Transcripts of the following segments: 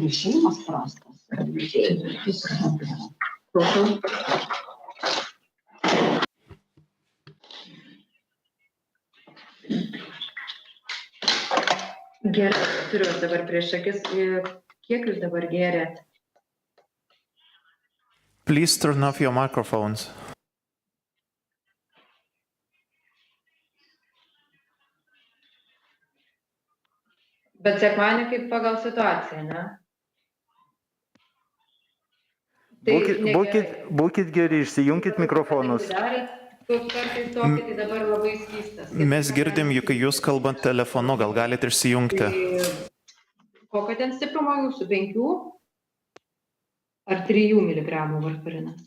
Ryšėjimas prastas. Gerai, turiu dabar prieš akis. Kiek jūs dabar gėrėt? Please turn off your microphones. Bet sekmadienį kaip pagal situaciją, ne? Būkit geri, išsijunkit mikrofonus. Kartais tokį, tai dabar labai skystas. Mes girdim, kai jūs kalbant telefonu, gal galite išsijungti. Kokio ten stiprumo jūsų? 5 ar 3 mg varfarinas?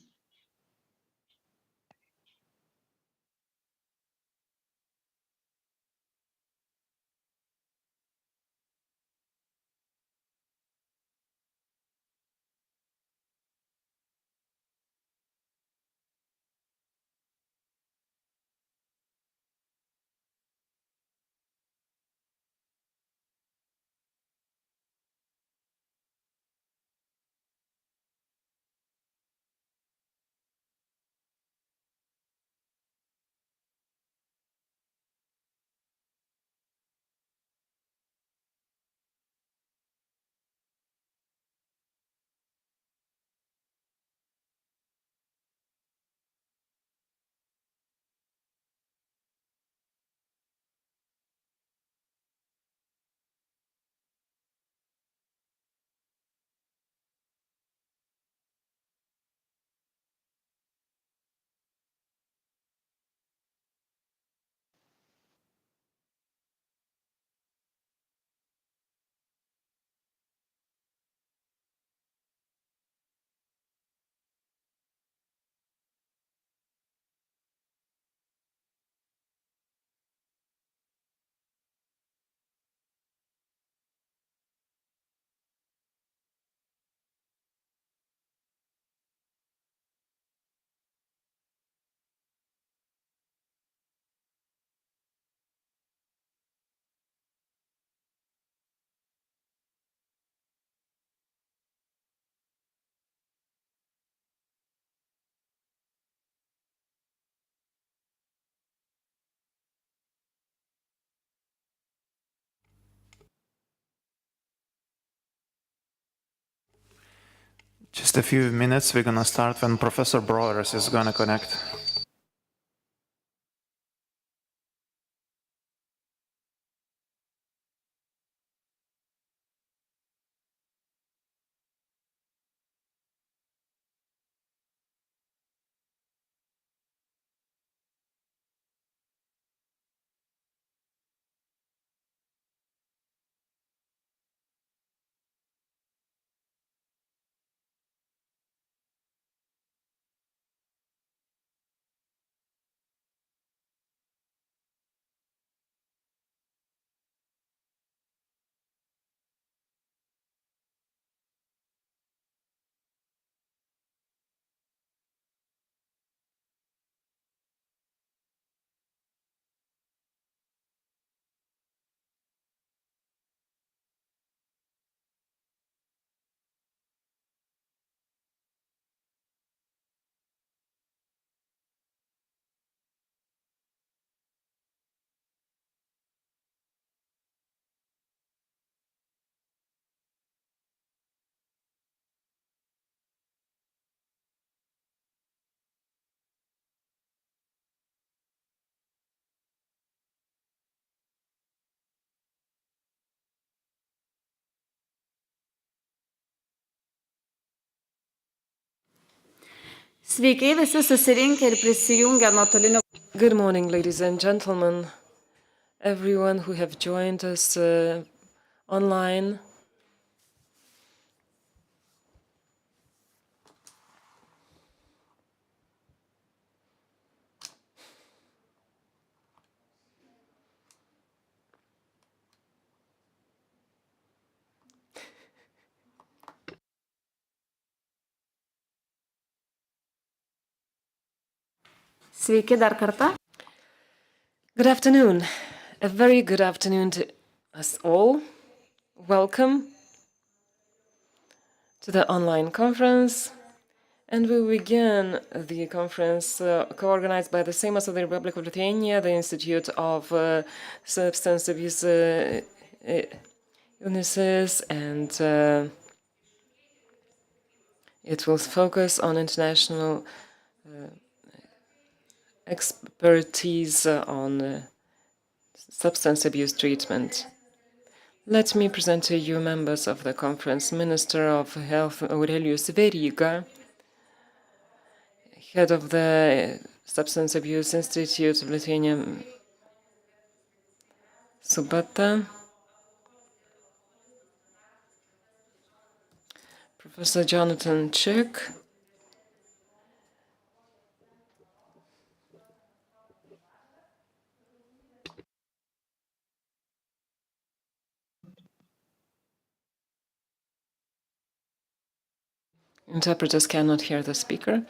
Just a few minutes, we're going to start when Professor Broers is going to connect. Sveiki visi susirinkę ir prisijungę nuotoliniu. Good morning, ladies and gentlemen, everyone who have joined us online. Sveiki dar kartą. Good afternoon. A very good afternoon to us all. Welcome. to the online conference. And we begin the conference co-organized by the Seimas of the Republic of Lithuania, the Institute of Substance Abuse Illnesses, and it will focus on international expertise on substance abuse treatment. Let me present to you members of the conference: Minister of Health Aurelijus Veryga, head of the Substance Abuse Institute of Lithuania, Subata, Professor Jonathan Chick, interpreters cannot hear the speaker.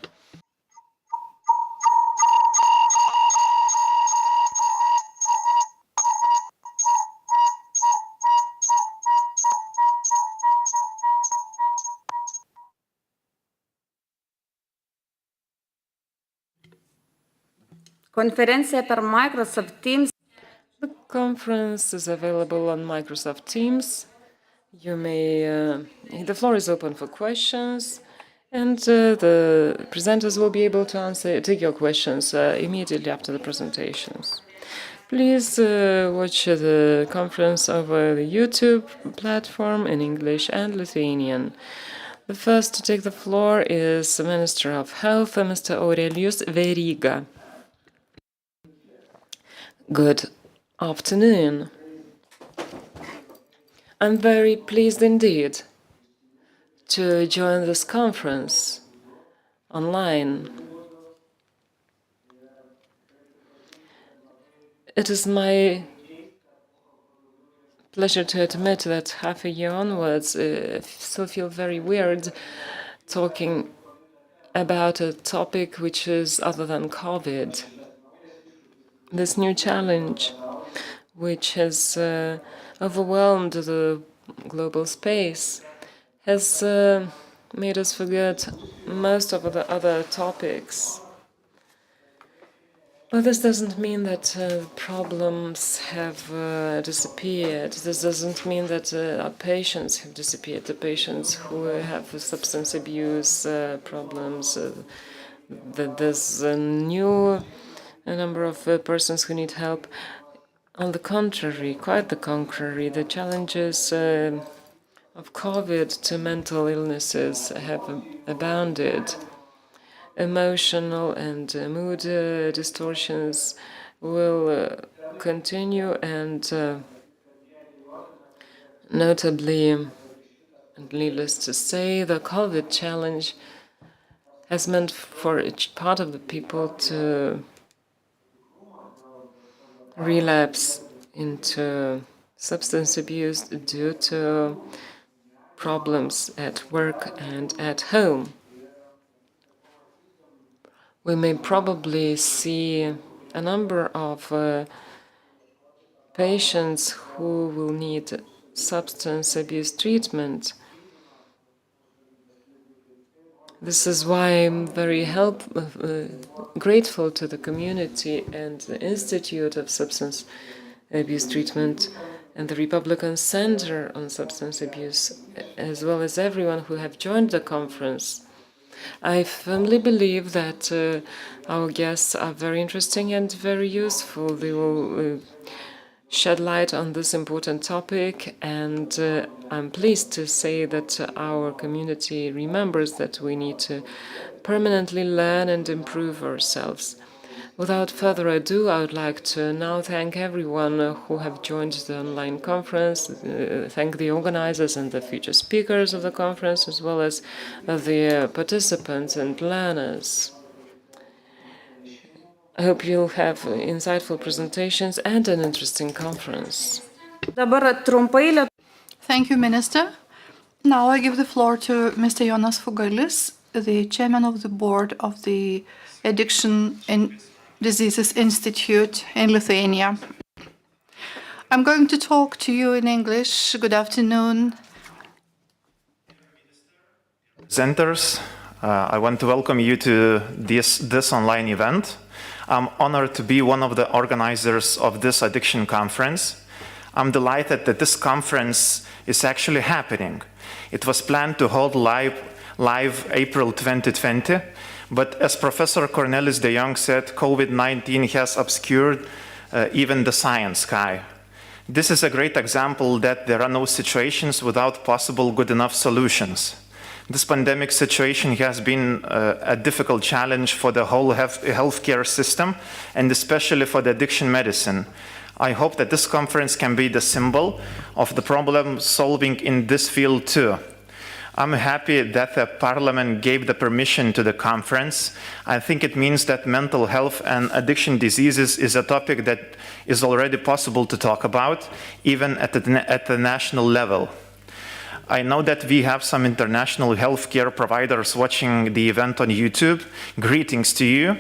Konferencija per Microsoft Teams. The conference is available on Microsoft Teams. You may, the floor is open for questions, and the presenters will be able to take your questions immediately after the presentations. Please watch the conference over the YouTube platform in English and Lithuanian. The first to take the floor is the Minister of Health, Mr. Aurelijus Veryga. Good afternoon. I'm very pleased indeed to join this conference online. It is my pleasure to admit that half a year onwards, I still feel very weird talking about a topic which is other than COVID. This new challenge, which has overwhelmed the global space, has made us forget most of the other topics. But this doesn't mean that problems have disappeared. This doesn't mean that our patients have disappeared, the patients who have substance abuse problems. That there's a number of persons who need help. On the contrary, quite the contrary, the challenges of COVID to mental illnesses have abounded. Emotional and mood distortions will continue, and notably, and needless to say, the COVID challenge has meant for each part of the people to relapse into substance abuse due to problems at work and at home. We may probably see a number of patients who will need substance abuse treatment. This is why I'm very grateful to the community and the Institute of Substance Abuse Treatment and the Republican Center on Substance Abuse, as well as everyone who have joined the conference. I firmly believe that our guests are very interesting and very useful. They will shed light on this important topic, and I'm pleased to say that our community remembers that we need to permanently learn and improve ourselves. Without further ado, I would like to now thank everyone who have joined the online conference, thank the organizers and the future speakers of the conference, as well as the participants and learners. I hope you'll have insightful presentations and an interesting conference. Thank you, Minister. Now I give the floor to Mr. Jonas Fugalis, the chairman of the board of the Addiction and Diseases Institute in Lithuania. I'm going to talk to you in English. Good afternoon. Presenters, I want to welcome you to this online event. I'm honored to be one of the organizers of this addiction conference. I'm delighted that this conference is actually happening. It was planned to hold live April 2020, but as Professor Cornelis de Jong said, COVID-19 has obscured even the science sky. This is a great example that there are no situations without possible good enough solutions. This pandemic situation has been a difficult challenge for the whole healthcare system, and especially for the addiction medicine. I hope that this conference can be the symbol of the problem solving in this field too. I'm happy that the Parliament gave the permission to the conference. I think it means that mental health and addiction diseases is a topic that is already possible to talk about, even at the national level. I know that we have some international healthcare providers watching the event on YouTube. Greetings to you.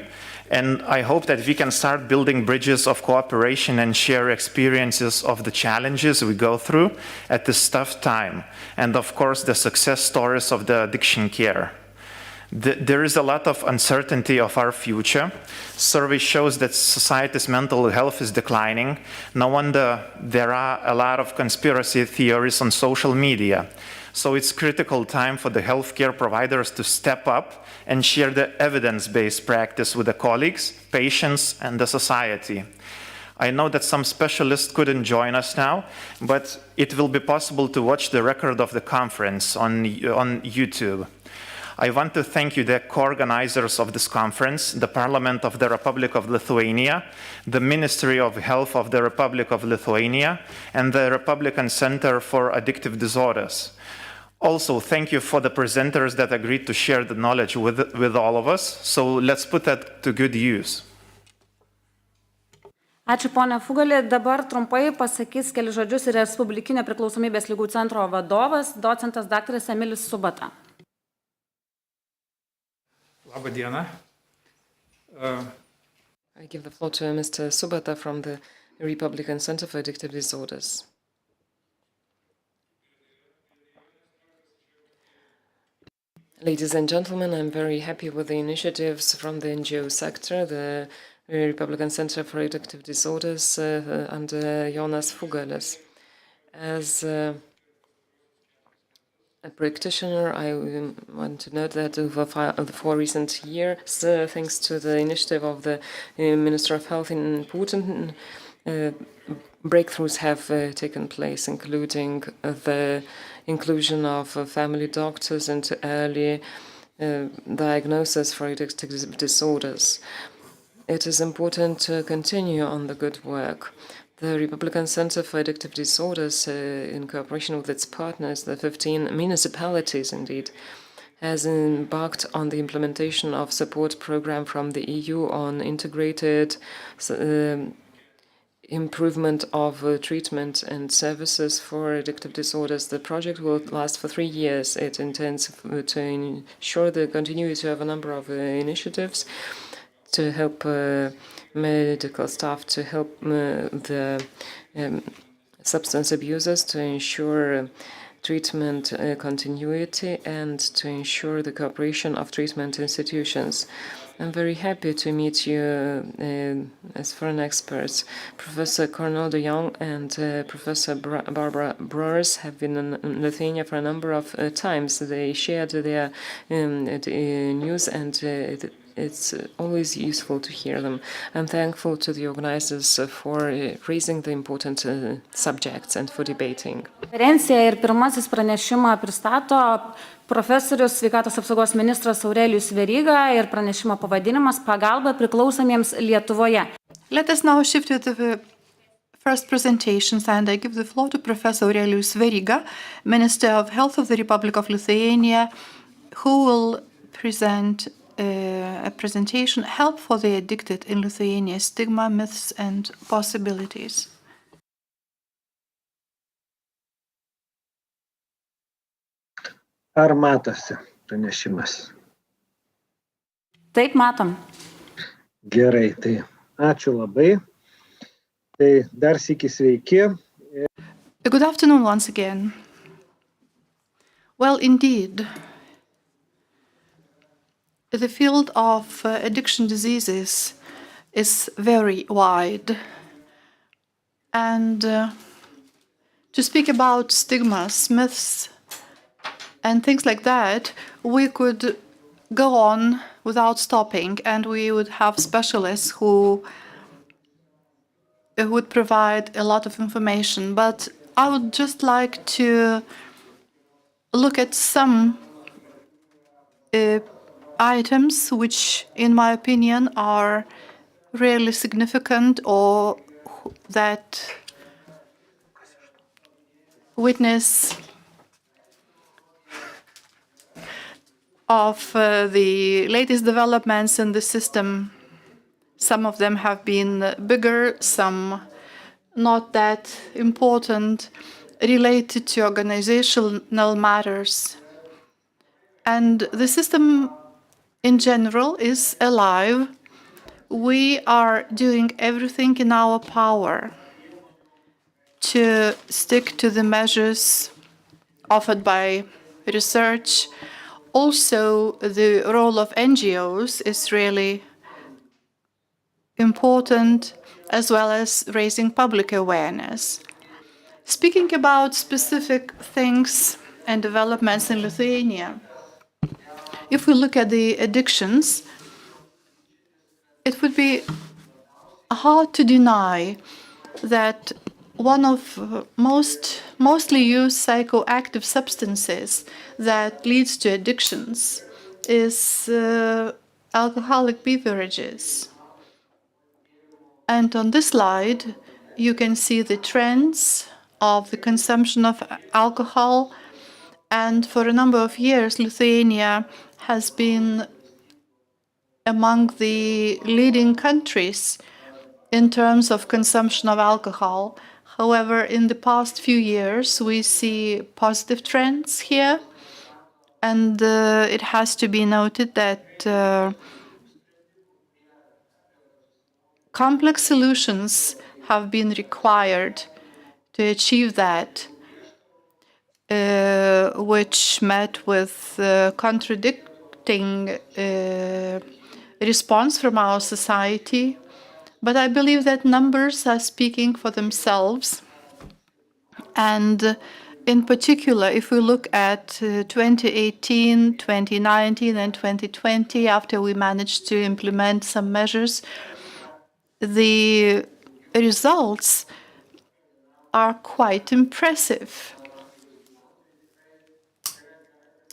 And I hope that we can start building bridges of cooperation and share experiences of the challenges we go through at this tough time. And of course, the success stories of the addiction care. There is a lot of uncertainty of our future. Survey shows that society's mental health is declining. No wonder there are a lot of conspiracy theories on social media. So it's critical time for the healthcare providers to step up and share the evidence-based practice with the colleagues, patients, and the society. I know that some specialists couldn't join us now, but it will be possible to watch the record of the conference on YouTube. I want to thank you, the co-organizers of this conference, the Parliament of the Republic of Lithuania, the Ministry of Health of the Republic of Lithuania, and the Republican Center for Addictive Disorders. Also, thank you for the presenters that agreed to share the knowledge with all of us. So let's put that to good use. Ačiū, ponia Fugali. Dabar trumpai pasakys keli žodžius ir Respublikinio priklausomybės ligų centro vadovas, docentas daktaras Emilis Subata. Labą dieną. I give the floor to Mr. Subata from the Republican Center for Addictive Disorders. Ladies and gentlemen, I'm very happy with the initiatives from the NGO sector, the Republican Center for Addictive Disorders under Jonas Fugalis. As a practitioner, I want to note that over the 4 recent years, thanks to the initiative of the Minister of Health in Putin, breakthroughs have taken place, including the inclusion of family doctors into early diagnosis for addictive disorders. It is important to continue on the good work. The Republican Center for Addictive Disorders, in cooperation with its partners, the 15 municipalities indeed, has embarked on the implementation of support program from the EU on integrated improvement of treatment and services for addictive disorders. The project will last for 3 years. It intends to ensure the continuity of a number of initiatives to help medical staff, to help the substance abusers, to ensure treatment continuity, and to ensure the cooperation of treatment institutions. I'm very happy to meet you as foreign experts. Professor Cornel de Jong and Professor Barbara Breurs have been in Lithuania for a number of times. They shared their news, and it's always useful to hear them. I'm thankful to the organizers for raising the important subjects and for debating. Konferencija ir pirmasis pranešimą pristato profesorius sveikatos apsaugos ministras Aurelijus Veryga ir pranešimo pavadinimas Pagalba priklausomiems Lietuvoje. Let us now shift to the first presentations, and I give the floor to Professor Aurelijus Veryga, Minister of Health of the Republic of Lithuania, who will present a presentation, Help for the Addicted in Lithuania, Stigma, Myths and Possibilities. Ar matosi pranešimas? Taip, matom. Gerai, tai ačiū labai. Tai dar sykį sveiki. Good afternoon once again. Well, indeed, The field of addiction diseases is very wide. And to speak about stigmas, myths, and things like that, we could go on without stopping, and we would have specialists who would provide a lot of information. But I would just like to look at some items which, in my opinion, are really significant or that witness of the latest developments in the system. Some of them have been bigger, some not that important, related to organizational matters. And the system in general is alive. We are doing everything in our power to stick to the measures offered by research. Also, the role of NGOs is really important, as well as raising public awareness. Speaking about specific things and developments in Lithuania, if we look at the addictions, it would be hard to deny that one of mostly used psychoactive substances that leads to addictions is alcoholic beverages. And on this slide, you can see the trends of the consumption of alcohol. And for a number of years, Lithuania has been among the leading countries in terms of consumption of alcohol. However, in the past few years, we see positive trends here. And it has to be noted that complex solutions have been required to achieve that, which met with contradicting response from our society. But I believe that numbers are speaking for themselves. And in particular, if we look at 2018, 2019, and 2020, after we managed to implement some measures, the results are quite impressive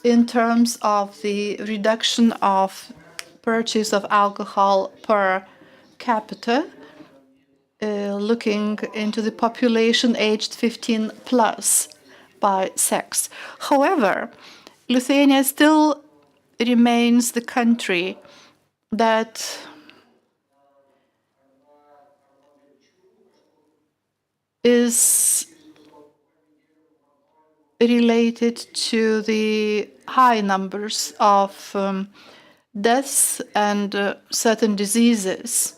in terms of the reduction of purchase of alcohol per capita, looking into the population aged 15 plus by sex. However, Lithuania still remains the country that is related to the high numbers of deaths and certain diseases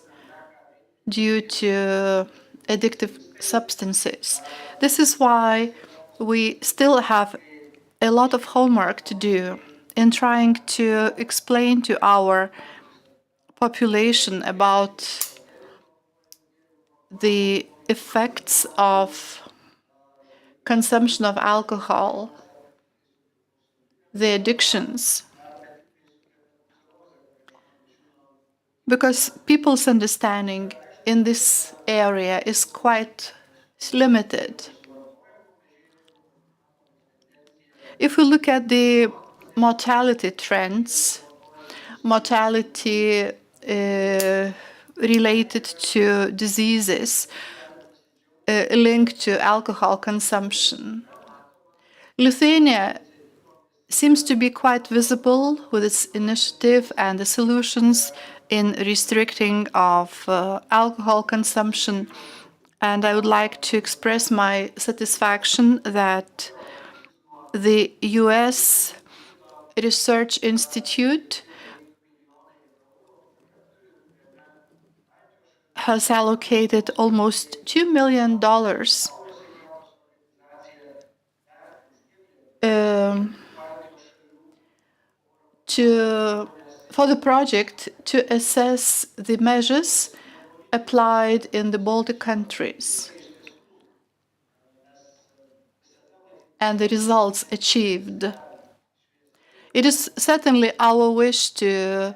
due to addictive substances. This is why we still have a lot of homework to do in trying to explain to our population about the effects of consumption of alcohol, the addictions. Because people's understanding in this area is quite limited. If we look at the mortality trends, mortality related to diseases linked to alcohol consumption, Lithuania seems to be quite visible with its initiative and the solutions in restricting of alcohol consumption. And I would like to express my satisfaction that the US Research Institute has allocated almost $2 million to for the project to assess the measures applied in the Baltic countries and the results achieved. It is certainly our wish to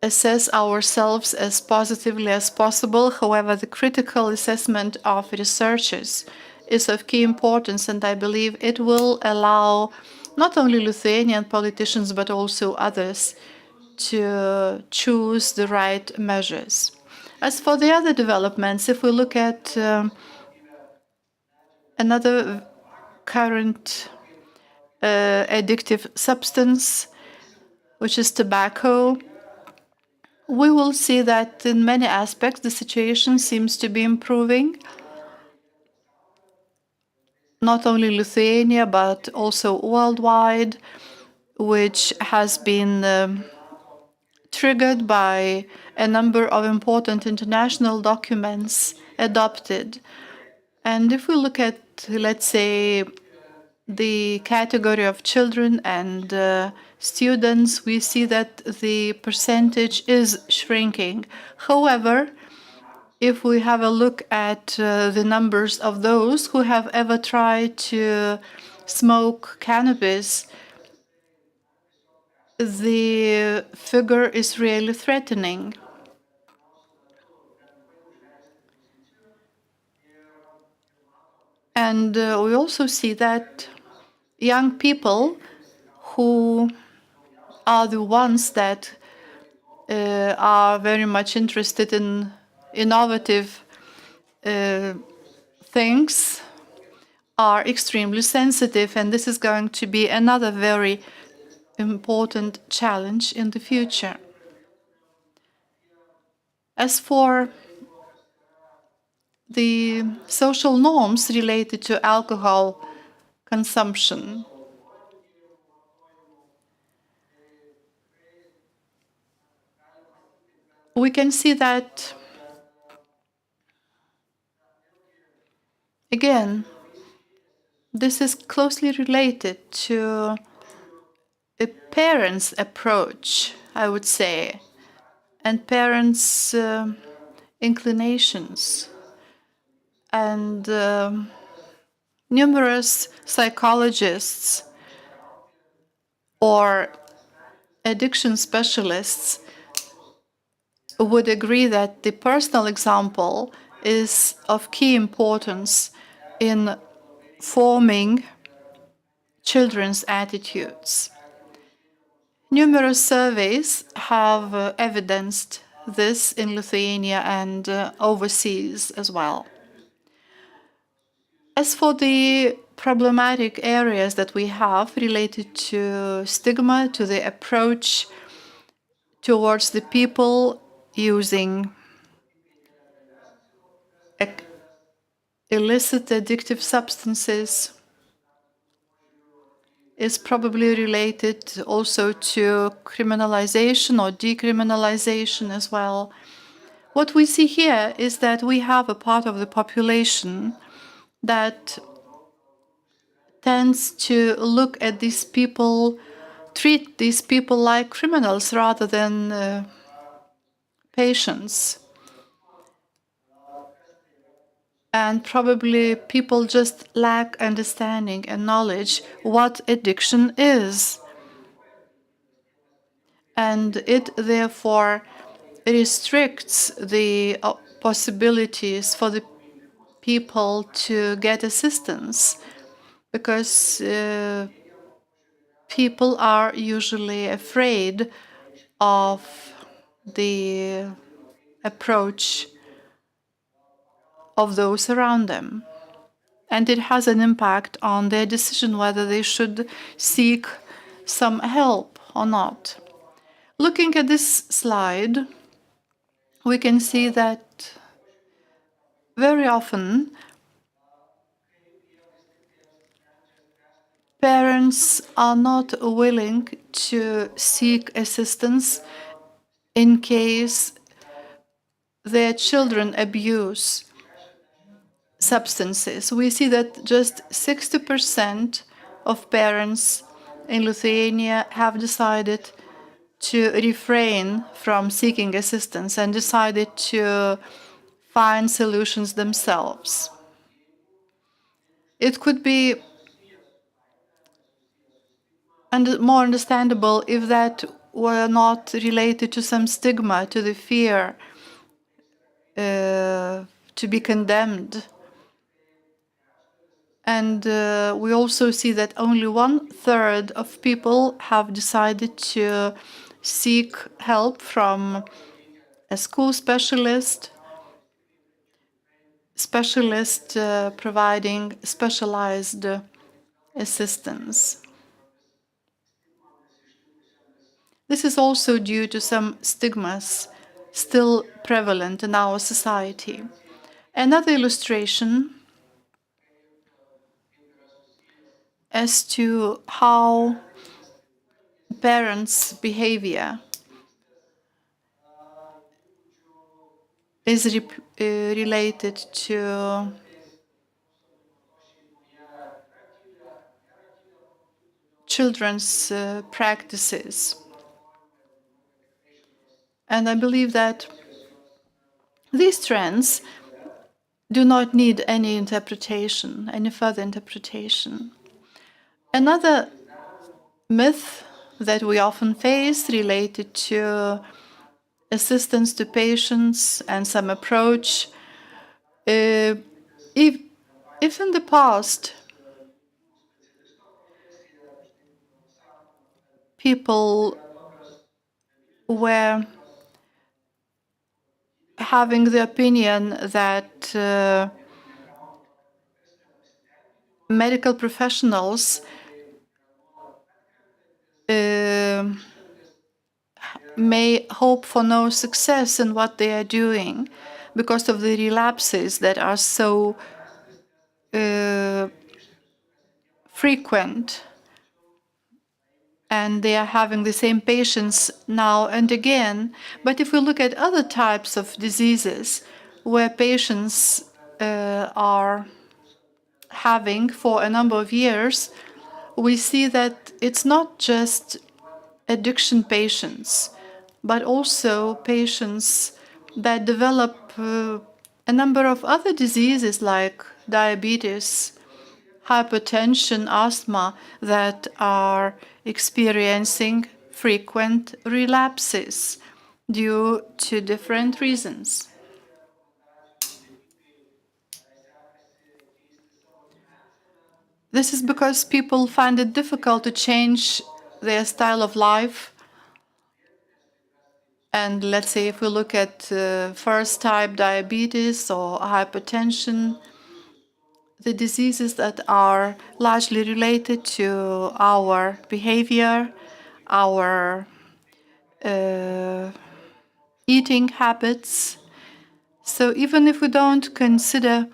assess ourselves as positively as possible. However, the critical assessment of researchers is of key importance, and I believe it will allow not only Lithuanian politicians but also others to choose the right measures. As for the other developments, if we look at another current addictive substance, which is tobacco, we will see that in many aspects the situation seems to be improving. Not only Lithuania, but also worldwide, which has been triggered by a number of important international documents adopted. And if we look at, let's say, the category of children and students, we see that the percentage is shrinking. However, if we have a look at the numbers of those who have ever tried to smoke cannabis, the figure is really threatening. And we also see that young people who are the ones that are very much interested in innovative things are extremely sensitive, and this is going to be another very important challenge in the future. As for the social norms related to alcohol consumption, we can see that, again, this is closely related to a parent's approach, I would say, and parents' inclinations. And numerous psychologists or addiction specialists would agree that the personal example is of key importance in forming children's attitudes. Numerous surveys have evidenced this in Lithuania and overseas as well. As for the problematic areas that we have related to stigma, to the approach towards the people using illicit addictive substances, is probably related also to criminalization or decriminalization as well. What we see here is that we have a part of the population that tends to look at these people, treat these people like criminals rather than patients. And probably people just lack understanding and knowledge what addiction is. And it therefore restricts the possibilities for the people to get assistance, because people are usually afraid of the approach of those around them. And it has an impact on their decision whether they should seek some help or not. Looking at this slide, we can see that very often parents are not willing to seek assistance in case their children abuse substances. We see that just 60% of parents in Lithuania have decided to refrain from seeking assistance and decided to find solutions themselves. It could be more understandable if that were not related to some stigma, to the fear to be condemned. And we also see that only 1/3 of people have decided to seek help from a school specialist providing specialized assistance. This is also due to some stigmas still prevalent in our society. Another illustration as to how parents' behavior is related to children's practices. And I believe that these trends do not need any interpretation, any further interpretation. Another myth that we often face related to assistance to patients and some approach, if in the past people were having the opinion that medical professionals may hope for no success in what they are doing because of the relapses that are so frequent, and they are having the same patients now and again. But if we look at other types of diseases where patients are having for a number of years, we see that it's not just addiction patients, but also patients that develop a number of other diseases like diabetes, hypertension, asthma, that are experiencing frequent relapses due to different reasons. This is because people find it difficult to change their style of life. And let's say if we look at first type diabetes or hypertension, the diseases that are largely related to our behavior, our eating habits. So even if we don't consider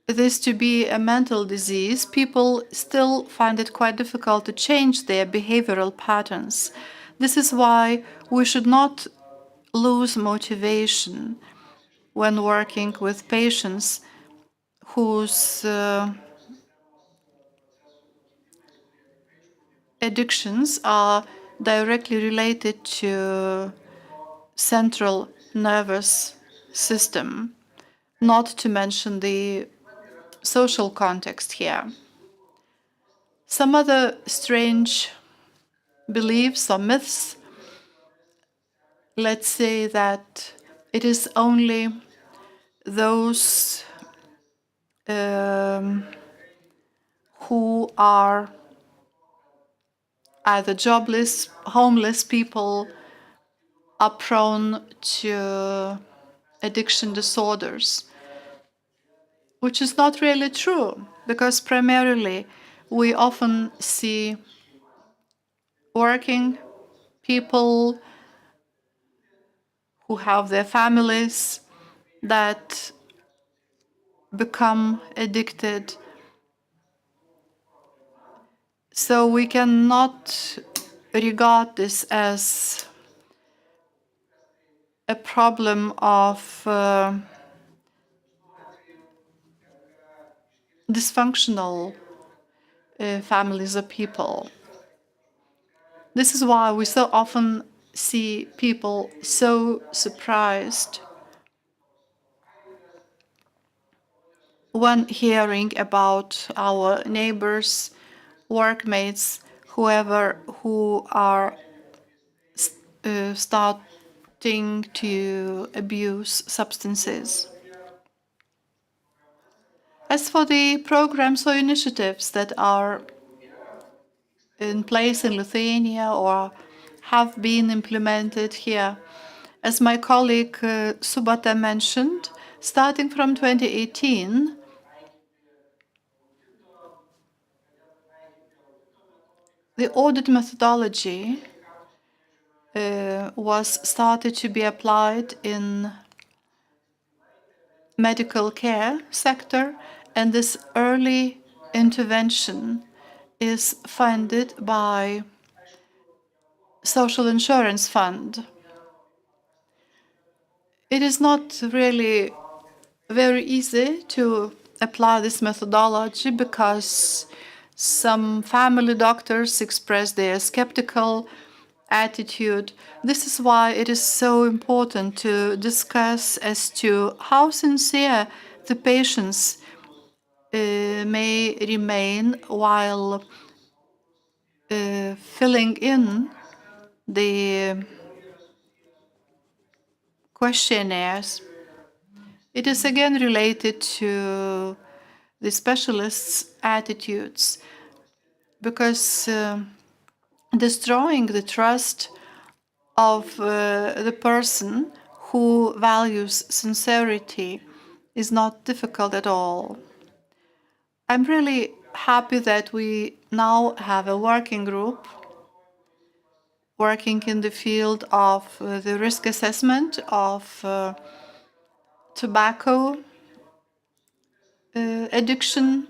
this to be a mental disease, people still find it quite difficult to change their behavioral patterns. This is why we should not lose motivation when working with patients whose addictions are directly related to central nervous system, not to mention the social context here. Some other strange beliefs or myths, let's say that it is only those who are either jobless, homeless people are prone to addiction disorders, which is not really true, because primarily we often see working people who have their families that become addicted. So we cannot regard this as a problem of dysfunctional families or people. This is why we so often see people so surprised when hearing about our neighbors, workmates, whoever who are starting to abuse substances. As for the programs or initiatives that are in place in Lithuania or have been implemented here, as my colleague Subata mentioned, starting from 2018, the audit methodology was started to be applied in medical care sector, and this early intervention is funded by Social Insurance Fund. It is not really very easy to apply this methodology because some family doctors express their skeptical attitude. This is why it is so important to discuss as to how sincere the patients may remain while filling in the questionnaires. It is again related to the specialists' attitudes, because destroying the trust of the person who values sincerity is not difficult at all. I'm really happy that we now have a working group working in the field of the risk assessment of tobacco addiction.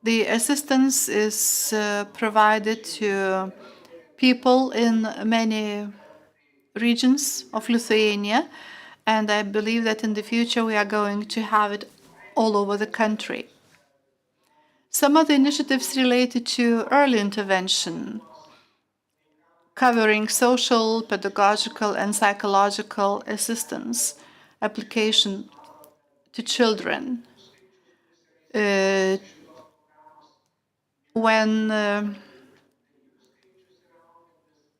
The assistance is provided to people in many regions of Lithuania, and I believe that in the future we are going to have it all over the country. Some of the initiatives related to early intervention, covering social, pedagogical, and psychological assistance, application to children. When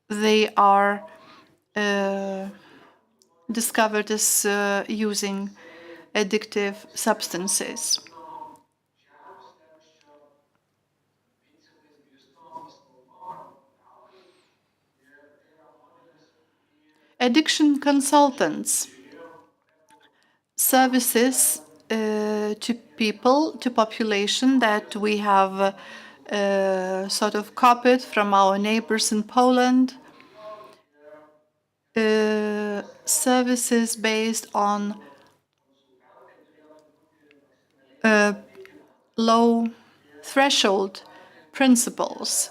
they are discovered as using addictive substances. Addiction consultants, services to people, to population that we have sort of copied from our neighbors in Poland. Services based on low threshold principles,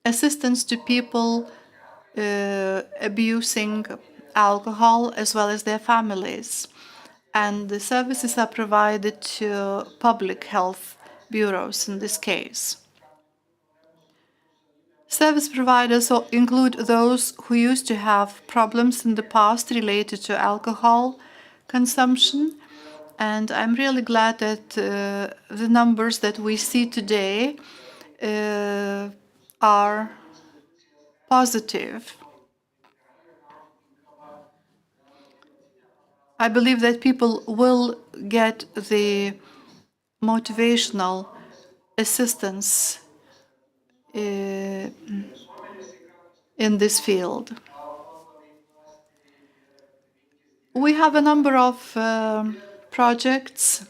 assistance to people abusing alcohol as well as their families. And the services are provided to public health bureaus in this case. Service providers include those who used to have problems in the past related to alcohol consumption. And I'm really glad that the numbers that we see today are positive. I believe that people will get the motivational assistance in this field. We have a number of projects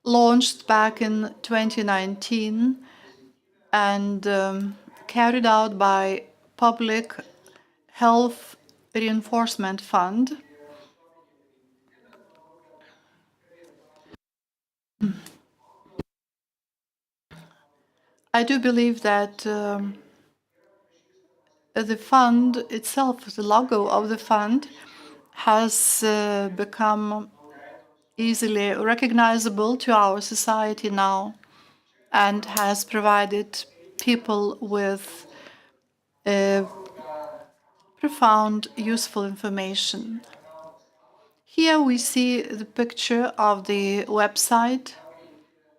launched back in 2019 and carried out by Public Health Reinforcement Fund. I do believe that the fund itself, the logo of the fund, has become easily recognizable to our society now and has provided people with profound, useful information. Here we see the picture of the website,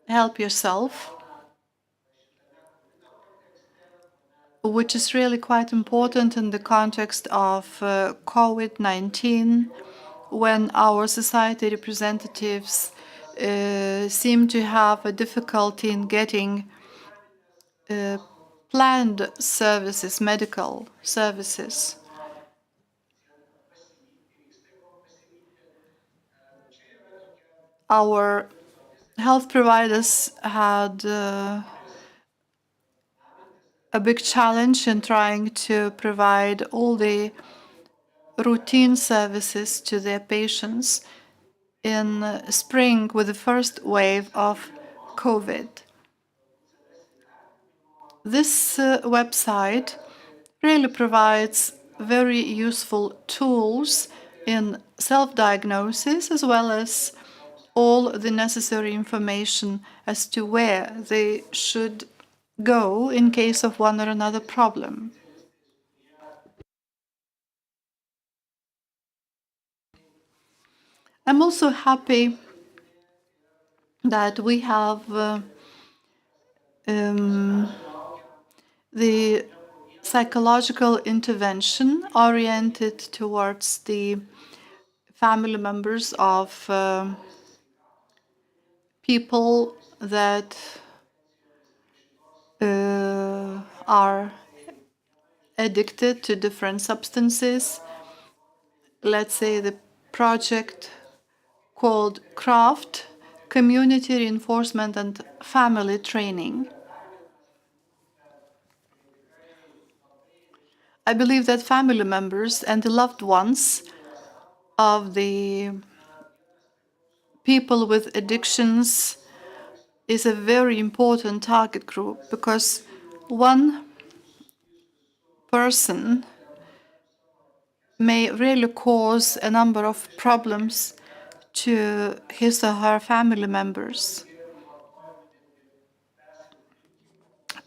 Help Yourself, which is really quite important in the context of COVID-19, when our society representatives seem to have a difficulty in getting planned services, medical services. Our health providers had a big challenge in trying to provide all the routine services to their patients in spring with the first wave of COVID. This website really provides very useful tools in self-diagnosis, as well as all the necessary information as to where they should go in case of one or another problem. I'm also happy that we have the psychological intervention oriented towards the family members of people that are addicted to different substances. Let's say the project called CRAFT, Community Reinforcement and Family Training. I believe that family members and the loved ones of the people with addictions is a very important target group, because one person may really cause a number of problems to his or her family members.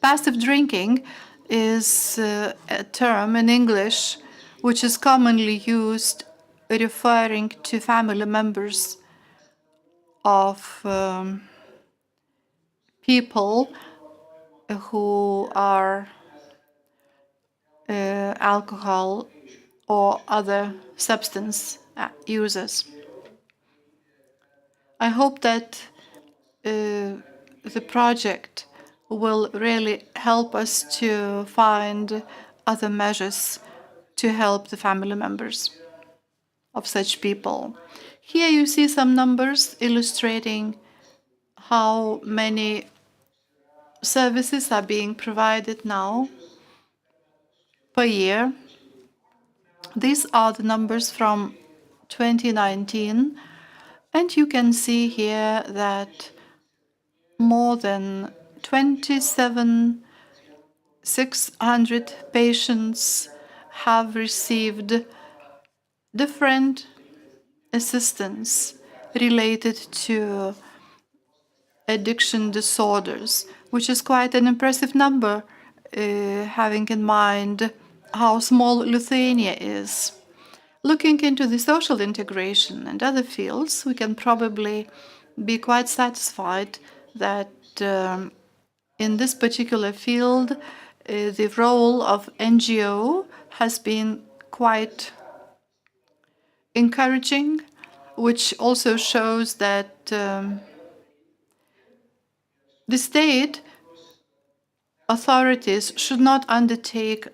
Passive drinking is a term in English which is commonly used referring to family members of people who are alcohol or other substance users. I hope that the project will really help us to find other measures to help the family members of such people. Here you see some numbers illustrating how many services are being provided now per year. These are the numbers from 2019, and you can see here that more than 27,600 patients have received different assistance related to addiction disorders, which is quite an impressive number, having in mind how small Lithuania is. Looking into the social integration and other fields, we can probably be quite satisfied that in this particular field, the role of NGO has been quite encouraging, which also shows that the state authorities should not undertake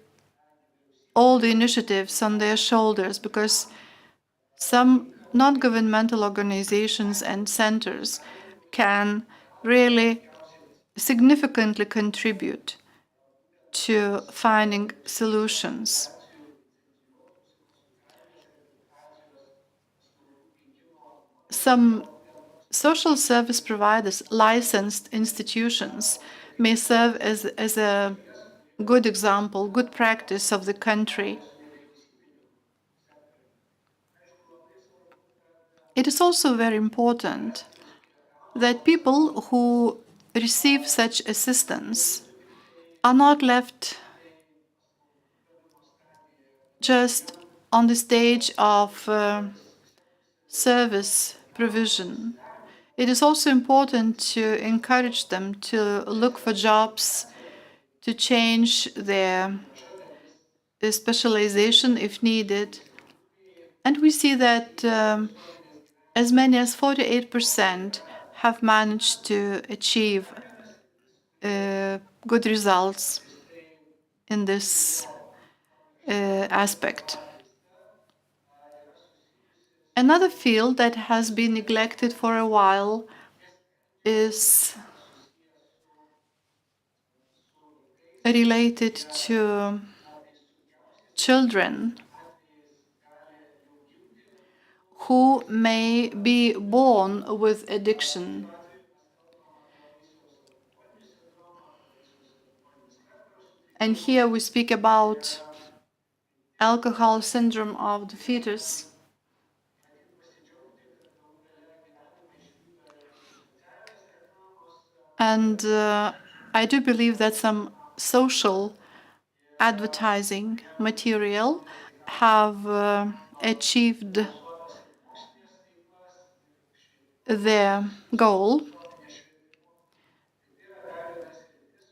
all the initiatives on their shoulders, because some non-governmental organizations and centers can really significantly contribute to finding solutions. Some social service providers, licensed institutions, may serve as a good example, good practice of the country. It is also very important that people who receive such assistance are not left just on the stage of service provision. It is also important to encourage them to look for jobs, to change their specialization if needed. And we see that as many as 48% have managed to achieve good results in this aspect. Another field that has been neglected for a while is related to children who may be born with addiction. And here we speak about alcohol syndrome of the fetus. And I do believe that some social advertising material have achieved their goal.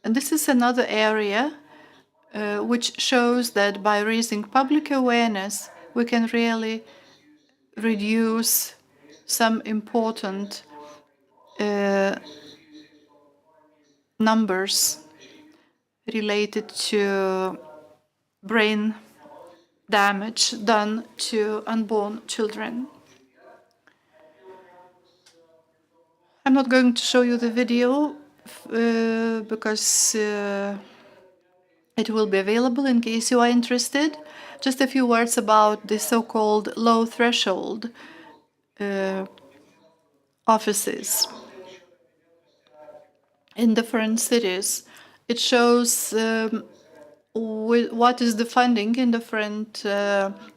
And this is another area which shows that by raising public awareness, we can really reduce some important numbers related to brain damage done to unborn children. I'm not going to show you the video because it will be available in case you are interested. Just a few words about the so-called low threshold offices in different cities. It shows what is the funding in different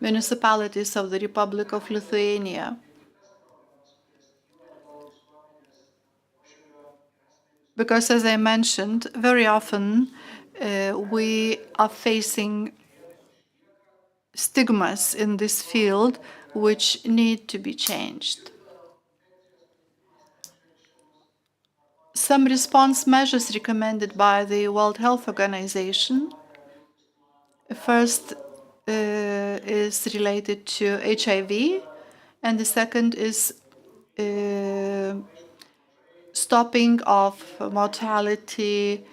municipalities of the Republic of Lithuania. Because, as I mentioned, very often we are facing stigmas in this field which need to be changed. Some response measures recommended by the World Health Organization. First is related to HIV, and the second is stopping of mortality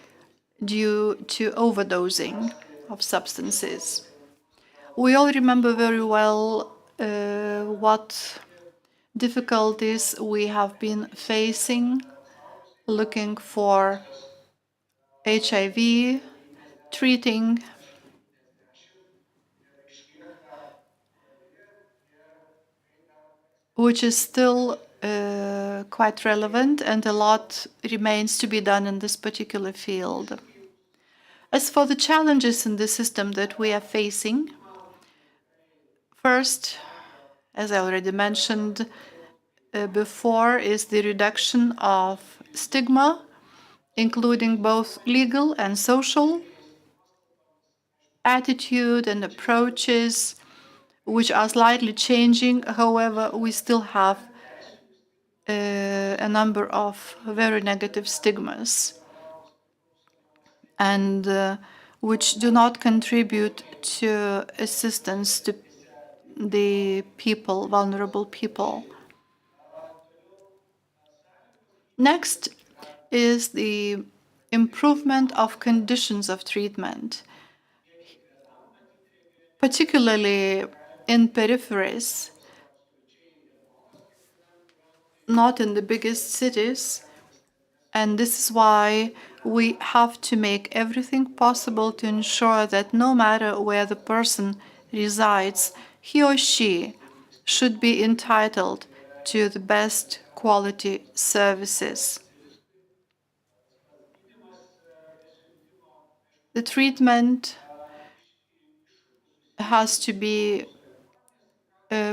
due to overdosing of substances. We all remember very well what difficulties we have been facing looking for HIV, treating which is still quite relevant, and a lot remains to be done in this particular field. As for the challenges in the system that we are facing, first, as I already mentioned before, is the reduction of stigma, including both legal and social, attitude and approaches, which are slightly changing. However, we still have a number of very negative stigmas, and which do not contribute to assistance to the people, vulnerable people. Next is the improvement of conditions of treatment, particularly in peripheries, not in the biggest cities. And this is why we have to make everything possible to ensure that no matter where the person resides, he or she should be entitled to the best quality services. The treatment has to be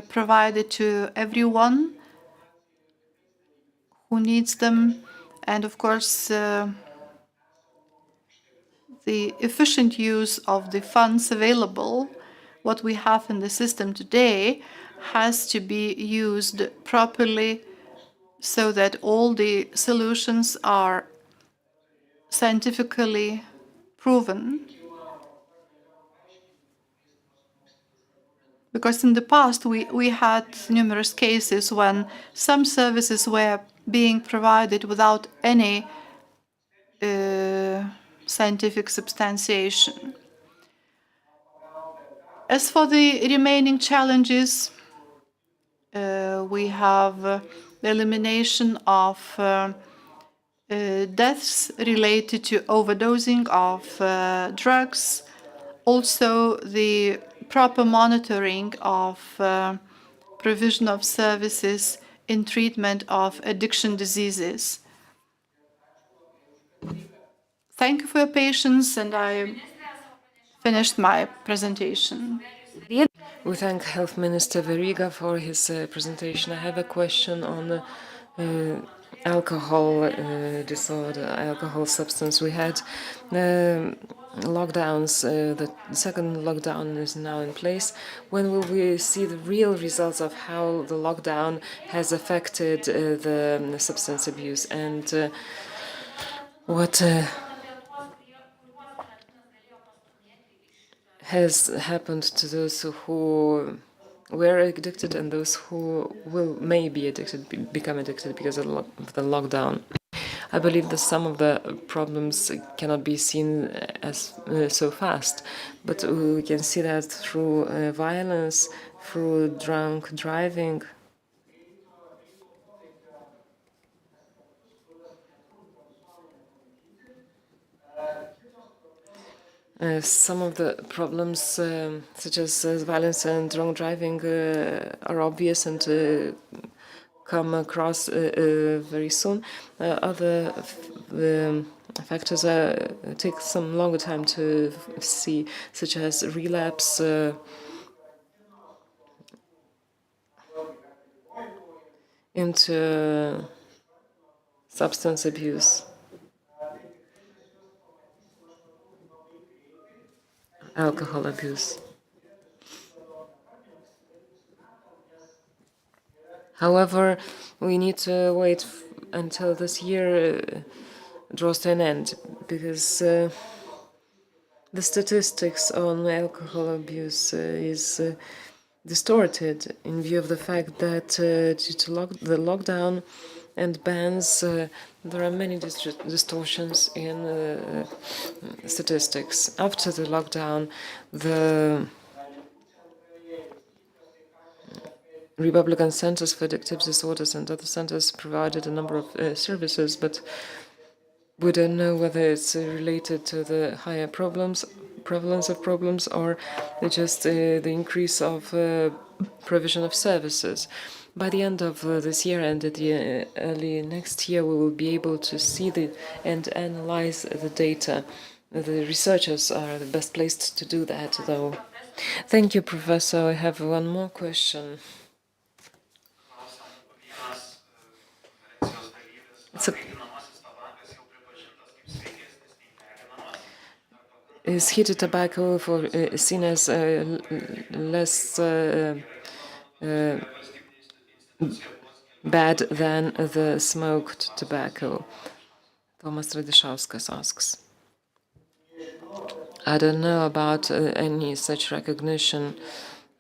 provided to everyone who needs them, and of course the efficient use of the funds available, what we have in the system today, has to be used properly so that all the solutions are scientifically proven. Because in the past, we had numerous cases when some services were being provided without any scientific substantiation. As for the remaining challenges, we have the elimination of deaths related to overdosing of drugs, also the proper monitoring of provision of services in treatment of addiction diseases. Thank you for your patience, and I finished my presentation. We thank Health Minister Veryga for his presentation. I have a question on alcohol disorder, alcohol substance. We had lockdowns. The second lockdown is now in place. When will we see the real results of how the lockdown has affected the substance abuse, and what has happened to those who were addicted and those who may be addicted, become addicted because of the lockdown? I believe that some of the problems cannot be seen as so fast, but we can see that through violence, through drunk driving. Some of the problems, such as violence and drunk driving, are obvious and come across very soon. Other factors take some longer time to see, such as relapse, into substance abuse, alcohol abuse. However, we need to wait until this year draws to an end, because the statistics on alcohol abuse is distorted in view of the fact that due to the lockdown and bans, there are many distortions in statistics. After the lockdown, the Republican Centers for Addictive Disorders and other centers provided a number of services, but we don't know whether it's related to the higher prevalence of problems, or just the increase of provision of services. By the end of this year and at the early next year, we will be able to see and analyze the data. The researchers are the best placed to do that, though. Thank you, Professor. I have one more question. Is heated tobacco seen as less bad than the smoked tobacco? Tomas Radišauskas asks. I don't know about any such recognition.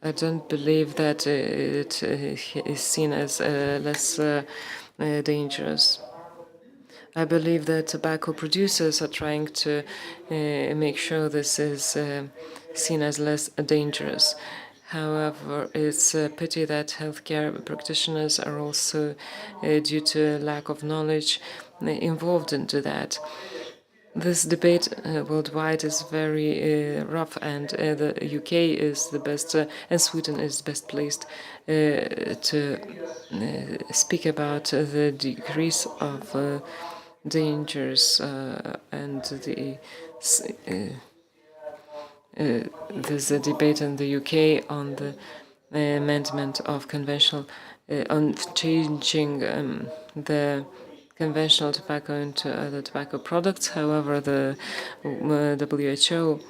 I don't believe that it is seen as less dangerous. I believe that tobacco producers are trying to make sure this is seen as less dangerous. However, it's a pity that healthcare practitioners are also, due to lack of knowledge, involved into that. This debate worldwide is very rough, and the UK is the best, and Sweden is best placed to speak about the decrease of dangers and there's a debate in the UK on the amendment of conventional on changing the conventional tobacco into other tobacco products. However, the WHO,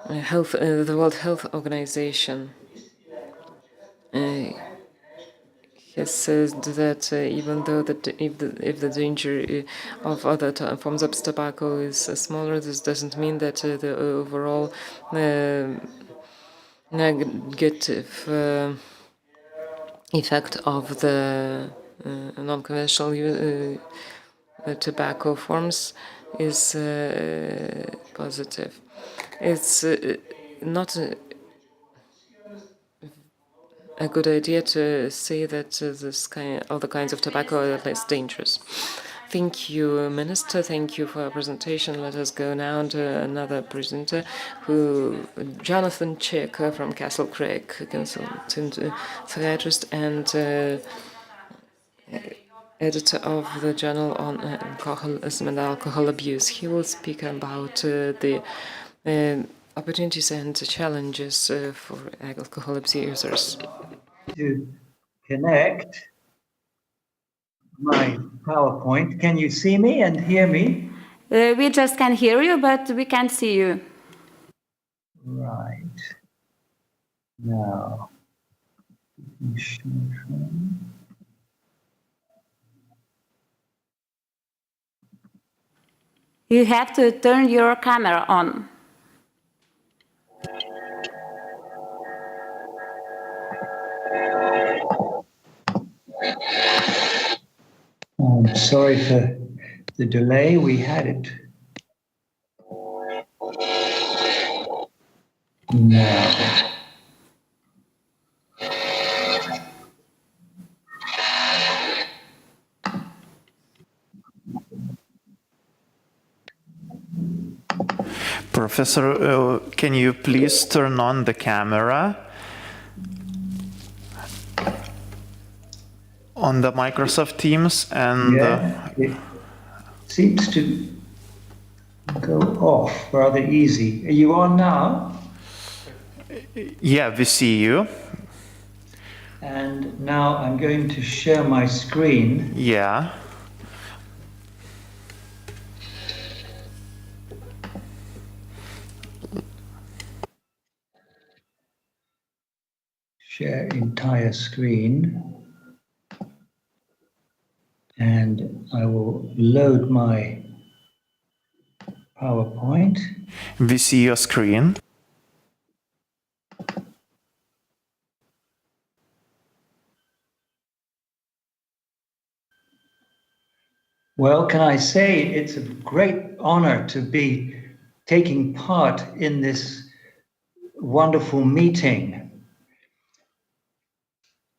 the World Health Organization, has said that even though if the danger of other forms of tobacco is smaller, this doesn't mean that the overall negative effect of the non-conventional tobacco forms is positive. It's not a good idea to say that other kinds of tobacco are less dangerous. Thank you, Minister. Thank you for your presentation. Let us go now to another presenter, Jonathan Chick from Castle Craig, consultant psychiatrist and editor of the Journal on Alcoholism and Alcohol Abuse. He will speak about the opportunities and challenges for alcohol abusers. To connect my PowerPoint. Can you see me and hear me? We just can hear you, but we can't see you. Right. Now, You have to turn your camera on. I'm sorry for the delay. We had it. Now. Professor, can you please turn on the camera on the Microsoft Teams and it seems to go off rather easy. Are you on now? Yeah, we see you. And now I'm going to share my screen. Yeah. Share entire screen. And I will load my PowerPoint. We see your screen. Well, can I say it's a great honor to be taking part in this wonderful meeting.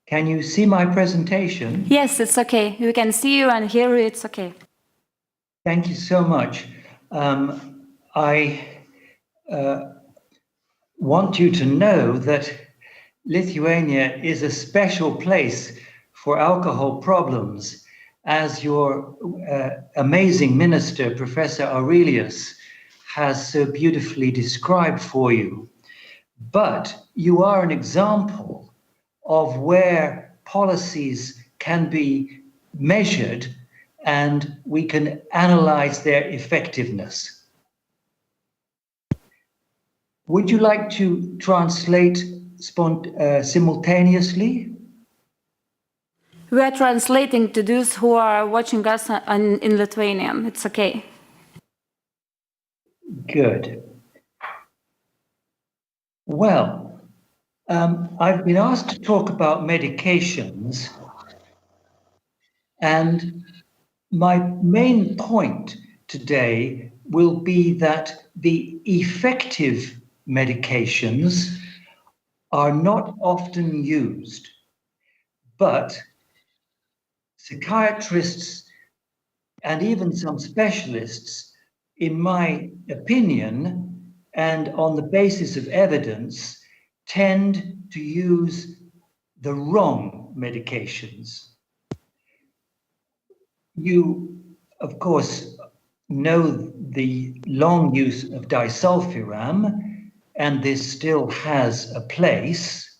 Can you see my presentation? Yes, it's okay. We can see you and hear you. It's okay. Thank you so much. I want you to know that Lithuania is a special place for alcohol problems, as your amazing minister, Professor Aurelius, has so beautifully described for you. But you are an example of where policies can be measured and we can analyze their effectiveness. Would you like to translate simultaneously? We are translating to those who are watching us in Lithuanian. It's okay. Good. Well, I've been asked to talk about medications, and my main point today will be that the effective medications are not often used, but psychiatrists and even some specialists, in my opinion, and on the basis of evidence, tend to use the wrong medications. You, of course, know the long use of disulfiram, and this still has a place.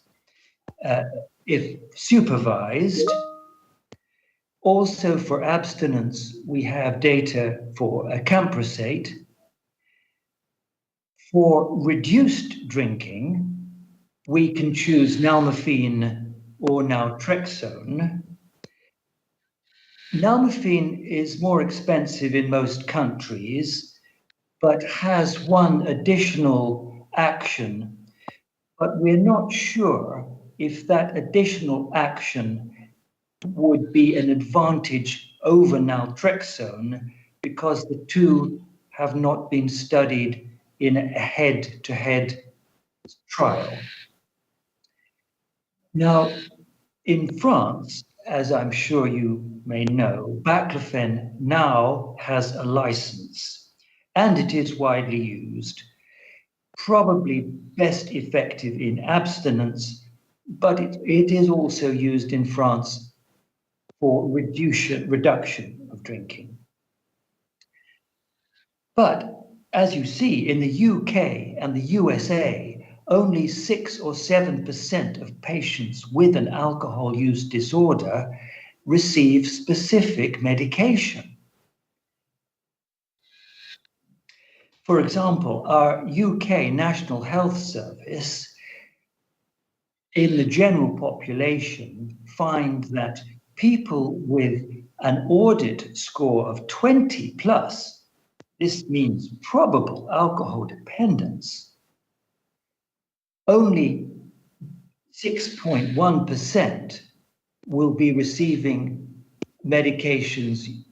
if supervised. Also for abstinence, we have data for acamprosate. For reduced drinking, we can choose nalmefene or naltrexone. Nalmefene is more expensive in most countries, but has one additional action, but we're not sure if that additional action would be an advantage over naltrexone because the two have not been studied in a head-to-head trial. Now, in France, as I'm sure you may know, baclofen now has a license, and it is widely used, probably best effective in abstinence, but it is also used in France for reduction of drinking. But as you see, in the UK and the USA, only 6 or 7% of patients with an alcohol use disorder receive specific medication. For example, our UK National Health Service in the general population find that people with an audit score of 20 plus, this means probable alcohol dependence, only 6.1% will be receiving medications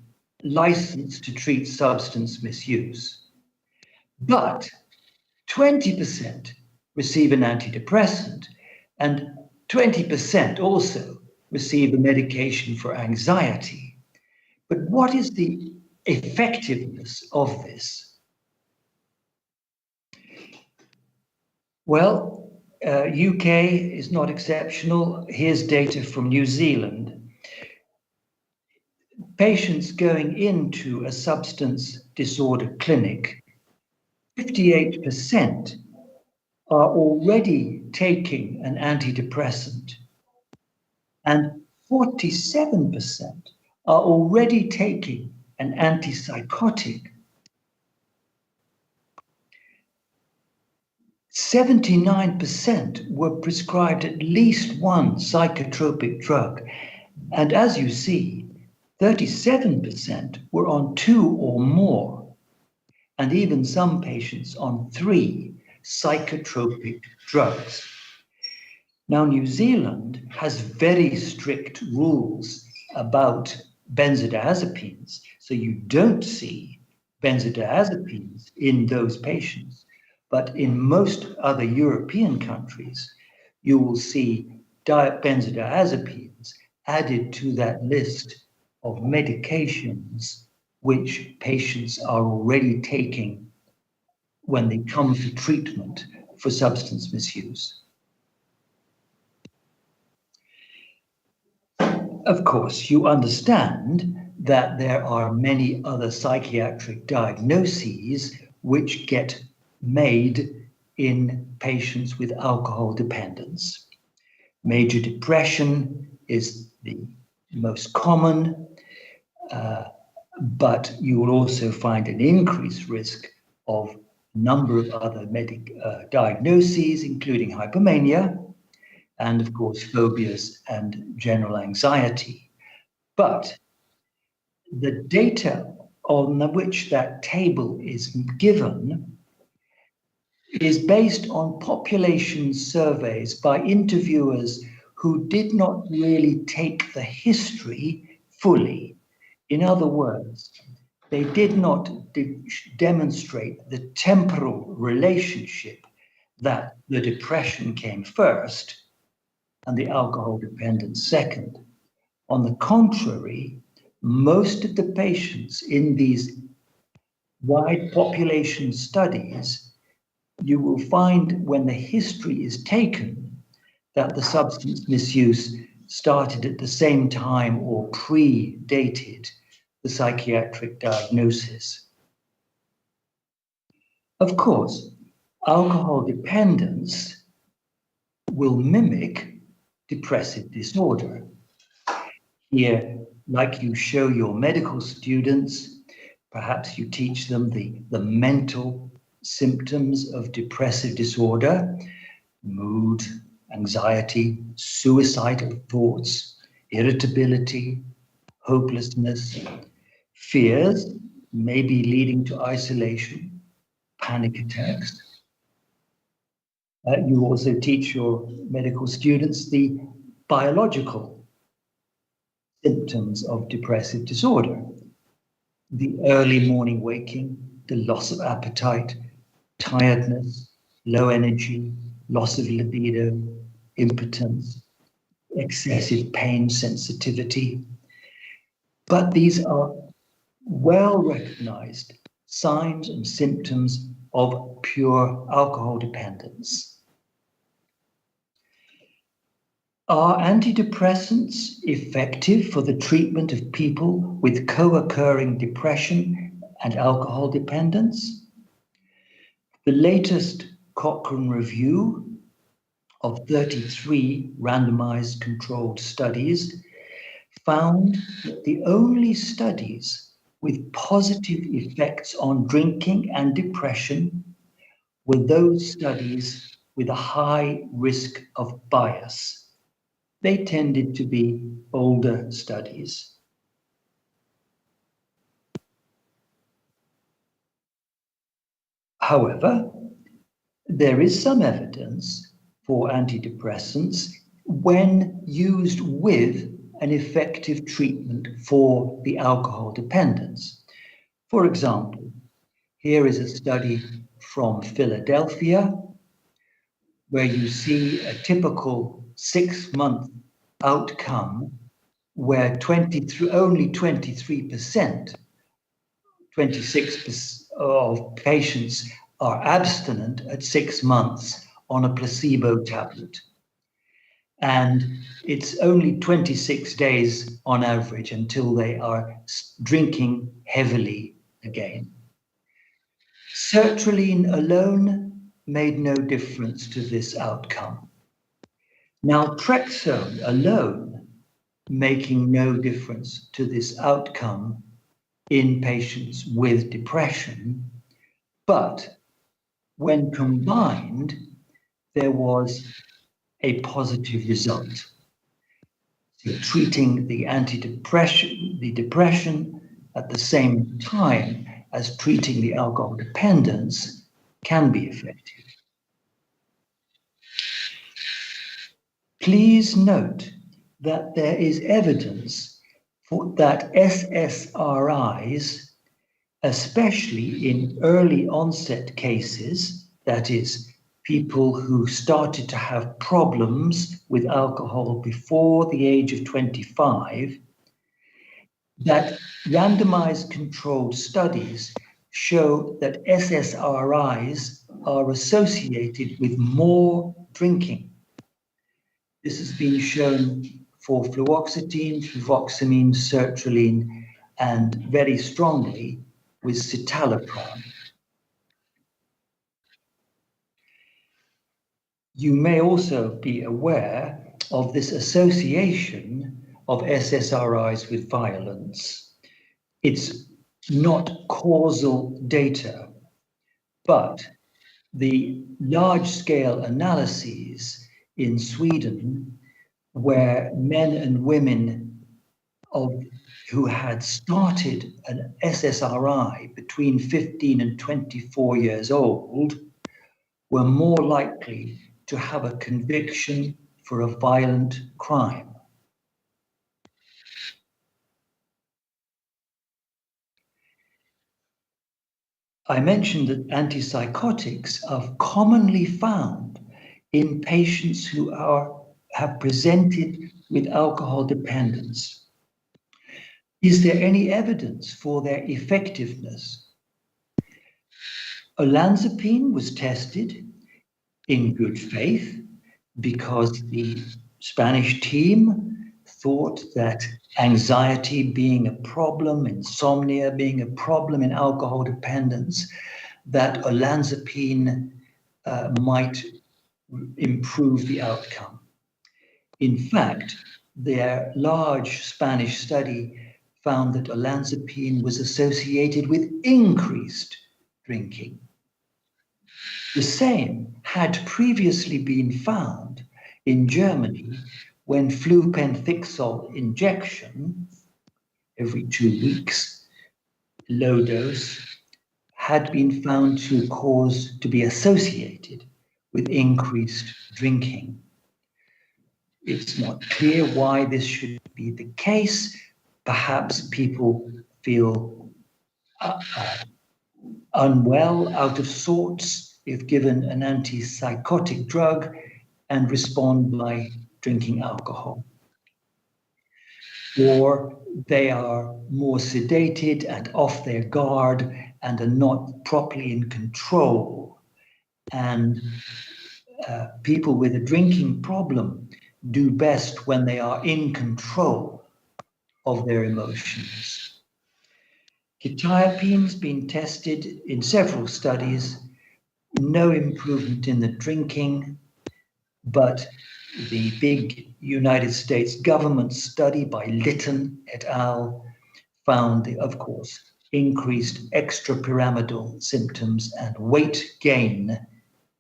licensed to treat substance misuse. But 20% receive an antidepressant, and 20% also receive a medication for anxiety. But what is the effectiveness of this? Well, UK is not exceptional. Here's data from New Zealand. Patients going into a substance disorder clinic, 58% are already taking an antidepressant, and 47% are already taking an antipsychotic. 79% were prescribed at least one psychotropic drug, and as you see, 37% were on 2 or more, and even some patients on 3 psychotropic drugs. Now, New Zealand has very strict rules about benzodiazepines, so you don't see benzodiazepines in those patients. But in most other European countries, you will see benzodiazepines added to that list of medications which patients are already taking when they come for treatment for substance misuse. Of course, you understand that there are many other psychiatric diagnoses which get made in patients with alcohol dependence. Major depression is the most common, but you will also find an increased risk of a number of other diagnoses, including hypomania, and of course, phobias and general anxiety. But the data on which that table is given is based on population surveys by interviewers who did not really take the history fully. In other words, they did not demonstrate the temporal relationship that the depression came first and the alcohol dependence second. On the contrary, most of the patients in these wide population studies, you will find when the history is taken that the substance misuse started at the same time or predated the psychiatric diagnosis. Of course, alcohol dependence will mimic depressive disorder. Here, like you show your medical students, perhaps you teach them the mental symptoms of depressive disorder, mood, anxiety, suicidal thoughts, irritability, hopelessness, fears, maybe leading to isolation, panic attacks. You also teach your medical students the biological symptoms of depressive disorder, the early morning waking, the loss of appetite, tiredness, low energy, loss of libido, impotence, excessive pain sensitivity. But these are well-recognized signs and symptoms of pure alcohol dependence. Are antidepressants effective for the treatment of people with co-occurring depression and alcohol dependence? The latest Cochrane review of 33 randomized controlled studies found that the only studies with positive effects on drinking and depression were those studies with a high risk of bias. They tended to be older studies. However, there is some evidence for antidepressants when used with an effective treatment for the alcohol dependence. For example, here is a study from Philadelphia where you see a typical 6-month outcome where only 23%, 26% of patients are abstinent at 6 months on a placebo tablet. And it's only 26 days on average until they are drinking heavily again. Sertraline alone made no difference to this outcome. Naltrexone alone making no difference to this outcome in patients with depression, but when combined, there was a positive result. So treating the depression at the same time as treating the alcohol dependence can be effective. Please note that there is evidence that SSRIs, especially in early onset cases, that is, people who started to have problems with alcohol before the age of 25, that randomized controlled studies show that SSRIs are associated with more drinking. This has been shown for fluoxetine, fluvoxamine, sertraline, and very strongly with citalopram. You may also be aware of this association of SSRIs with violence. It's not causal data, but the large-scale analyses in Sweden where men and women who had started an SSRI between 15 and 24 years old were more likely to have a conviction for a violent crime. I mentioned that antipsychotics are commonly found in patients who have presented with alcohol dependence. Is there any evidence for their effectiveness? Olanzapine was tested in good faith because the Spanish team thought that anxiety being a problem, insomnia being a problem in alcohol dependence, that olanzapine might improve the outcome. In fact, their large Spanish study found that olanzapine was associated with increased drinking. The same had previously been found in Germany when flupentixol injection every 2 weeks, low dose, had been found to be associated with increased drinking. It's not clear why this should be the case. Perhaps people feel unwell, out of sorts, if given an antipsychotic drug, and respond by drinking alcohol. Or they are more sedated and off their guard and are not properly in control. And people with a drinking problem do best when they are in control of their emotions. Quetiapine's been tested in several studies, no improvement in the drinking, but the big United States government study by Litton et al. Found, of course, increased extrapyramidal symptoms and weight gain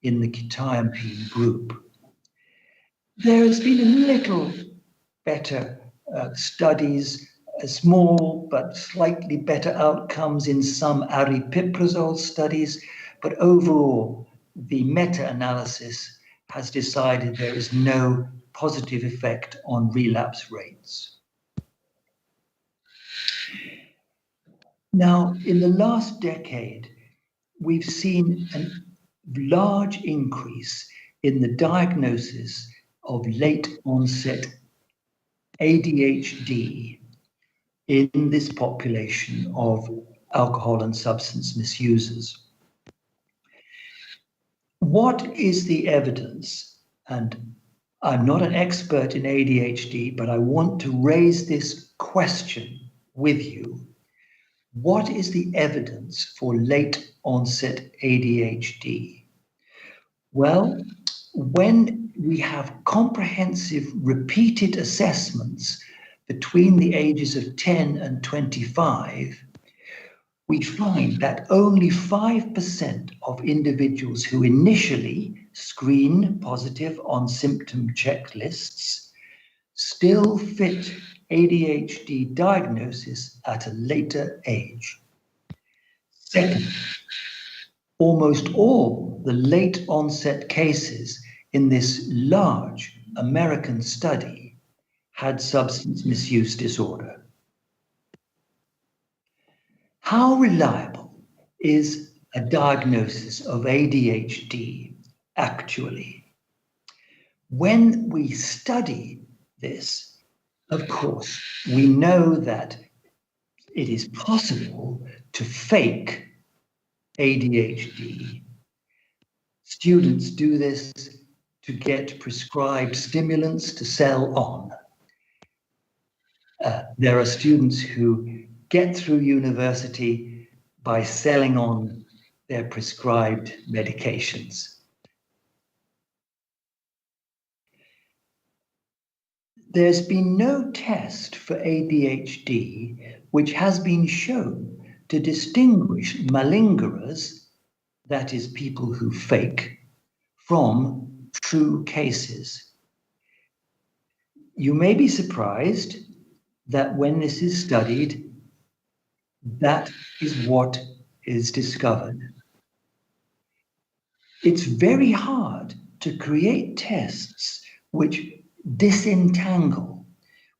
in the quetiapine group. There has been a little better studies, small but slightly better outcomes in some aripiprazole studies, but overall, the meta-analysis has decided there is no positive effect on relapse rates. Now, in the last decade, we've seen a large increase in the diagnosis of late onset ADHD in this population of alcohol and substance misusers. What is the evidence? And I'm not an expert in ADHD, but I want to raise this question with you. What is the evidence for late onset ADHD? Well, when we have comprehensive repeated assessments between the ages of 10 and 25, we find that only 5% of individuals who initially screen positive on symptom checklists still fit ADHD diagnosis at a later age. Second, almost all the late onset cases in this large American study had substance misuse disorder. How reliable is a diagnosis of ADHD actually? When we study this, of course, we know that it is possible to fake ADHD. Students do this to get prescribed stimulants to sell on. There are students who get through university by selling on their prescribed medications. There's been no test for ADHD which has been shown to distinguish malingerers, that is, people who fake, from true cases. You may be surprised that when this is studied, that is what is discovered. It's very hard to create tests which disentangle,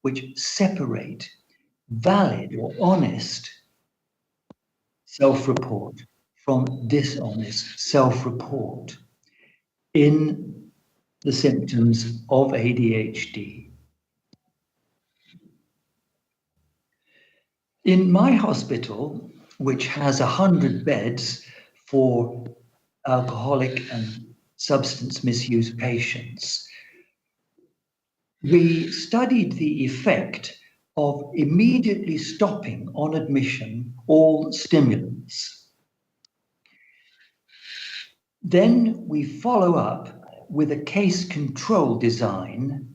which separate valid or honest self-report from dishonest self-report in the symptoms of ADHD. In my hospital, which has 100 beds for alcoholic and substance misuse patients, we studied the effect of immediately stopping on admission all stimulants. Then we follow up with a case control design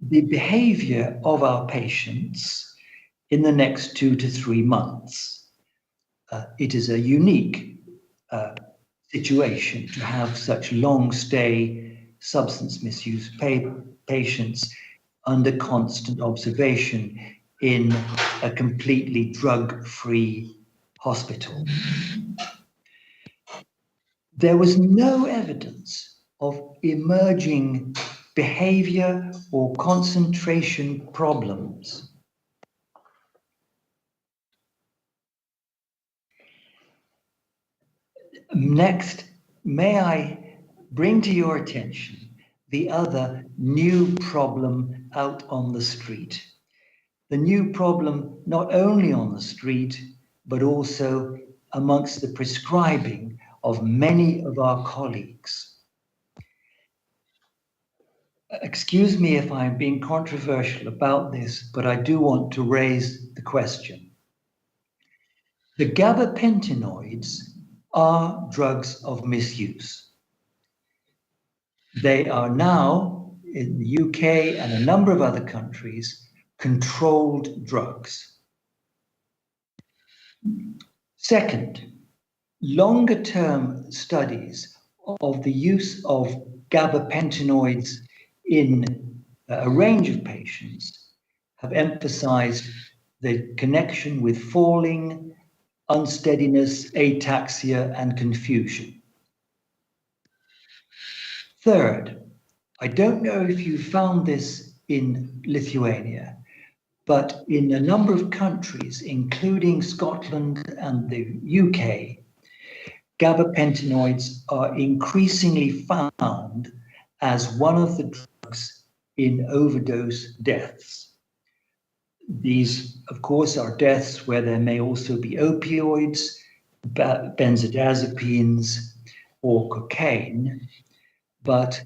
the behavior of our patients in the next 2 to 3 months. It is a unique situation to have such long-stay substance misuse patients under constant observation in a completely drug-free hospital. There was no evidence of emerging behavior or concentration problems. Next, may I bring to your attention the other new problem out on the street. The new problem not only on the street, but also amongst the prescribing of many of our colleagues. Excuse me if I'm being controversial about this, but I do want to raise the question. The gabapentinoids are drugs of misuse. They are now, in the UK and a number of other countries, controlled drugs. Second, longer-term studies of the use of gabapentinoids in a range of patients have emphasized the connection with falling, unsteadiness, ataxia, and confusion. Third, I don't know if you found this in Lithuania, but in a number of countries, including Scotland and the UK, gabapentinoids are increasingly found as one of the drugs in overdose deaths. These, of course, are deaths where there may also be opioids, benzodiazepines, or cocaine, but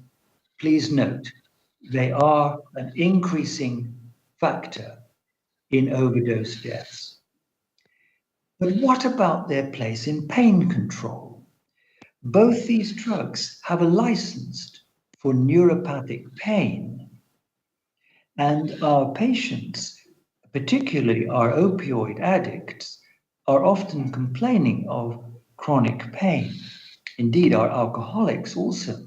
please note, they are an increasing factor in overdose deaths. But what about their place in pain control? Both these drugs have a license for neuropathic pain, and our patients, particularly our opioid addicts, are often complaining of chronic pain. Indeed, our alcoholics also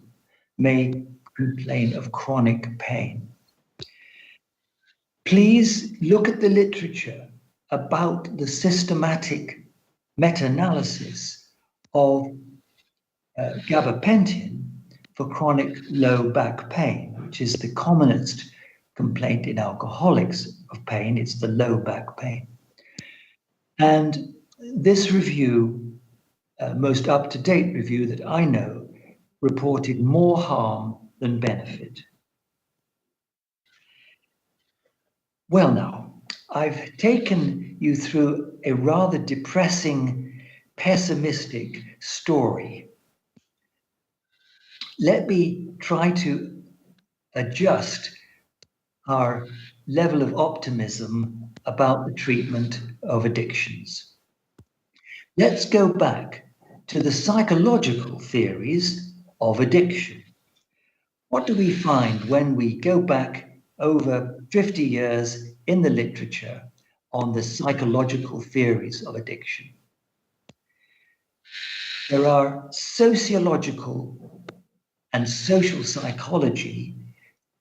may complain of chronic pain. Please look at the literature about the systematic meta-analysis of gabapentin for chronic low back pain, which is the commonest complaint in alcoholics of pain. It's the low back pain. And this review, most up-to-date review that I know, reported more harm than benefit. Well now, I've taken you through a rather depressing, pessimistic story. Let me try to adjust our level of optimism about the treatment of addictions. Let's go back to the psychological theories of addiction. What do we find when we go back over 50 years in the literature on the psychological theories of addiction? There are sociological and social psychology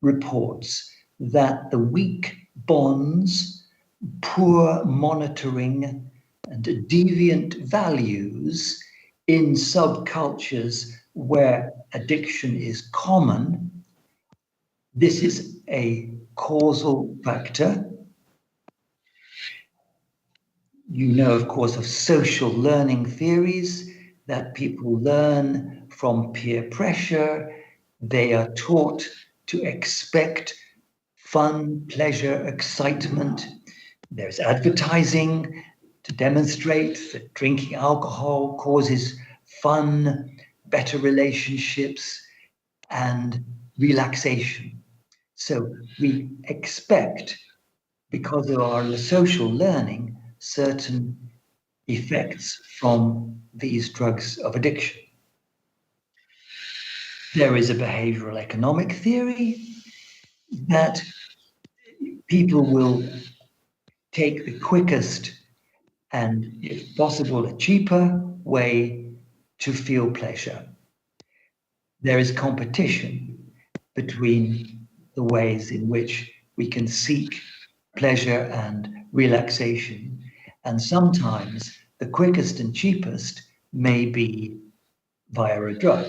reports that the weak bonds, poor monitoring, and deviant values in subcultures where addiction is common, this is a causal factor. You know, of course, of social learning theories that people learn from peer pressure. They are taught to expect fun, pleasure, excitement. There's advertising to demonstrate that drinking alcohol causes fun, better relationships, and relaxation. So we expect, because of our social learning, certain effects from these drugs of addiction. There is a behavioral economic theory that people will take the quickest and, if possible, a cheaper way to feel pleasure. There is competition between the ways in which we can seek pleasure and relaxation, and sometimes the quickest and cheapest may be via a drug.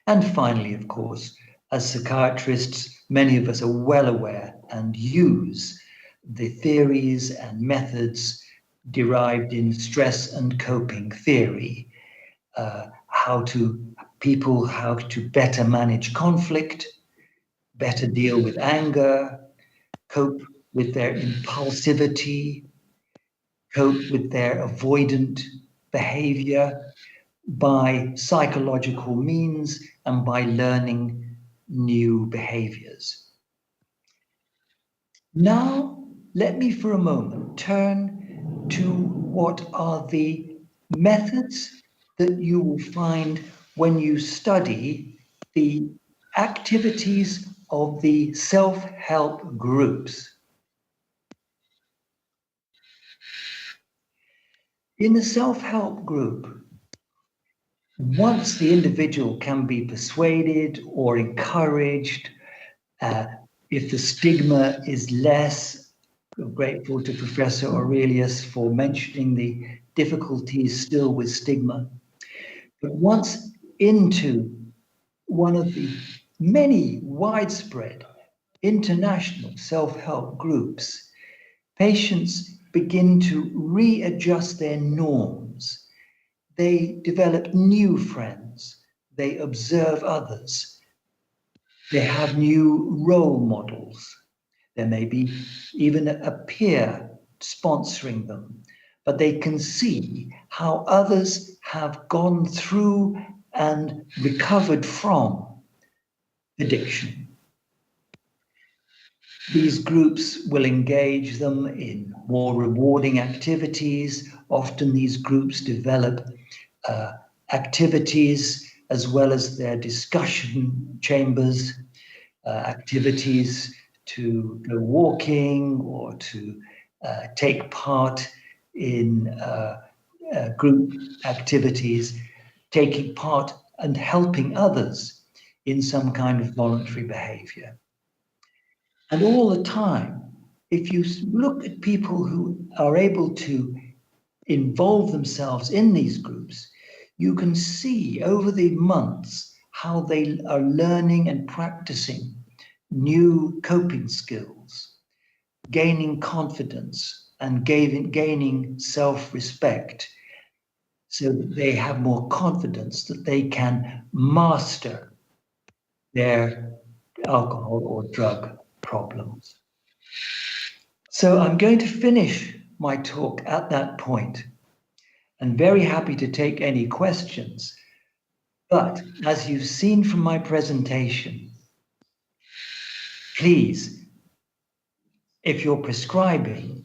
And finally, of course, as psychiatrists, many of us are well aware and use the theories and methods derived in stress and coping theory, how to better manage conflict, better deal with anger, cope with their impulsivity, cope with their avoidant behavior by psychological means and by learning new behaviors. Now, let me for a moment turn to what are the methods that you will find when you study the activities of the self-help groups. In the self-help group, once the individual can be persuaded or encouraged, if the stigma is less, I'm grateful to Professor Aurelius for mentioning the difficulties still with stigma. But once into one of the many widespread international self-help groups, patients begin to readjust their norms. They develop new friends. They observe others. They have new role models. There may be even a peer sponsoring them, but they can see how others have gone through and recovered from addiction. These groups will engage them in more rewarding activities. Often these groups develop activities as well as their discussion chambers, activities to go walking or to take part in group activities, taking part and helping others in some kind of voluntary behavior. And all the time, if you look at people who are able to involve themselves in these groups, you can see over the months how they are learning and practicing new coping skills, gaining confidence and gaining self-respect, so that they have more confidence that they can master their alcohol or drug problems. So I'm going to finish my talk at that point, and very happy to take any questions. But as you've seen from my presentation, please, if you're prescribing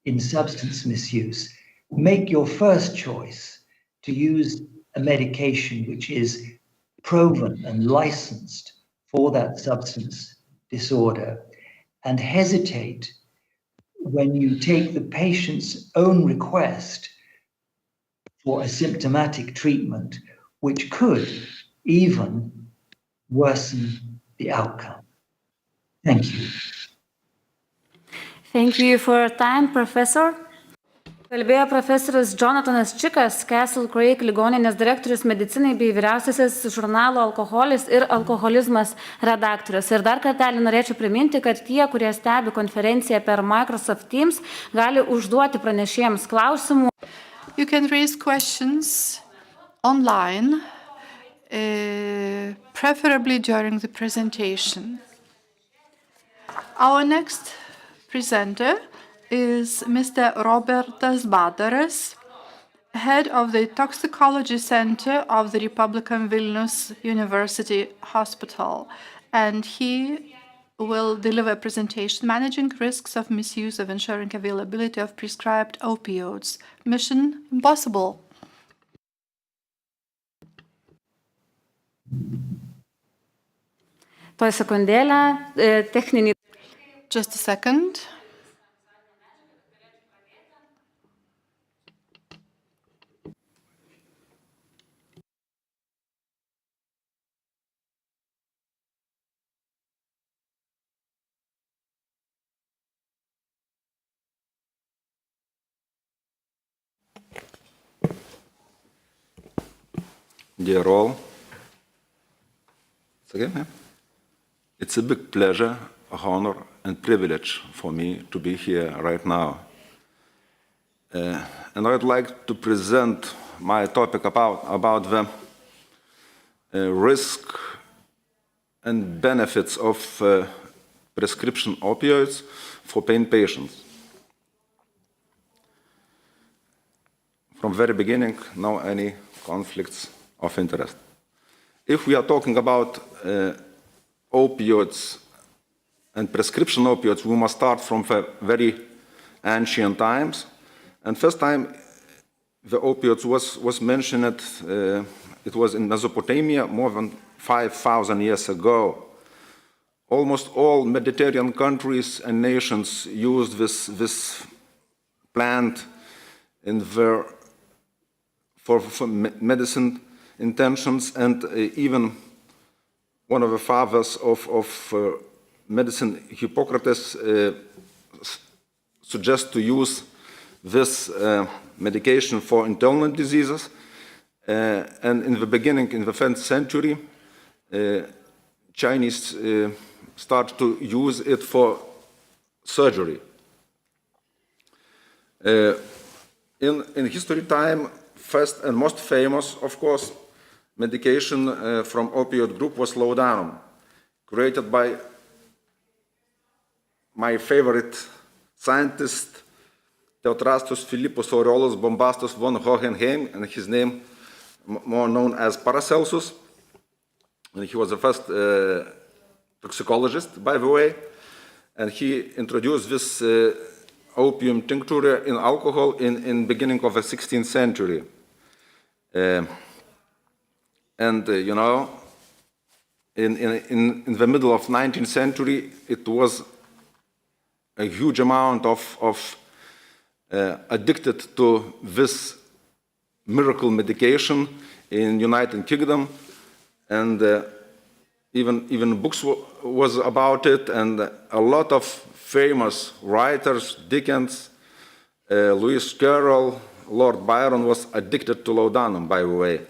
in substance misuse, make your first choice to use a medication which is proven and licensed for that substance disorder, and hesitate when you take the patient's own request for a symptomatic treatment, which could even worsen the outcome. Thank you. Thank you for your time, Professor. Kalbėjo profesorius Jonathanas Čikas, Castle Craig ligoninės direktorius medicinai bei vyriausiasis žurnalo Alkoholis ir alkoholizmas redaktorius. Ir dar kartelį norėčiau priminti, kad tie, kurie stebi konferenciją per Microsoft Teams, gali užduoti pranešėjams klausimų. You can raise questions online, preferably during the presentation. Our next presenter is Mr. Robertas Badaras, head of the Toxicology Center of the Republican Vilnius University Hospital, and he will deliver a presentation, Managing Risks of Misuse of Ensuring Availability of Prescribed Opioids. Mission Impossible. Toj sekundėlę techninį. Just a second. Dear all, it's a big pleasure, honor, and privilege for me to be here right now. And I'd like to present my topic about the risk and benefits of prescription opioids for pain patients. From very beginning, no any conflicts of interest. If we are talking about opioids and prescription opioids, we must start from the very ancient times. And first time the opioids was mentioned, it was in Mesopotamia more than 5,000 years ago. Almost all Mediterranean countries and nations used this plant in for medicine intentions, and even one of the fathers of medicine, Hippocrates, suggests to use this medication for internal diseases. And in the beginning, in the 10th century, Chinese start to use it for surgery. In history time, first and most famous, of course, medication from opioid group was laudanum, created by my favorite scientist, Theophrastus Philippus Aureolus Bombastus von Hohenheim, and his name more known as Paracelsus. And he was the first toxicologist, by the way, and he introduced this opium tincture in alcohol in beginning of the 16th century. You know, in the middle of 19th century, it was a huge amount of addicted to this miracle medication in United Kingdom, and even books was about it, and a lot of famous writers, Dickens, Lewis Carroll, Lord Byron was addicted to laudanum, by the way.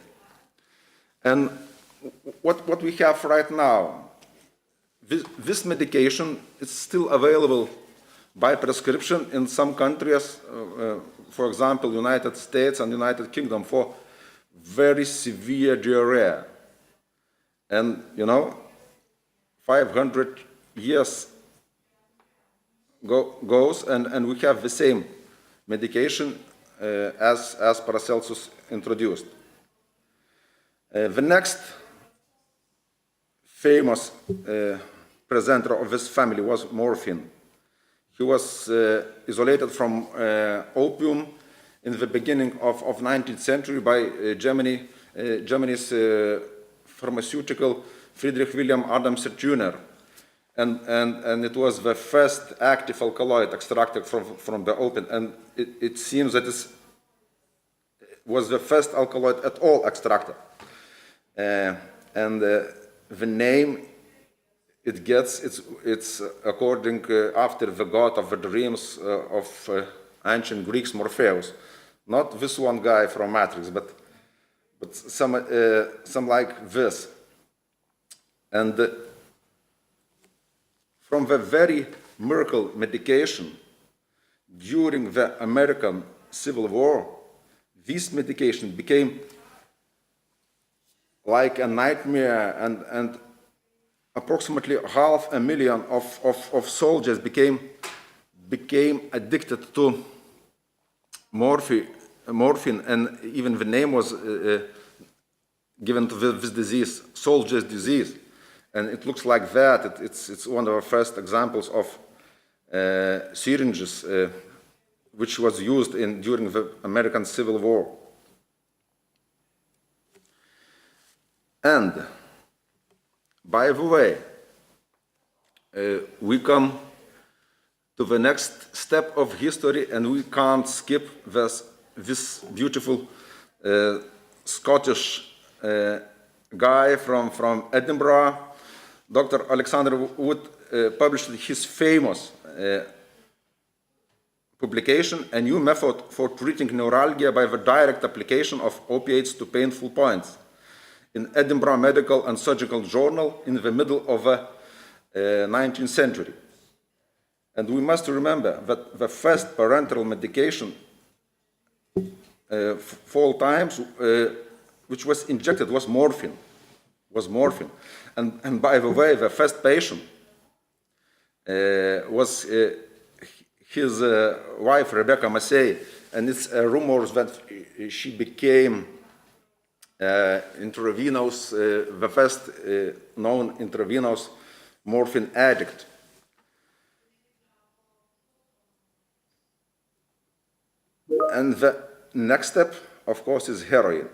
And what we have right now, this medication is still available by prescription in some countries, for example, United States and United Kingdom, for very severe diarrhea. And, you know, 500 years goes, and we have the same medication as Paracelsus introduced. The next famous presenter of this family was morphine. He was isolated from opium in the beginning of 19th century by Germany's pharmaceutical Friedrich William Adamser Jr. And it was the first active alkaloid extracted from the opium, and it seems that it was the first alkaloid at all extracted. And the name it gets, it's according after the god of the dreams of ancient Greeks, Morpheus. Not this one guy from Matrix, but some like this. And from the very miracle medication during the American Civil War, this medication became like a nightmare, and approximately 500,000 of soldiers became addicted to morphine, and even the name was given to this disease, soldier's disease. And it looks like that. It's one of the first examples of syringes which was used during the American Civil War. And by the way, we come to the next step of history, and we can't skip this beautiful Scottish guy from Edinburgh. Dr. Alexander Wood published his famous publication, A New Method for Treating Neuralgia by the Direct Application of Opiates to Painful Points, in Edinburgh Medical and Surgical Journal in the middle of the 19th century. And we must remember that the first parenteral medication for all times, which was injected, was morphine. And by the way, the first patient was his wife, Rebecca Massey, and it's rumors that she became intravenous, the first known intravenous morphine addict. And the next step, of course, is heroin.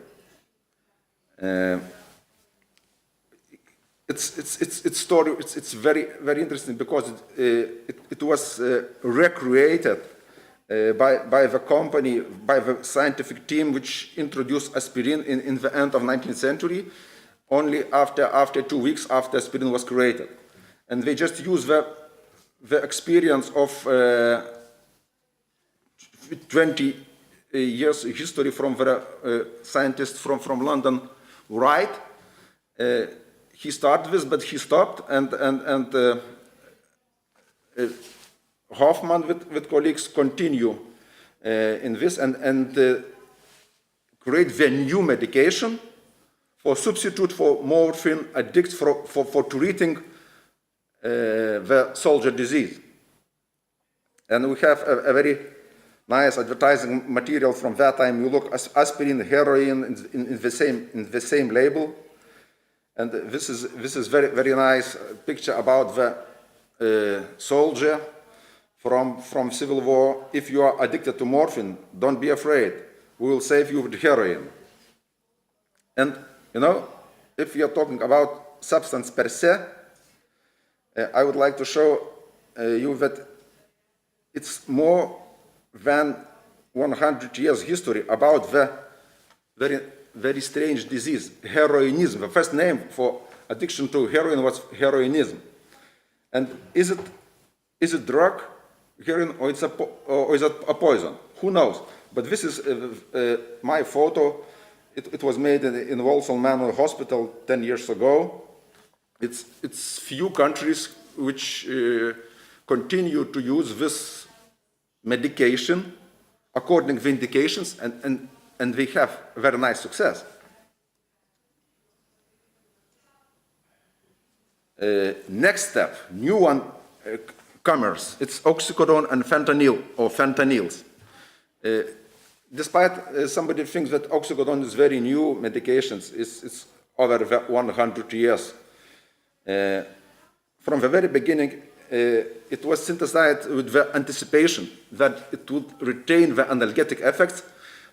Its story, it's very, very interesting because it was recreated by the company, by the scientific team which introduced aspirin in the end of 19th century, only after 2 weeks after aspirin was created. And they just used the experience of 20 years history from the scientist from London, Wright. He started this, but he stopped, and Hoffman with colleagues continue in this and create the new medication for substitute for morphine addicts for treating the soldier disease. And we have a very nice advertising material from that time. You look aspirin, heroin in the same label. And this is very, very nice picture about the soldier from Civil War. If you are addicted to morphine, don't be afraid. We will save you with heroin. And, you know, if you are talking about substance per se, I would like to show you that it's more than 100 years history about the very strange disease, heroinism. The first name for addiction to heroin was heroinism. And is it drug, heroin, or is it a poison? Who knows? But this is my photo. It was made in Walsall Manor Hospital 10 years ago. It's few countries which continue to use this medication according to the indications, and we have very nice success. Next step, new one, comers. It's oxycodone and fentanyl, or fentanyls. Despite somebody thinks that oxycodone is very new medications, it's over 100 years. From the very beginning, it was synthesized with the anticipation that it would retain the analgesic effects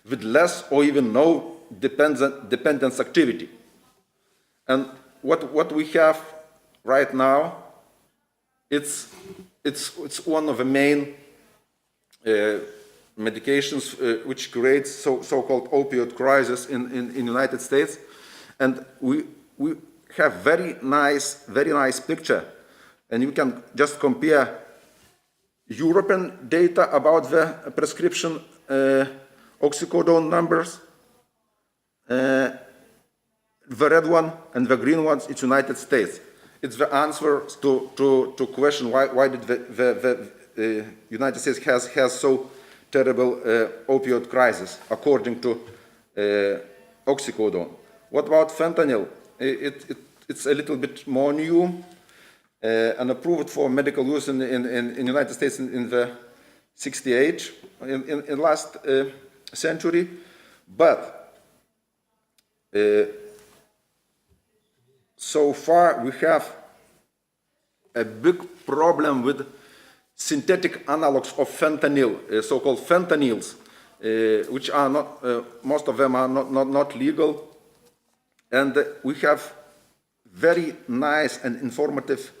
with less or even no dependence activity. And what we have right now, it's one of the main medications which creates so-called opioid crisis in United States. And we have very nice picture. And you can just compare European data about the prescription oxycodone numbers. The red one and the green ones, it's United States. It's the answer to question why did the United States has so terrible opioid crisis according to oxycodone. What about fentanyl? It's a little bit more new and approved for medical use in United States in the 68 in last century, but so far we have a big problem with synthetic analogs of fentanyl, so-called fentanyls, which are not, most of them are not legal, and we have very nice and informative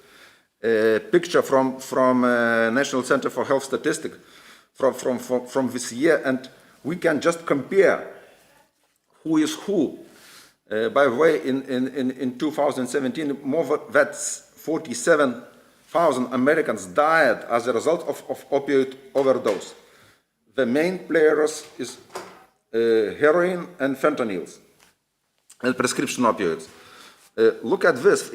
picture from National Center for Health Statistics from this year, and we can just compare who is who. By the way, in 2017, more than 47,000 Americans died as a result of opioid overdose. The main players is heroin and fentanyls and prescription opioids. Look at this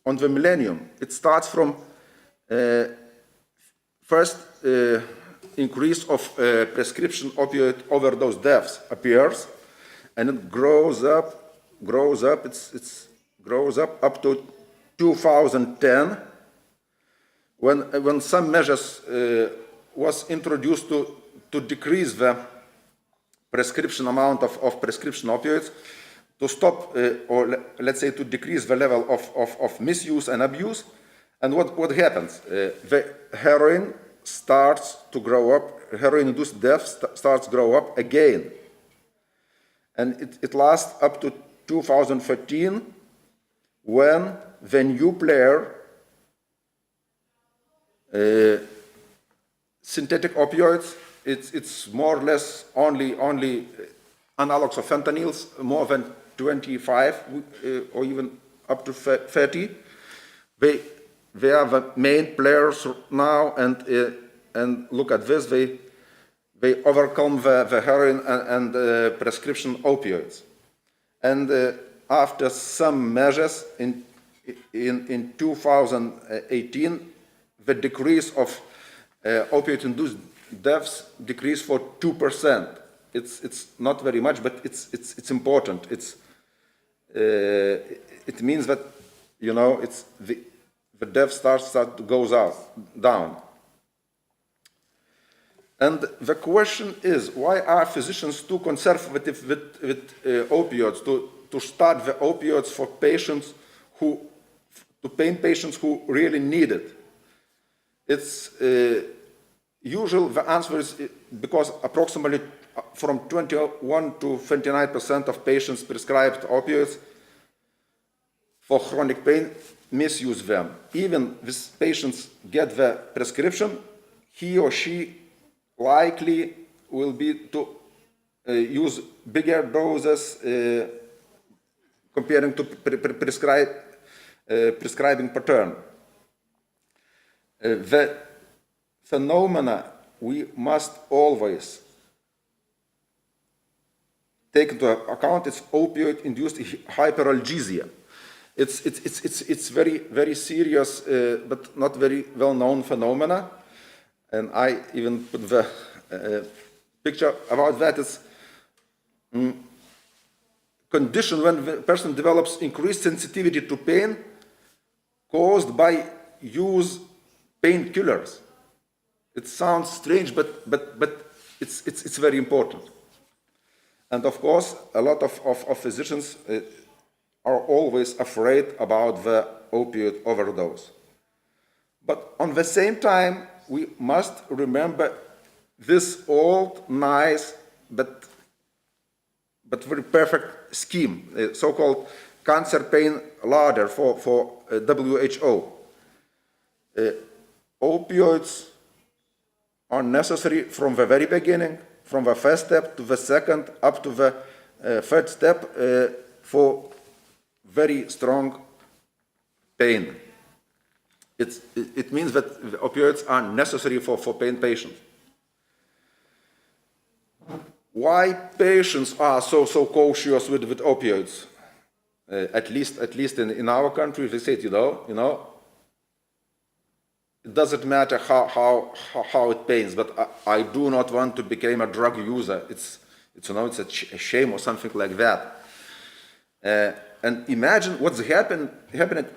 on the millennium. It starts from first increase of prescription opioid overdose deaths appears, and it grows up. It grows up to 2010, when some measures was introduced to decrease the prescription amount of prescription opioids, to stop or let's say to decrease the level of misuse and abuse. And what happens? The heroin starts to grow up, heroin-induced death starts to grow up again. And it lasts up to 2013, when the new player, synthetic opioids, it's more or less only analogs of fentanyls, more than 25 or even up to 30. They are the main players now, and look at this, they overcome the heroin and prescription opioids. And after some measures in 2018, the decrease of opioid-induced deaths decreased for 2%. It's not very much, but it's important. It means that, you know, the death starts to go down. And the question is, why are physicians too conservative with opioids to start the opioids for patients to pain patients who really need it? It's usual. The answer is because approximately from 21 to 29% of patients prescribed opioids for chronic pain misuse them. Even if patients get the prescription, he or she likely will be to use bigger doses comparing to prescribing pattern. The phenomena we must always take into account is opioid-induced hyperalgesia. It's very, very serious, but not very well-known phenomena. And I even put the picture about that. It's condition when the person develops increased sensitivity to pain caused by use painkillers. It sounds strange, but it's very important. And of course, a lot of physicians are always afraid about the opioid overdose. But on the same time, we must remember this old, nice, but very perfect scheme, so-called cancer pain ladder for WHO. Opioids are necessary from the very beginning, from the first step to the second, up to the third step for very strong pain. It means that the opioids are necessary for pain patients. Why patients are so cautious with opioids? At least in our country, they say, you know, it doesn't matter how it pains, but I do not want to become a drug user. It's a shame or something like that. And imagine what's happening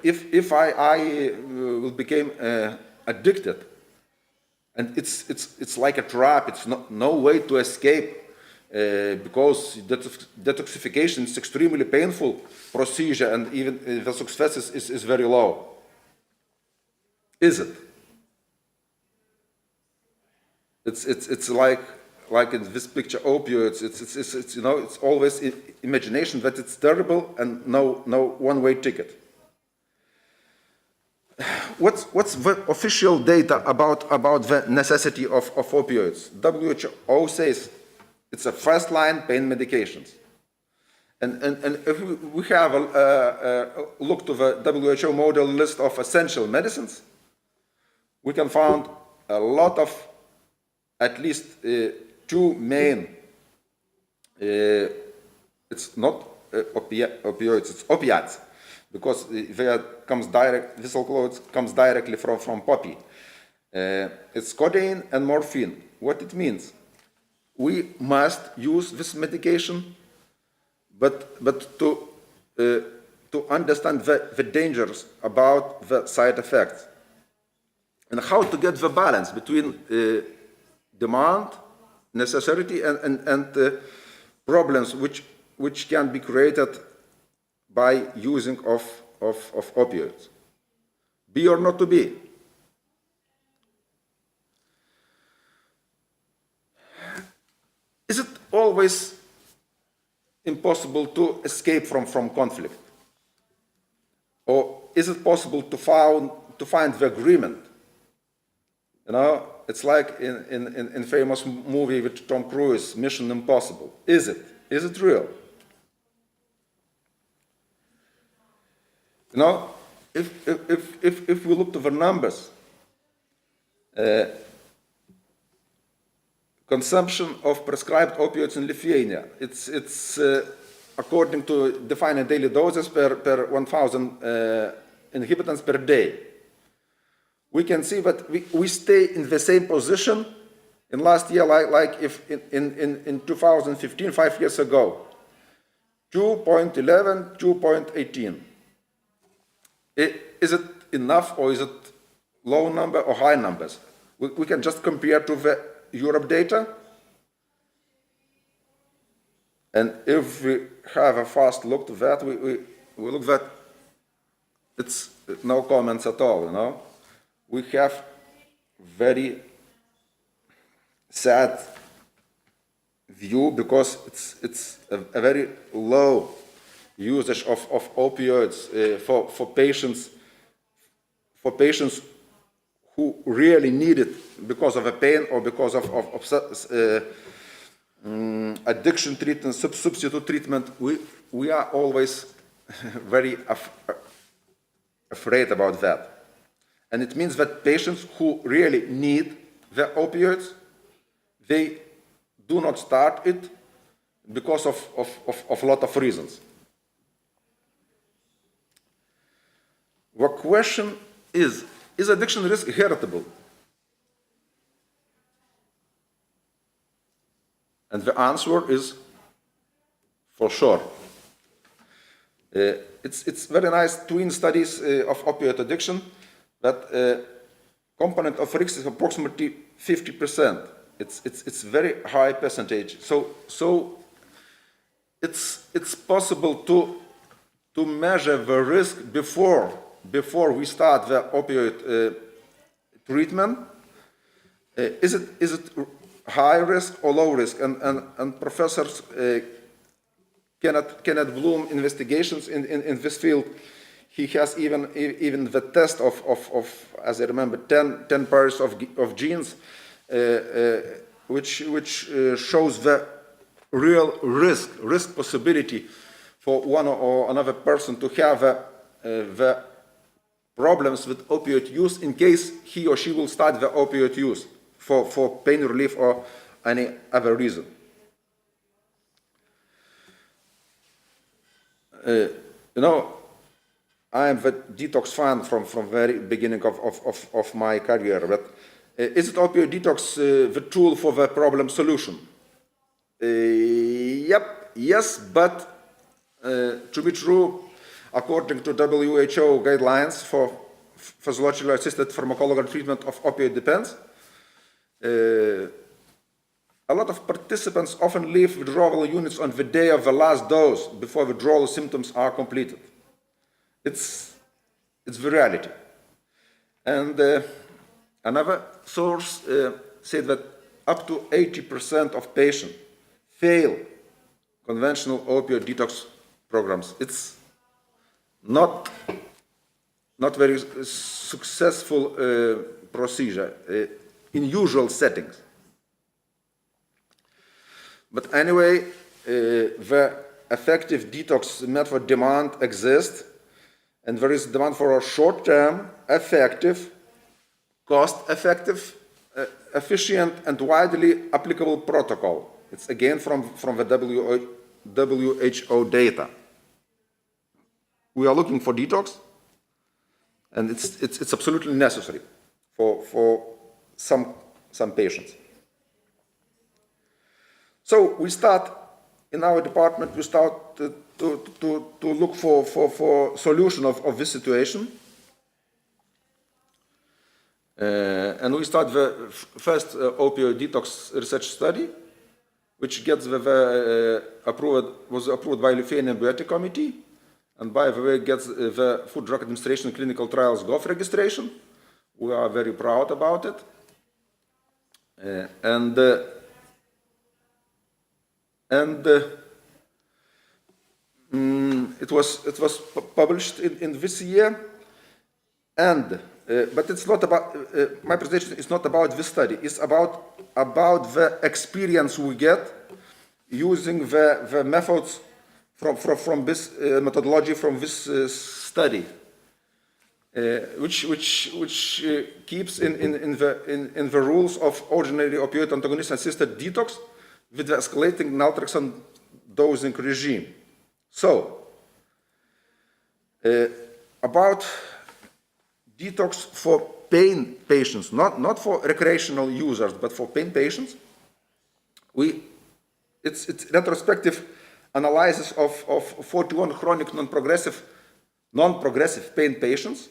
if I will become addicted, and it's like a trap. It's no way to escape because detoxification is extremely painful procedure, and even the success is very low. Is it? It's like in this picture, opioids. It's you know, it's always imagination that it's terrible and no one-way ticket. what's the official data about the necessity of opioids? WHO says it's a first-line pain medications. And if we have a look to the WHO model list of essential medicines, we can find a lot of, at least two main, it's not opioids, it's opiates, because this alcohol comes directly from poppy. It's codeine and morphine. What it means? We must use this medication, but to understand the dangers about the side effects and how to get the balance between demand, necessity, and problems which can be created by using of opioids. Be or not to be. Is it always impossible to escape from conflict? Or is it possible to find the agreement? You know, it's like in famous movie with Tom Cruise, Mission Impossible. Is it? Is it real? You know, if we look to the numbers, consumption of prescribed opioids in Lithuania, it's according to defined daily doses per 1,000 inhabitants per day. We can see that we stay in the same position in last year, like if in 2015, 5 years ago, 2.11, 2.18. Is it enough, or is it low number or high numbers? We can just compare to the Europe data. And if we have a fast look to that, we look that it's no comments at all, you know. We have very sad view because it's a very low usage of opioids for patients who really need it because of a pain or because of addiction treatment, substitute treatment. We are always very afraid about that. And it means that patients who really need the opioids, they do not start it because of a lot of reasons. The question is addiction risk heritable? And the answer is for sure. It's very nice twin studies of opioid addiction that component of risk is approximately 50%. It's very high percentage. So it's possible to measure the risk before we start the opioid treatment. Is it high risk or low risk? And professors Kenneth Bloom investigations in this field. He has even the test of as I remember 10 pairs of genes, which shows the real risk possibility for one or another person to have the problems with opioid use in case he or she will start the opioid use for pain relief or any other reason. You know, I am the detox fan from very beginning of my career. But is it opioid detox the tool for the problem solution? Yes, but to be true, according to WHO guidelines for physiologically assisted pharmacological treatment of opioid dependence, a lot of participants often leave withdrawal units on the day of the last dose before withdrawal symptoms are completed. It's the reality. And another source said that up to 80% of patients fail conventional opioid detox programs. It's not not very successful procedure in usual settings. But anyway, the effective detox method demand exists, and there is demand for a short-term, effective, cost-effective, efficient, and widely applicable protocol. It's again from the WHO data. We are looking for detox, and it's absolutely necessary for some patients. So we start in our department. We start to look for solution of this situation, and we start the first opioid detox research study, which gets was approved by Lithuanian Bioethics Committee, and by the way gets the Food Drug Administration Clinical Trials Gov registration. We are very proud about it, and it was published in this year, and but it's not about my presentation is not about this study. It's about the experience we get using the methods from this methodology from this study, which keeps in the rules of ordinary opioid antagonist assisted detox with the escalating naltrexone dosing regime. So, about detox for pain patients, not for recreational users, but for pain patients, it's retrospective analysis of 41 chronic non-progressive pain patients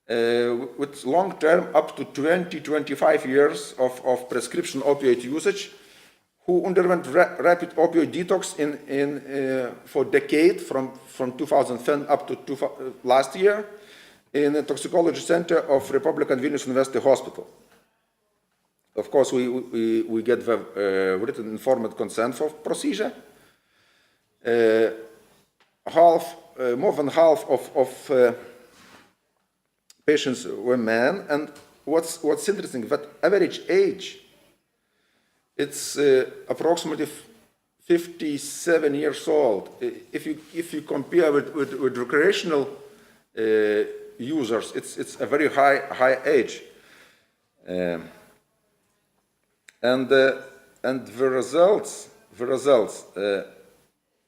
with long-term up to 20-25 years of prescription opioid usage, who underwent rapid opioid detox for a decade from 2010 up to last year in the toxicology center of Republican Vilnius University Hospital. Of course, we get the written informed consent for procedure. More than half of patients were men, and what's interesting, that average age, it's approximately 57 years old. If you compare with recreational users, it's a very high age, and the results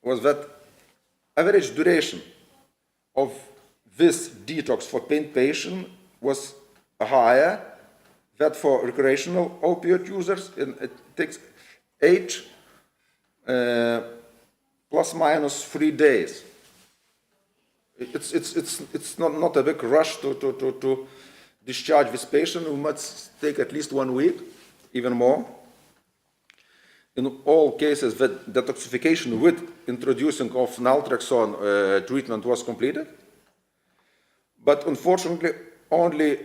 was that average duration of this detox for pain patient was higher than for recreational opioid users. It takes 8 plus minus 3 days. It's not a big rush to discharge this patient. We must take at least 1 week, even more. In all cases, the detoxification with introducing of naltrexone treatment was completed, but unfortunately, only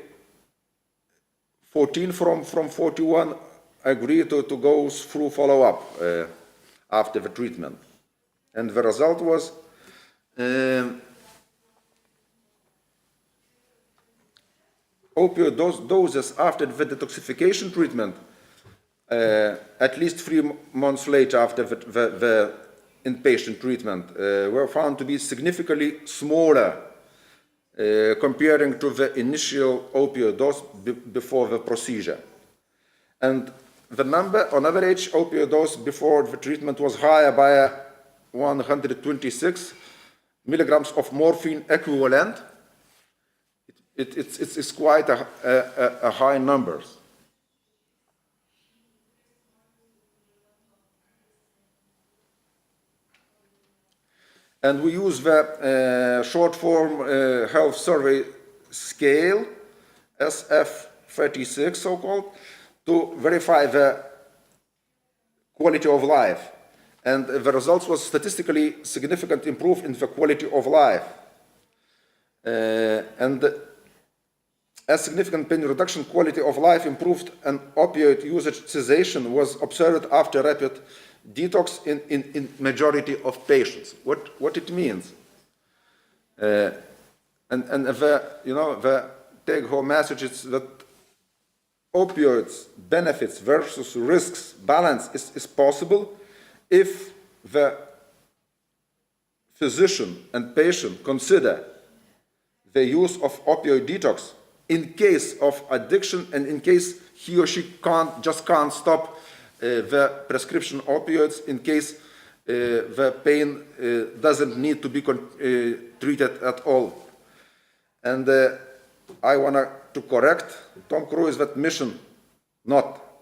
14 from 41 agreed to go through follow-up after the treatment, and the result was opioid doses after the detoxification treatment, at least 3 months later after the inpatient treatment, were found to be significantly smaller comparing to the initial opioid dose before the procedure. And the number, on average, opioid dose before the treatment was higher by 126 milligrams of morphine equivalent. It's quite a high number. And we use the short-form health survey scale, SF36 so-called, to verify the quality of life. And the results was statistically significant improvement in the quality of life. And a significant pain reduction, quality of life improved, and opioid usage cessation was observed after rapid detox in majority of patients. What it means? And the take-home message is that opioids benefits versus risks balance is possible if the physician and patient consider the use of opioid detox in case of addiction and in case he or she can't stop the prescription opioids, in case the pain doesn't need to be treated at all. And I want to correct Tom Cruise that mission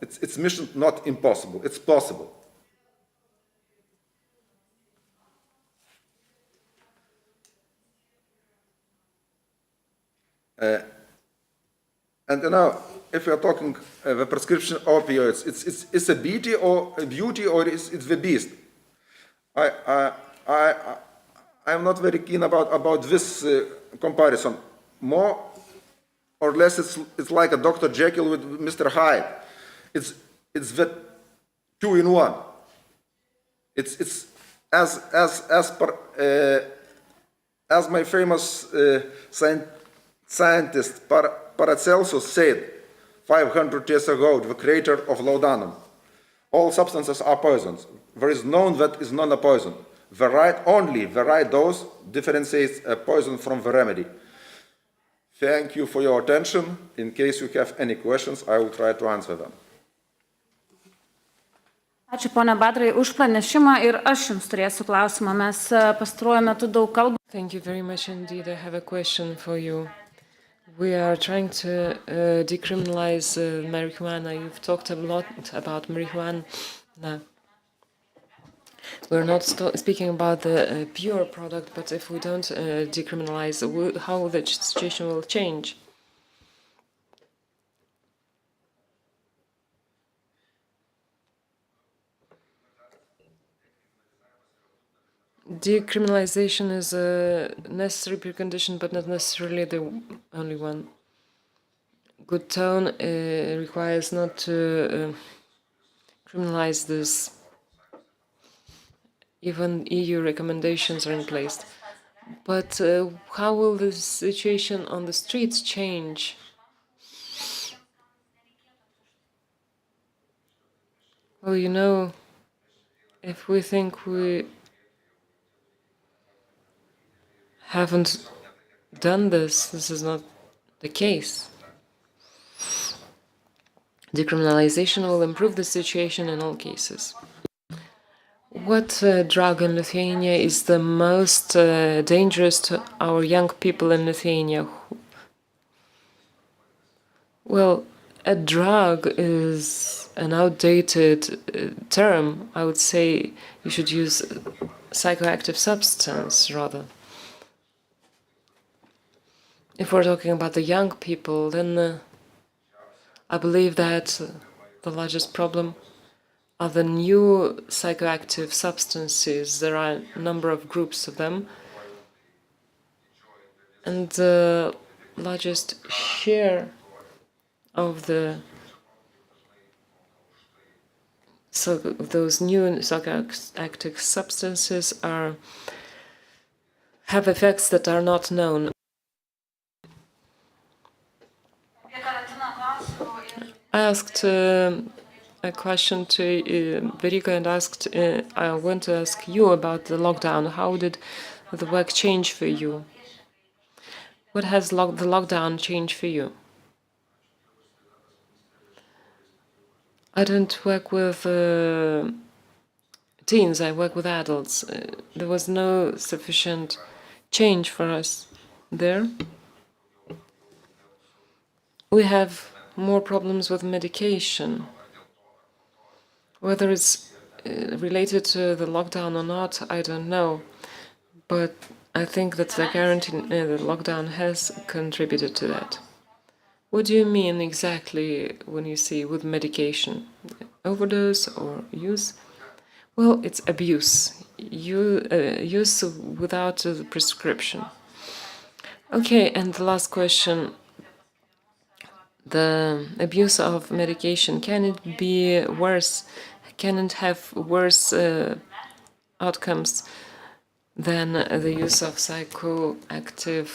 it's mission not impossible, it's possible. And if we are talking the prescription opioids, it's a beauty or it's the beast. I'm not very keen about this comparison. More or less, it's like a Dr. Jekyll with Mr. Hyde. It's the two-in-one. It's as my famous scientist Paracelsus said 500 years ago, the creator of laudanum. All substances are poisons. There is none that is not a poison. Only the right dose differentiates a poison from the remedy. Thank you for your attention. In case you have any questions, I will try to answer them. Ačiū, ponia Badrai, už pranešimą ir aš jums turėsiu klausimą. Mes pastaruoju metu daug kalbame. Thank you very much indeed. I have a question for you. We are trying to decriminalize marijuana. You've talked a lot about marijuana. We're not speaking about the pure product, but if we don't decriminalize, how the situation will change? Decriminalization is a necessary precondition, but not necessarily the only one. Good tone requires not to criminalize this. Even EU recommendations are in place. But how will the situation on the streets change? Well, if we think we haven't done this, this is not the case. Decriminalization will improve the situation in all cases. What drug in Lithuania is the most dangerous to our young people in Lithuania? Well, a drug is an outdated term. I would say you should use psychoactive substance rather. If we're talking about the young people, then I believe that the largest problem are the new psychoactive substances. There are a number of groups of them, and the largest share of those new psychoactive substances have effects that are not known. I asked a question to Verika and I want to ask you about the lockdown. How did the work change for you? What has the lockdown changed for you? I don't work with teens, I work with adults. There was no sufficient change for us there. We have more problems with medication. Whether it's related to the lockdown or not, I don't know. But I think that the lockdown has contributed to that. What do you mean exactly when you say with medication? Overdose or use? Well, it's abuse. Use without the prescription. Okay, and the last question. The abuse of medication, can it be worse? Can it have worse outcomes than the use of psychoactive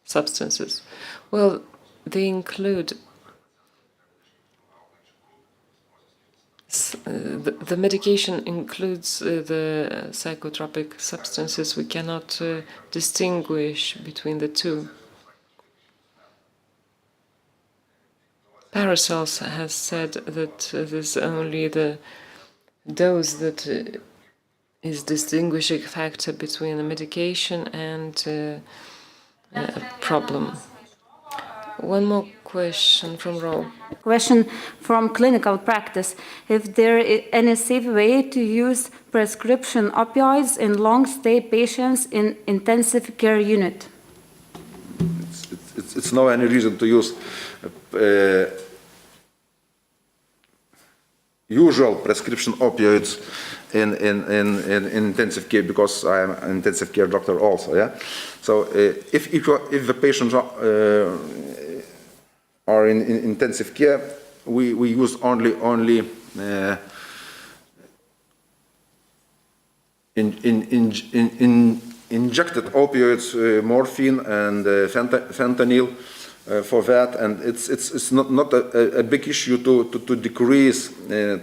substances? Well, they include the medication includes the psychotropic substances. We cannot distinguish between the two. Paracelsus has said that there's only the dose that is distinguishing factor between the medication and a problem. One more question from Ro. Question from clinical practice. If there is any safe way to use prescription opioids in long-stay patients in intensive care unit? It's no any reason to use usual prescription opioids in intensive care, because I am an intensive care doctor also. Yeah. So if the patients are in intensive care, we use only injected opioids, morphine and fentanyl for that, and it's not a big issue to decrease the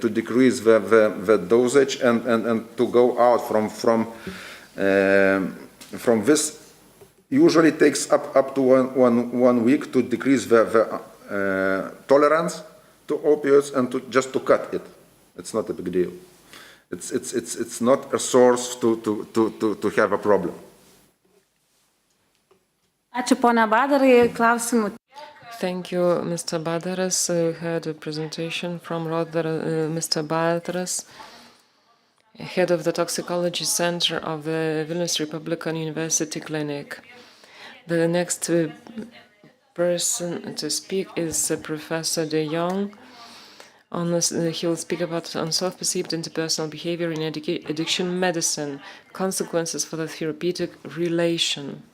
dosage and to go out from this. Usually takes up to one week to decrease the tolerance to opioids and just to cut it. It's not a big deal. It's not a source to have a problem. Ačiū, ponia Badarai, klausimų. Thank you, Mr. Badaras. We heard a presentation from Mr. Badaras, head of the Toxicology Center of the Vilnius Republican University Clinic. The next person to speak is Professor De Jong. He will speak about on self-perceived interpersonal behavior in addiction medicine, consequences for the therapeutic relation.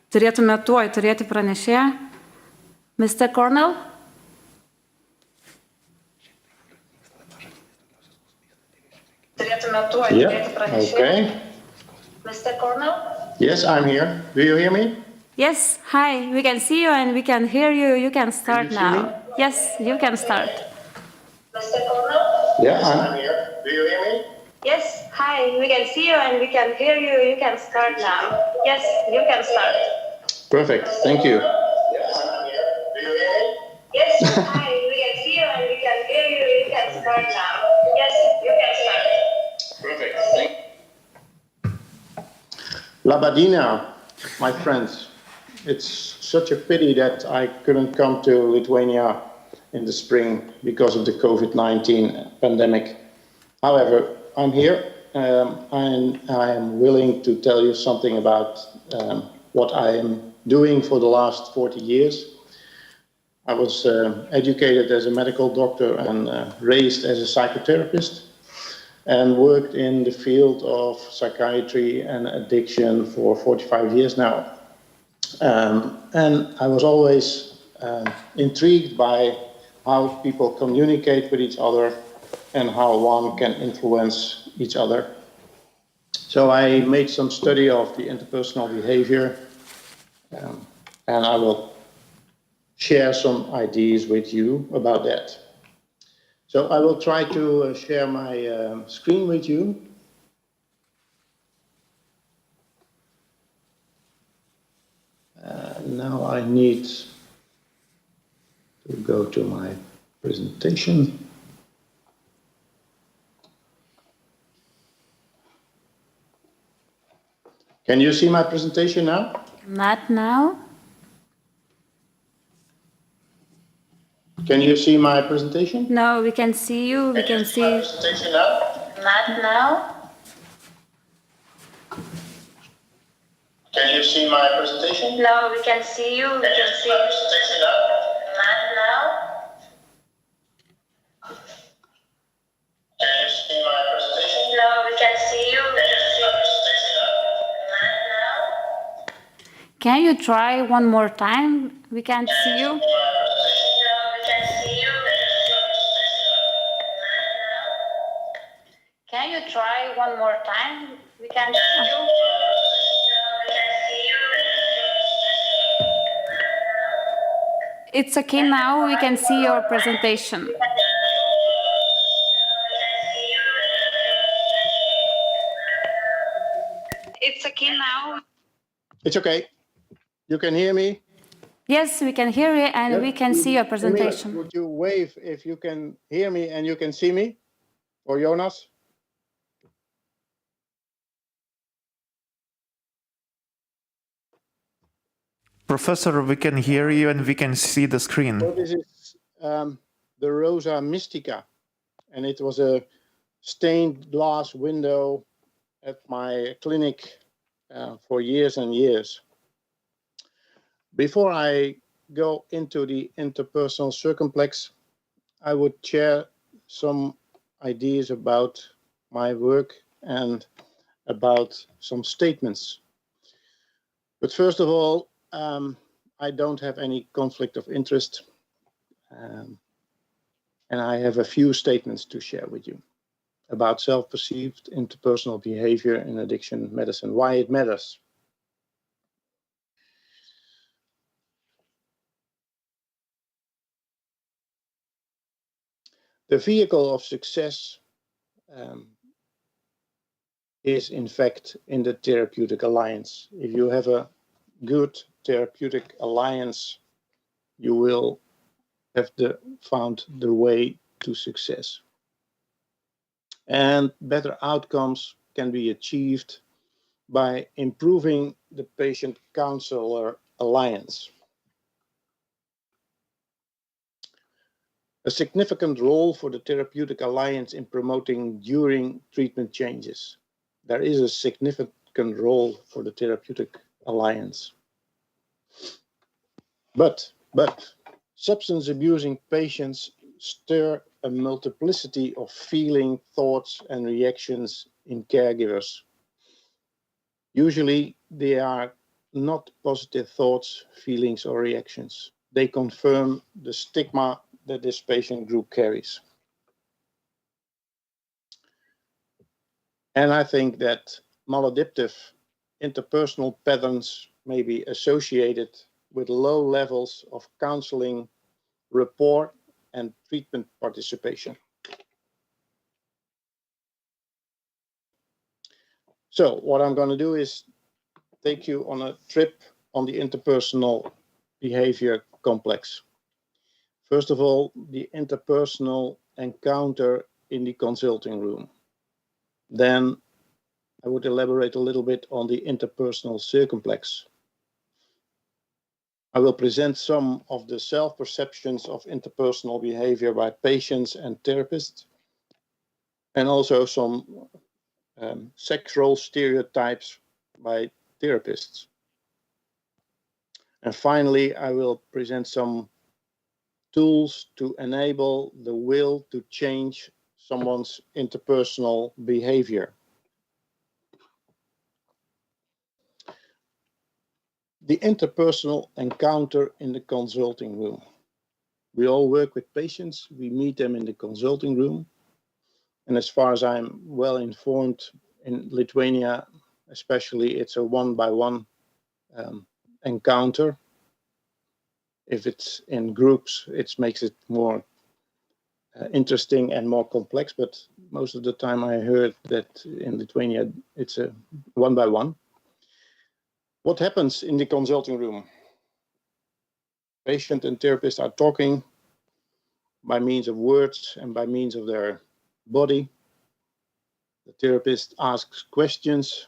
Turėtume tuoj turėti pranešėją. Mr. Cornell? Turėtume tuoj turėti pranešėją. Okay. Mr. Cornell? Yes, I'm here. Do you hear me? Yes, hi. We can see you and we can hear you. You can start now. Yes, you can start. Mr. Cornell? Yeah, I'm here. Do you hear me? Yes, hi. We can see you and we can hear you. You can start now. Yes, you can start. Perfect. Thank you. Yes, hi. We can see you and we can hear you. You can start now. Yes, you can start. Perfect. Thank you. Labadina, my friends. It's such a pity that I couldn't come to Lithuania in the spring because of the COVID-19 pandemic. However, I'm here and I am willing to tell you something about what I am doing for the last 40 years. I was educated as a medical doctor and raised as a psychotherapist, and worked in the field of psychiatry and addiction for 45 years now. And I was always intrigued by how people communicate with each other and how one can influence each other. So I made some study of the interpersonal behavior, and I will share some ideas with you about that. So I will try to share my screen with you. Now I need to go to my presentation. Can you see my presentation now? Not now. Can you see my presentation? No, we can see you. We can see. My presentation now? Not now. Can you see my presentation? No, we can see you. We can see. My presentation now? Not now. Can you see my presentation? No, we can see you. We can see. My presentation now? Can you try one more time? We can't see you. Can you try one more time? We can't see you. It's okay now, we can see your presentation. It's okay now. It's okay. You can hear me? Yes, we can hear you and Yep. we can see your Camilla, presentation. would you wave if you can hear me and you can see me? Or Jonas? Professor, we can hear you and we can see the screen. So this is the Rosa Mystica, and it was a stained glass window at my clinic for years and years. Before I go into the interpersonal circumplex, I would share some ideas about my work and about some statements. But first of all, I don't have any conflict of interest, and I have a few statements to share with you about self-perceived interpersonal behavior in addiction medicine, why it matters. The vehicle of success is in fact in the therapeutic alliance. If you have a good therapeutic alliance, you will have found the way to success. And better outcomes can be achieved by improving the patient-counselor alliance. A significant role for the therapeutic alliance in promoting during treatment changes. There is a significant role for the therapeutic alliance. But substance abusing patients stir a multiplicity of feeling, thoughts, and reactions in caregivers. Usually, they are not positive thoughts, feelings, or reactions. They confirm the stigma that this patient group carries. And I think that maladaptive interpersonal patterns may be associated with low levels of counseling, rapport, and treatment participation. So what I'm going to do is take you on a trip on the interpersonal behavior complex. First of all, the interpersonal encounter in the consulting room. Then I would elaborate a little bit on the interpersonal circumplex. I will present some of the self-perceptions of interpersonal behavior by patients and therapists, and also some sexual stereotypes by therapists. And finally, I will present some tools to enable the will to change someone's interpersonal behavior. The interpersonal encounter in the consulting room. We all work with patients, we meet them in the consulting room. And as far as I'm well informed, in Lithuania, especially, it's a one-by-one encounter. If it's in groups, it makes it more interesting and more complex, but most of the time I heard that in Lithuania, it's a one-by-one. What happens in the consulting room? Patient and therapist are talking by means of words and by means of their body. The therapist asks questions,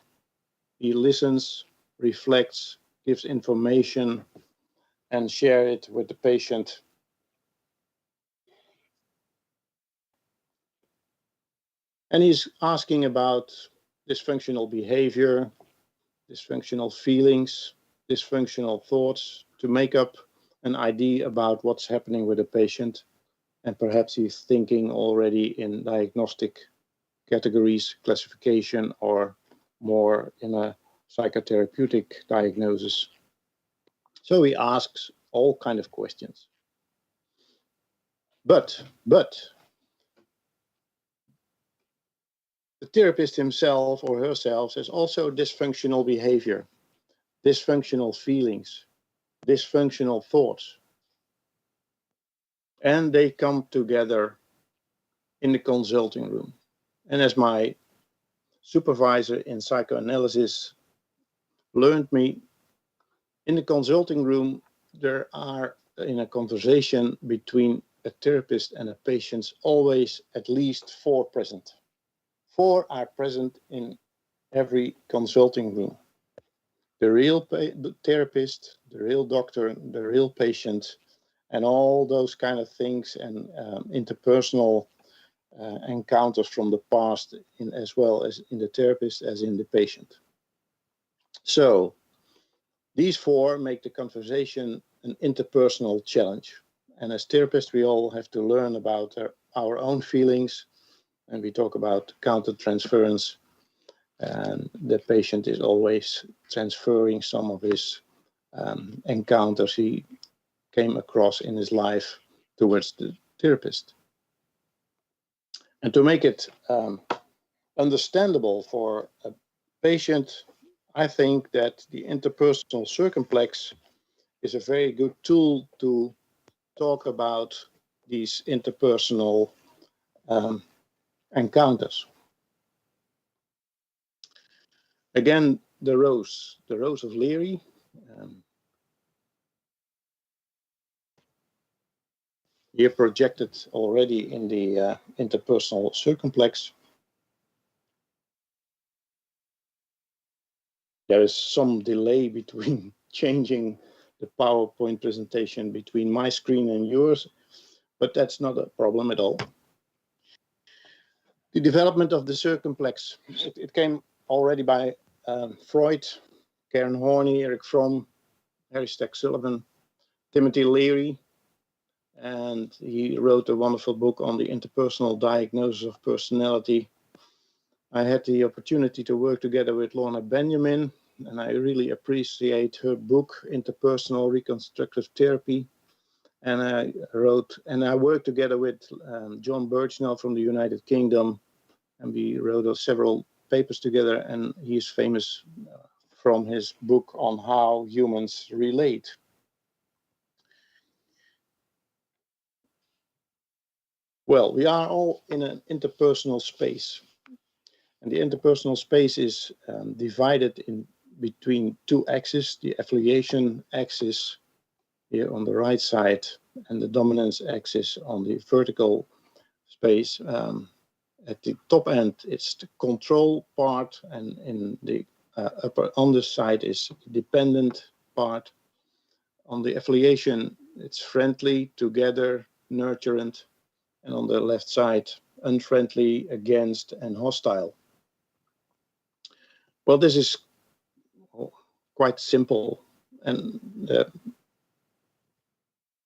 he listens, reflects, gives information, and shares it with the patient. And he's asking about dysfunctional behavior, dysfunctional feelings, dysfunctional thoughts to make up an idea about what's happening with the patient. And perhaps he's thinking already in diagnostic categories, classification, or more in a psychotherapeutic diagnosis So he asks all kind of questions. But the therapist himself or herself has also dysfunctional behavior, dysfunctional feelings, dysfunctional thoughts. And they come together in the consulting room. And as my supervisor in psychoanalysis learned me, in the consulting room, there are, in a conversation between a therapist and a patient, always at least 4 present. 4 are present in every consulting room. The real therapist, the real doctor, the real patient, and all those kind of things, and interpersonal encounters from the past, as well as in the therapist as in the patient. So these 4 make the conversation an interpersonal challenge. And as therapists, we all have to learn about our own feelings, and we talk about countertransference. And the patient is always transferring some of his encounters he came across in his life towards the therapist. And to make it understandable for a patient, I think that the interpersonal circumplex is a very good tool to talk about these interpersonal encounters. Again, the rose of Leary. Here projected already in the interpersonal circumplex. There is some delay between changing the PowerPoint presentation between my screen and yours, but that's not a problem at all. The development of the circumplex, it came already by Freud, Karen Horney, Eric Fromm, Harry Stack Sullivan, Timothy Leary, and he wrote a wonderful book on the interpersonal diagnosis of personality. I had the opportunity to work together with Lorna Benjamin, and I really appreciate her book, Interpersonal Reconstructive Therapy. And I worked together with John Birchnell from the United Kingdom, and we wrote several papers together, and he's famous from his book on how humans relate. Well, we are all in an interpersonal space, and the interpersonal space is divided in between 2 axes, the affiliation axis here on the right side and the dominance axis on the vertical space. At the top end, it's the control part, and in the upper underside is the dependent part. On the affiliation, it's friendly, together, nurturant, and on the left side, unfriendly, against, and hostile. Well, this is quite simple, and the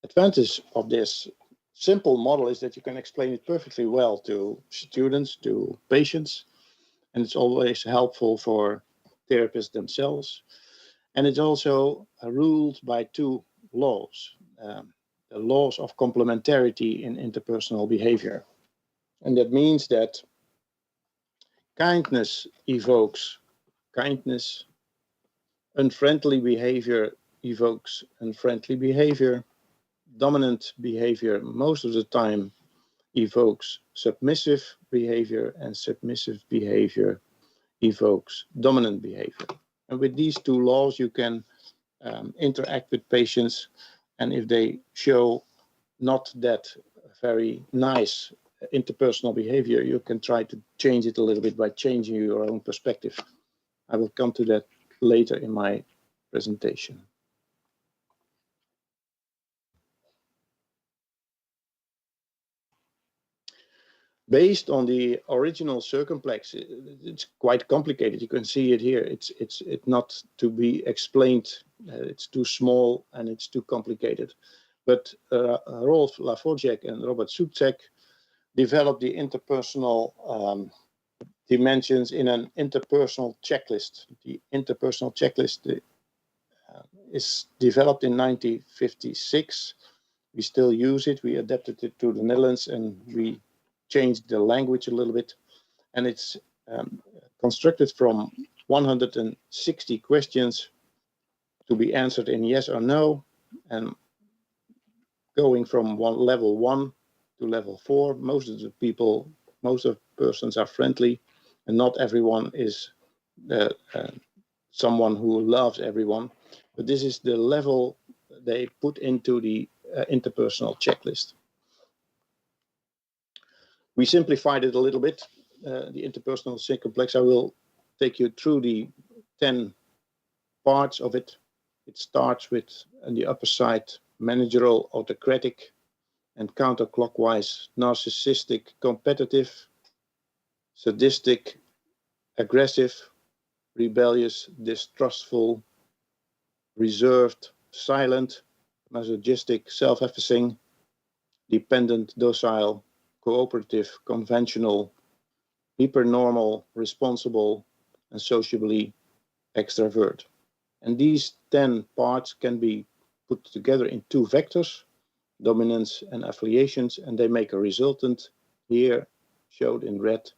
advantage of this simple model is that you can explain it perfectly well to students, to patients, and it's always helpful for therapists themselves. And it's also ruled by 2 laws, the laws of complementarity in interpersonal behavior. And that means that kindness evokes kindness, unfriendly behavior evokes unfriendly behavior, dominant behavior most of the time evokes submissive behavior, and submissive behavior evokes dominant behavior. And with these 2 laws, you can interact with patients, and if they show not that very nice interpersonal behavior, you can try to change it a little bit by changing your own perspective. I will come to that later in my presentation. Based on the original circumplex, it's quite complicated. You can see it here. It's not to be explained. It's too small and it's too complicated. But Rolf Laforgek and Robert Subczek developed the interpersonal dimensions in an interpersonal checklist. The interpersonal checklist is developed in 1956. We still use it. We adapted it to the Netherlands and we changed the language a little bit. And it's constructed from 160 questions to be answered in yes or no, and going from level 1 to level 4. Most of the persons are friendly, and not everyone is someone who loves everyone. But this is the level they put into the interpersonal checklist. We simplified it a little bit. The interpersonal complex, I will take you through the 10 parts of it. It starts with, on the upper side, managerial, autocratic, and counterclockwise, narcissistic, competitive, sadistic, aggressive, rebellious, distrustful, reserved, silent, masochistic, self-effacing, dependent, docile, cooperative, conventional, hypernormal, responsible, and sociably extrovert. And these 10 parts can be put together in 2 vectors, dominance and affiliations, and they make a resultant here showed in red.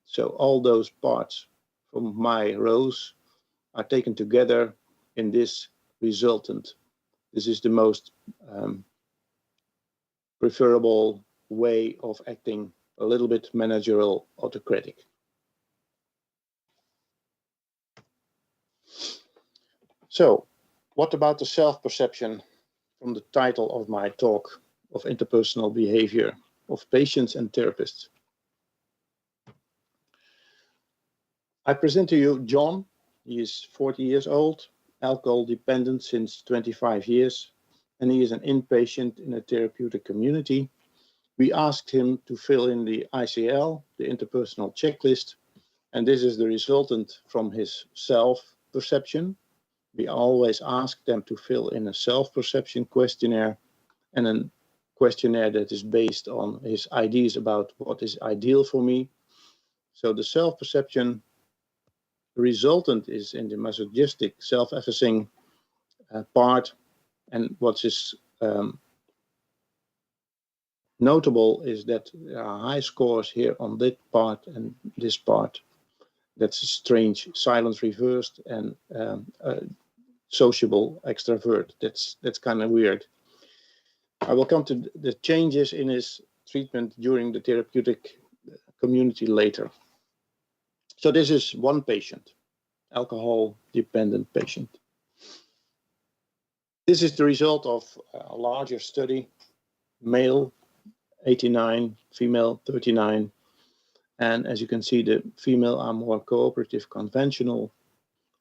So all those parts from my rows are taken together in this resultant. This is the most preferable way of acting, a little bit managerial, autocratic. So, what about the self-perception from the title of my talk of interpersonal behavior of patients and therapists? I present to you John. He is 40 years old, alcohol dependent since 25 years, and he is an inpatient in a therapeutic community. We asked him to fill in the ICL, the interpersonal checklist, and this is the resultant from his self-perception. We always ask them to fill in a self-perception questionnaire and a questionnaire that is based on his ideas about what is ideal for me. So the self-perception resultant is in the masochistic, self-effacing part. And what is notable is that there are high scores here on that part and this part. That's a strange silence reversed and sociable extrovert. That's kind of weird. I will come to the changes in his treatment during the therapeutic community later. So this is one patient, alcohol-dependent patient. This is the result of a larger study, male 89, female 39. And as you can see, the female are more cooperative, conventional,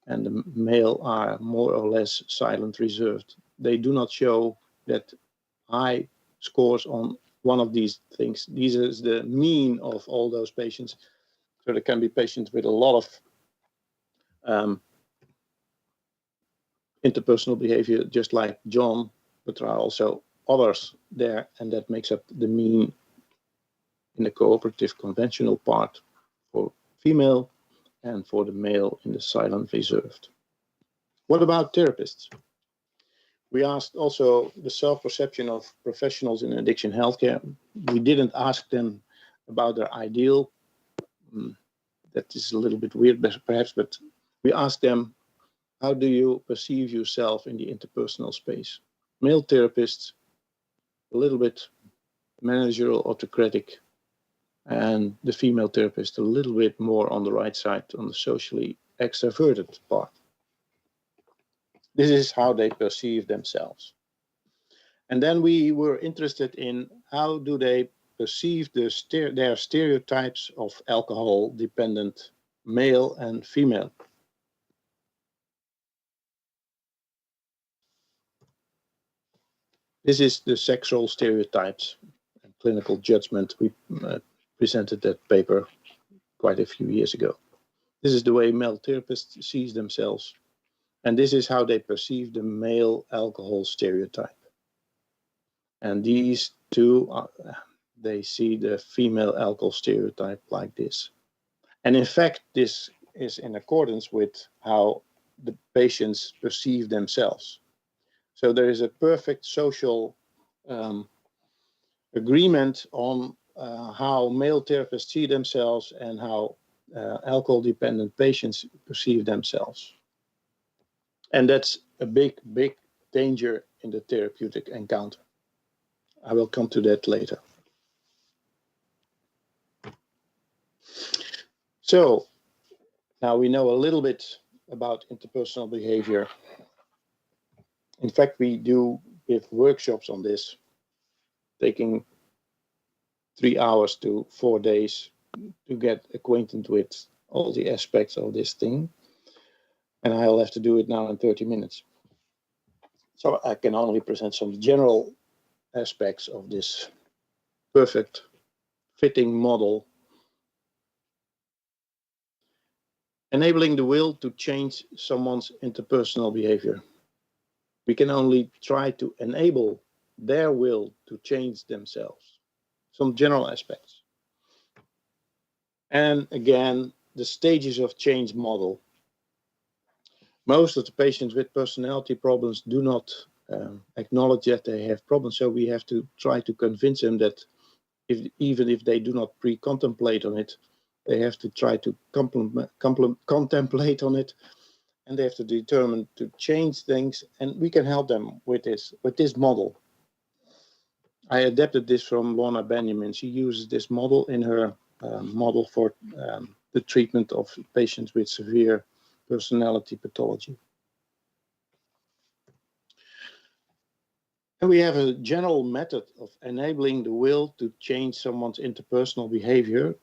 and the male are more or less silent, reserved. They do not show that high scores on one of these things. These is the mean of all those patients. So there can be patients with a lot of interpersonal behavior, just like John, but there are also others there, and that makes up the mean in the cooperative conventional part for female and for the male in the silent reserved. What about therapists? We asked also the self-perception of professionals in addiction healthcare. We didn't ask them about their ideal. That is a little bit weird perhaps, but we asked them, how do you perceive yourself in the interpersonal space? Male therapists, a little bit managerial, autocratic, and the female therapist a little bit more on the right side, on the socially extroverted part. This is how they perceive themselves. And then we were interested in how do they perceive their stereotypes of alcohol-dependent male and female. This is the sexual stereotypes and clinical judgment. We presented that paper quite a few years ago. This is the way male therapists see themselves. And this is how they perceive the male alcohol stereotype. And these two, they see the female alcohol stereotype like this. And in fact, this is in accordance with how the patients perceive themselves. So there is a perfect social agreement on how male therapists see themselves and how alcohol-dependent patients perceive themselves. And that's a big, big danger in the therapeutic encounter. I will come to that later. So now we know a little bit about interpersonal behavior. In fact, we do give workshops on this, taking 3 hours to 4 days to get acquainted with all the aspects of this thing. And I'll have to do it now in 30 minutes. So I can only present some general aspects of this perfect fitting model. Enabling the will to change someone's interpersonal behavior. We can only try to enable their will to change themselves. Some general aspects. And again, the stages of change model. Most of the patients with personality problems do not acknowledge that they have problems, so we have to try to convince them that even if they do not pre-contemplate on it, they have to try to contemplate on it, and they have to determine to change things, and we can help them with this model. I adapted this from Lorna Benjamin. She uses this model in her model for the treatment of patients with severe personality pathology. And we have a general method of enabling the will to change someone's interpersonal behavior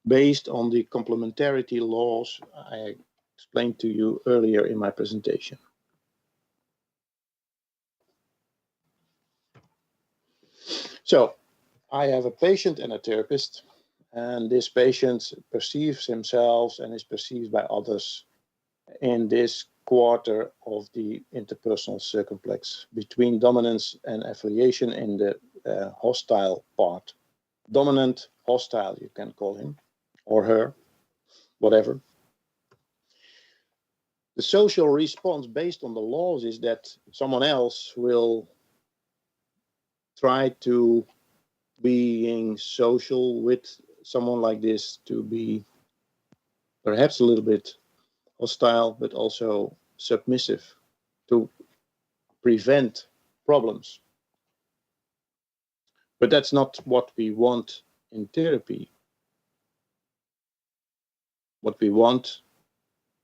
based on the complementarity laws I explained to you earlier in my presentation. So I have a patient and a therapist, and this patient perceives himself and is perceived by others in this quarter of the interpersonal circumplex between dominance and affiliation in the hostile part. Dominant, hostile, you can call him or her, whatever. The social response based on the laws is that someone else will try to being social with someone like this to be perhaps a little bit hostile, but also submissive to prevent problems. But that's not what we want in therapy. What we want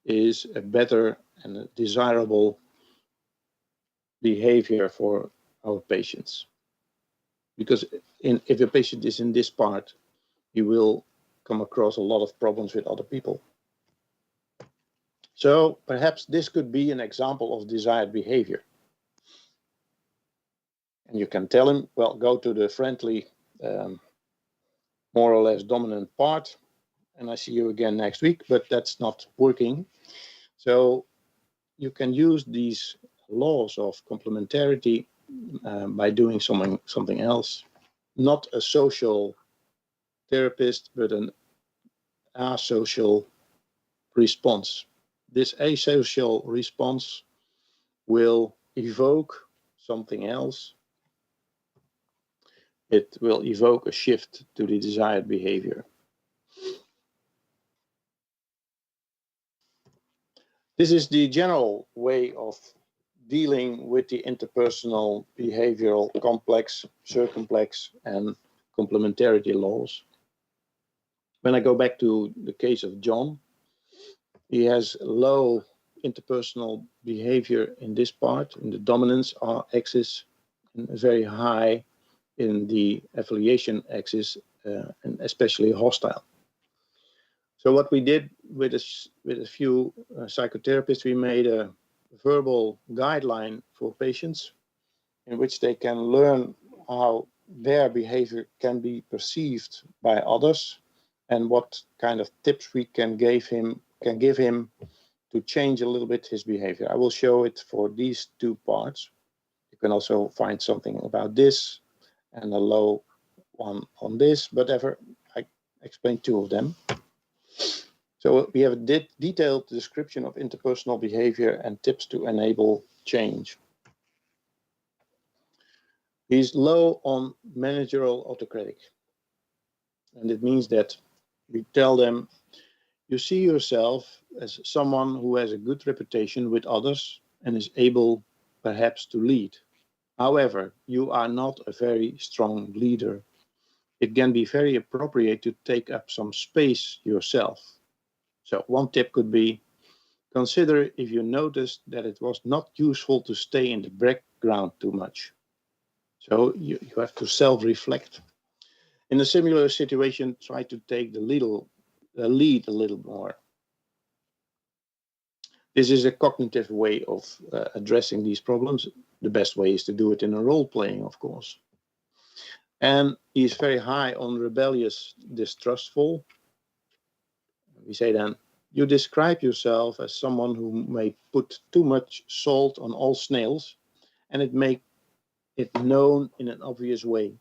is a better and a desirable behavior for our patients. Because if a patient is in this part, he will come across a lot of problems with other people. So perhaps this could be an example of desired behavior. And you can tell him, well, go to the friendly, more or less dominant part, and I see you again next week, but that's not working. So you can use these laws of complementarity by doing something else. Not a social therapist, but an asocial response. This asocial response will evoke something else. It will evoke a shift to the desired behavior. This is the general way of dealing with the interpersonal behavioral complex, circumplex, and complementarity laws. When I go back to the case of John, he has low interpersonal behavior in this part, in the dominance axis, and very high in the affiliation axis, and especially hostile. So what we did with a few psychotherapists, we made a verbal guideline for patients in which they can learn how their behavior can be perceived by others and what kind of tips we can give him to change a little bit his behavior. I will show it for these two parts. You can also find something about this and a low one on this, whatever. I explained two of them. So we have a detailed description of interpersonal behavior and tips to enable change. He's low on managerial autocratic. And it means that we tell them, you see yourself as someone who has a good reputation with others and is able perhaps to lead. However, you are not a very strong leader. It can be very appropriate to take up some space yourself. So one tip could be, consider if you noticed that it was not useful to stay in the background too much. So you have to self-reflect. In a similar situation, try to take the lead a little more. This is a cognitive way of addressing these problems. The best way is to do it in a role-playing, of course. And he's very high on rebellious, distrustful. We say then, you describe yourself as someone who may put too much salt on all snails, and it make it known in an obvious way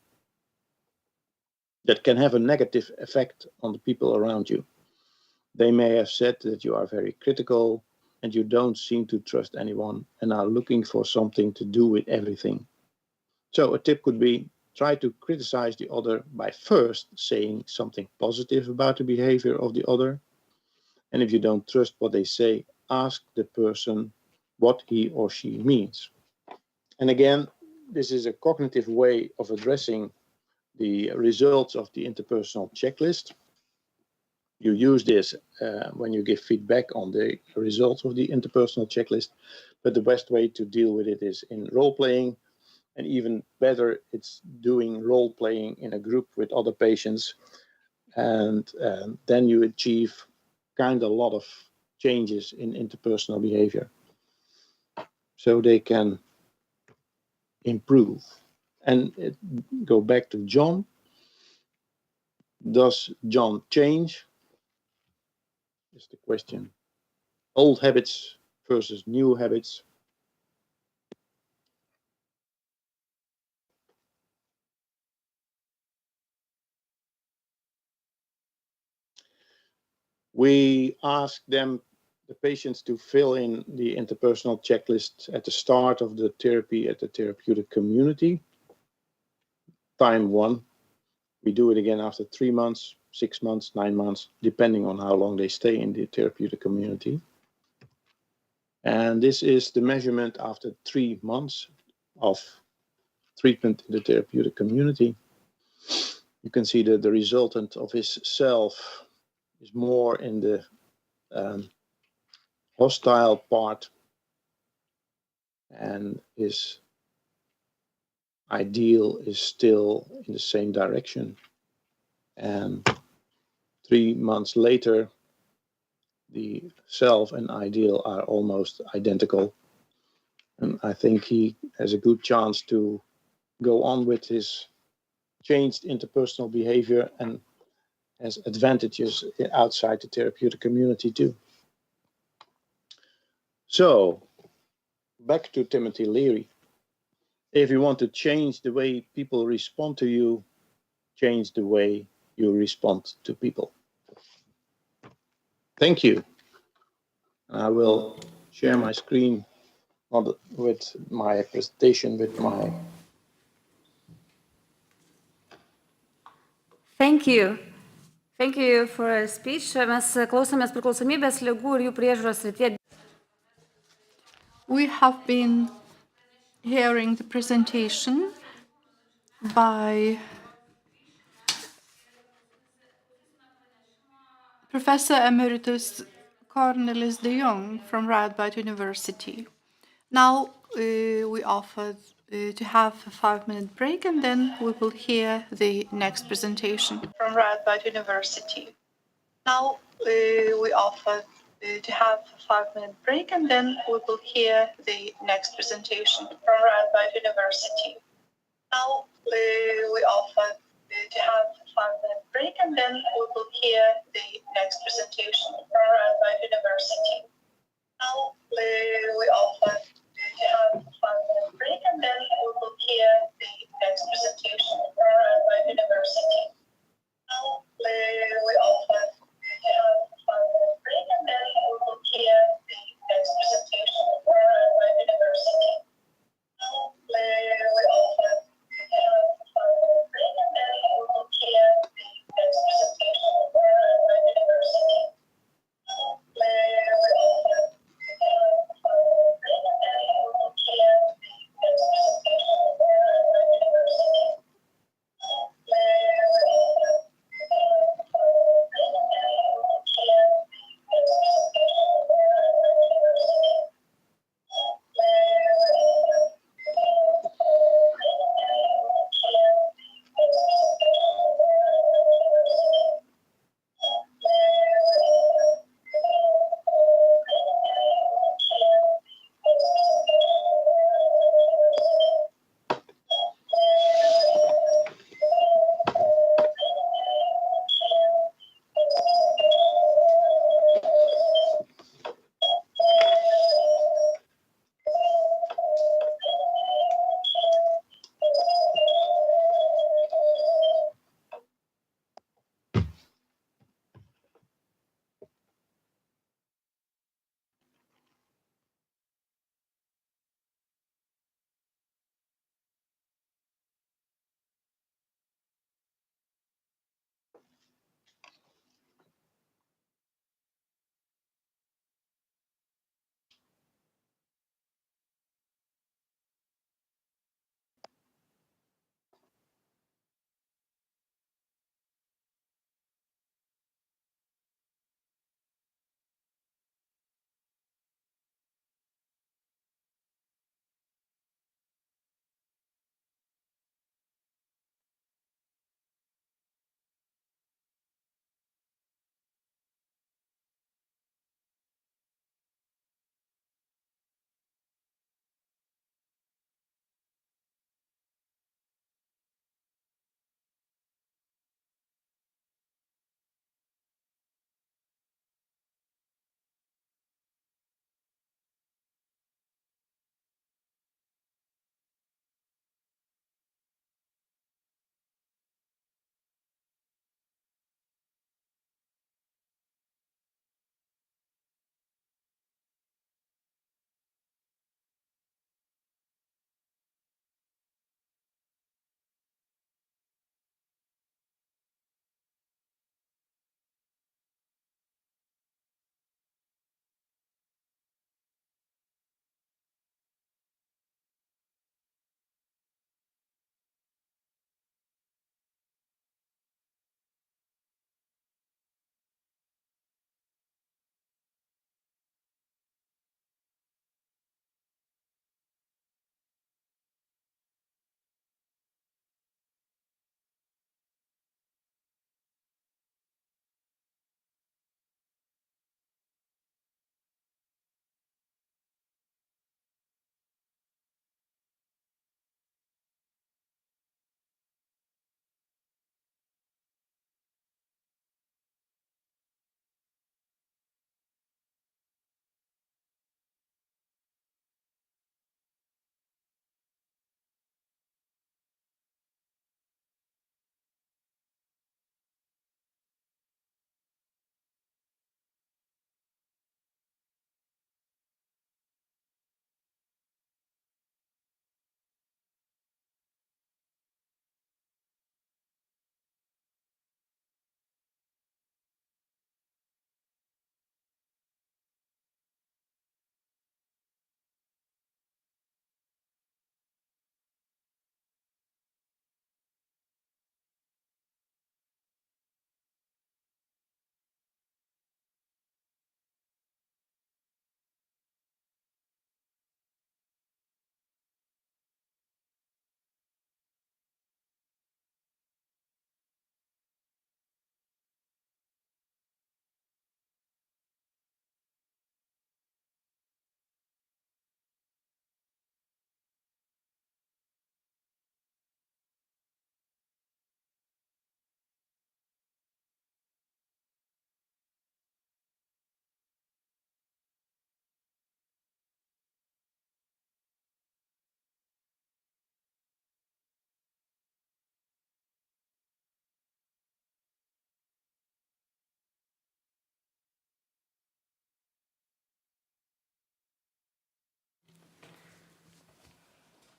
that can have a negative effect on the people around you. They may have said that you are very critical and you don't seem to trust anyone and are looking for something to do with everything. So a tip could be, try to criticize the other by first saying something positive about the behavior of the other. And if you don't trust what they say, ask the person what he or she means. And again, this is a cognitive way of addressing the results of the interpersonal checklist. You use this when you give feedback on the results of the interpersonal checklist, but the best way to deal with it is in role-playing, and even better, it's doing role-playing in a group with other patients, and then you achieve kind of a lot of changes in interpersonal behavior, so they can improve. And go back to John. Does John change? Is the question. Old habits versus new habits. We ask them, the patients, to fill in the interpersonal checklist at the start of the therapy at the therapeutic community. Time 1. We do it again after 3 months, 6 months, 9 months, depending on how long they stay in the therapeutic community. And this is the measurement after 3 months of treatment in the therapeutic community. You can see that the resultant of his self is more in the hostile part, and his ideal is still in the same direction. And 3 months later, the self and ideal are almost identical. And I think he has a good chance to go on with his changed interpersonal behavior and has advantages outside the therapeutic community too. So, back to Timothy Leary. If you want to change the way people respond to you, change the way you respond to people. Thank you. I will share my screen with my presentation, with my... Thank you. Thank you for a speech. Mes klausomės priklausomybės ligų ir jų priežiūros srityje. We have been hearing the presentation by Professor Emeritus Cornelis de Jong from Radboud University. Now we offer to have a 5-minute break, and then we will hear the next presentation from Radboud University. Now we offer to have a 5-minute break, and then we will hear the next presentation from Radboud University. Now we offer to have a 5-minute break, and then we will hear the next presentation from Radboud University. Now we offer to have a 5-minute break, and then we will hear the next presentation from Radboud University. Now we offer to have a 5-minute break, and then we will hear the next presentation from Radboud University.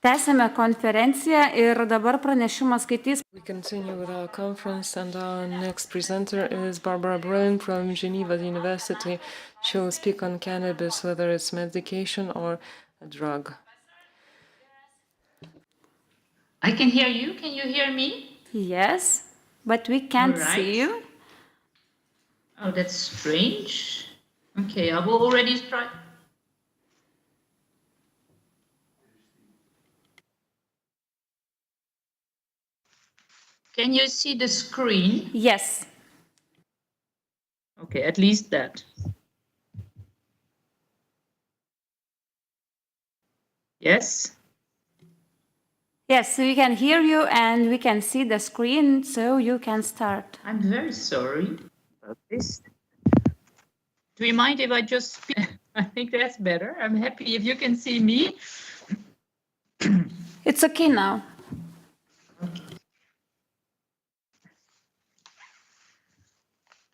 Tęsėme konferenciją ir dabar pranešimą skaitys. We continue with our conference, and our next presenter is Barbara Brun from Geneva University. She will speak on cannabis, whether it's medication or a drug. I can hear you. Can you hear me? Yes, but we can't All right. see you. Oh, that's strange. Okay, I will already try. Can you see the screen? Yes. Okay, at least that. Yes? Yes, we can hear you and we can see the screen, so you can start. I'm very sorry about this. Do you mind if I just speak? I think that's better. I'm happy if you can see me. It's okay now.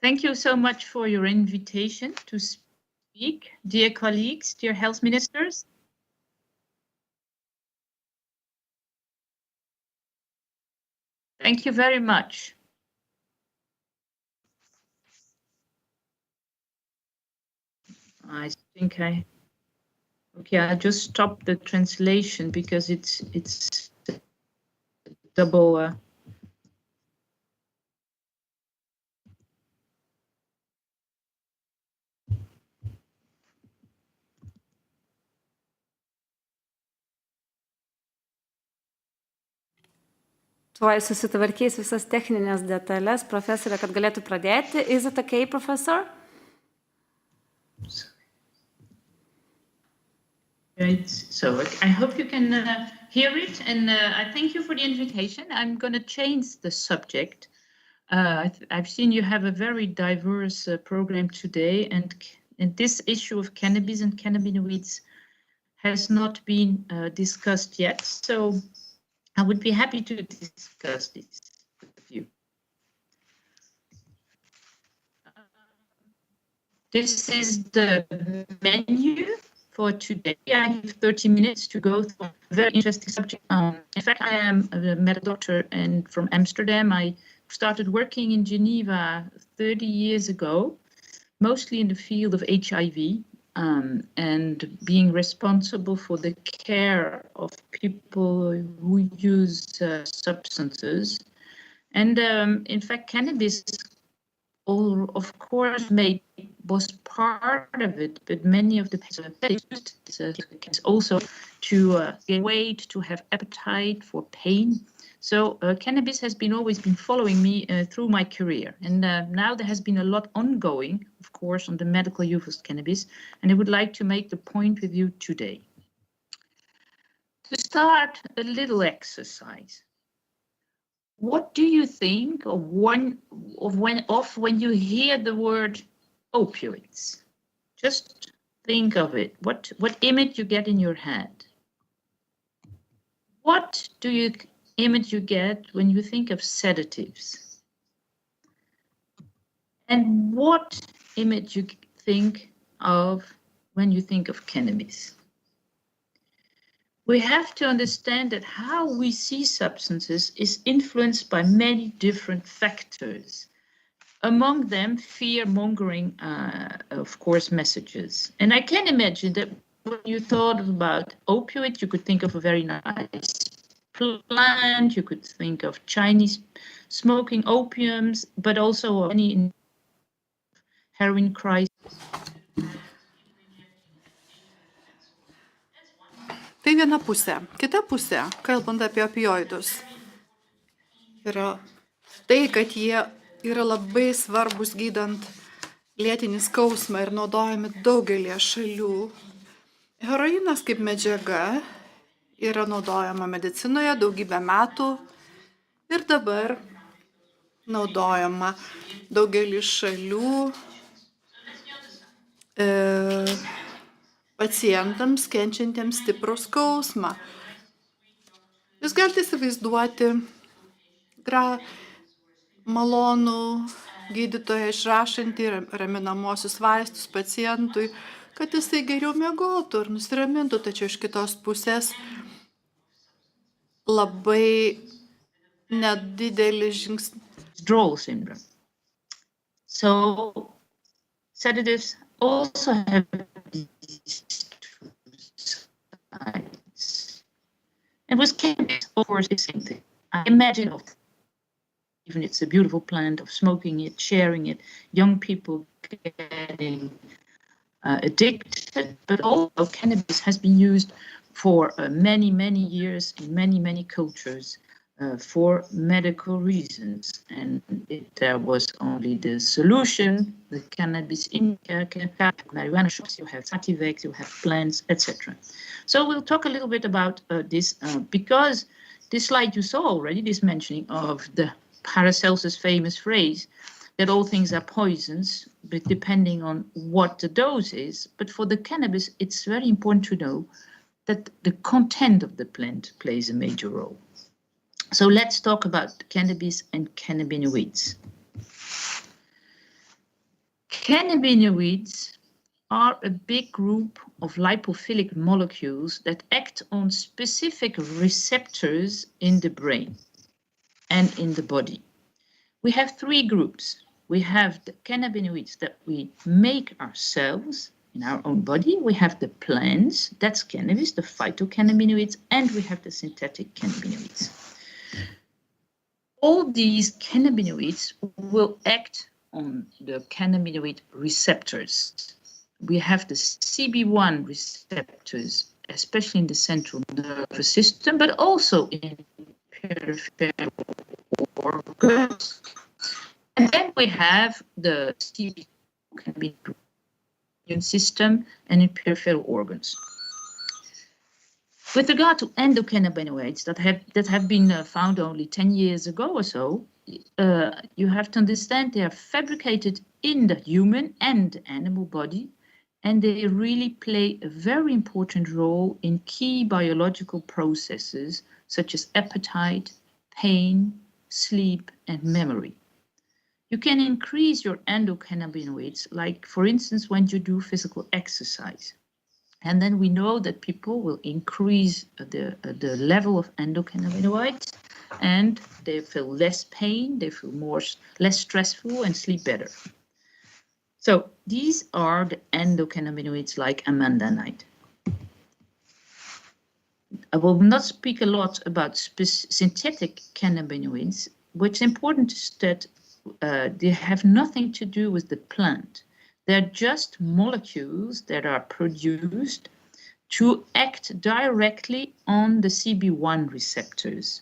Thank you so much for your invitation to speak, dear colleagues, dear health ministers. Thank you very much. I think okay, I'll just stop the translation because it's double. Tuoj susitvarkys visas techninės detalės, profesorė, kad galėtų pradėti. Is it okay, professor? Right. So I hope you can hear it, and I thank you for the invitation. I'm going to change the subject. I've seen you have a very diverse program today, and this issue of cannabis and cannabinoids has not been discussed yet. So I would be happy to discuss this with you. This is the menu for today. I have 30 minutes to go through a very interesting subject. In fact, I am a medical doctor and from Amsterdam. I started working in Geneva 30 years ago, mostly in the field of HIV. And being responsible for the care of people who use substances. And in fact, cannabis, of course, was part of it, but many of the patients also to gain weight, to have appetite, for pain. So cannabis has always been following me through my career. And now there has been a lot ongoing, of course, on the medical use of cannabis. And I would like to make the point with you today. To start, a little exercise. What do you think of when you hear the word opioids? Just think of it. What image you get in your head? What image you get when you think of sedatives? And what image you think of when you think of cannabis? We have to understand that how we see substances is influenced by many different factors. Among them, fear-mongering, of course, messages. And I can imagine that when you thought about opioids, you could think of a very nice plant, you could think of Chinese smoking opiums, but also any heroin crisis. Tai viena pusė. Kita pusė, kalbant apie opioidus, yra tai, kad jie yra labai svarbus gydant lėtinį skausmą ir naudojami daugelį šalių. Heroinas kaip medžiaga yra naudojama medicinoje daugybę metų ir dabar naudojama daugelį šalių pacientams kenčiantiems stiprų skausmą. Jūs galite įsivaizduoti malonų gydytoją išrašantį raminamosius vaistus pacientui, kad jisai geriau miegotų ir nusiramintų, tačiau iš kitos pusės labai nedidelis žingsnis. Withdrawal syndrome. So sedatives also have these two sides. And with cannabis, of course, the same thing. I imagine, even it's a beautiful plant, of smoking it, sharing it, young people getting addicted, but also cannabis has been used for many, many years in many, many cultures for medical reasons. And there was only the solution, the cannabis indica, marijuana shops, you have sativex, you have plants, etc. So we'll talk a little bit about this because this slide you saw already, this mentioning of the Paracelsus' famous phrase that all things are poisons, but depending on what the dose is. But for the cannabis, it's very important to know that the content of the plant plays a major role. So let's talk about cannabis and cannabinoids. Cannabinoids are a big group of lipophilic molecules that act on specific receptors in the brain and in the body. We have three groups. We have the cannabinoids that we make ourselves in our own body. We have the plants, that's cannabis, the phytocannabinoids, and we have the synthetic cannabinoids. All these cannabinoids will act on the cannabinoid receptors. We have the CB1 receptors, especially in the central nervous system, but also in peripheral organs. And then we have the CB2 immune system and in peripheral organs. With regard to endocannabinoids that have been found only 10 years ago or so, you have to understand they are fabricated in the human and animal body, and they really play a very important role in key biological processes such as appetite, pain, sleep, and memory. You can increase your endocannabinoids, like for instance, when you do physical exercise. And then we know that people will increase the level of endocannabinoids and they feel less pain, they feel less stressful and sleep better. So these are the endocannabinoids like amandanite. I will not speak a lot about synthetic cannabinoids. What's important is that they have nothing to do with the plant. They're just molecules that are produced to act directly on the CB1 receptors.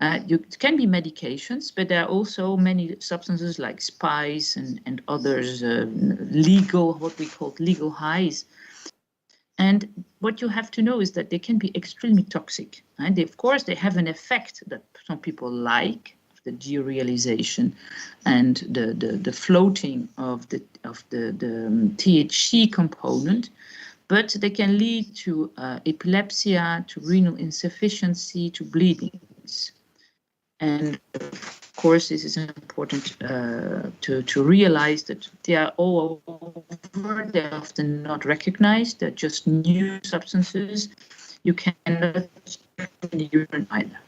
It can be medications, but there are also many substances like spice and others, what we call legal highs. And what you have to know is that they can be extremely toxic. And of course, they have an effect that some people like, the derealization and the floating of the THC component, but they can lead to epilepsy, to renal insufficiency, to bleedings. And of course, this is important to realize that they are all over. They're often not recognized. They're just new substances. You cannot check in the urine either.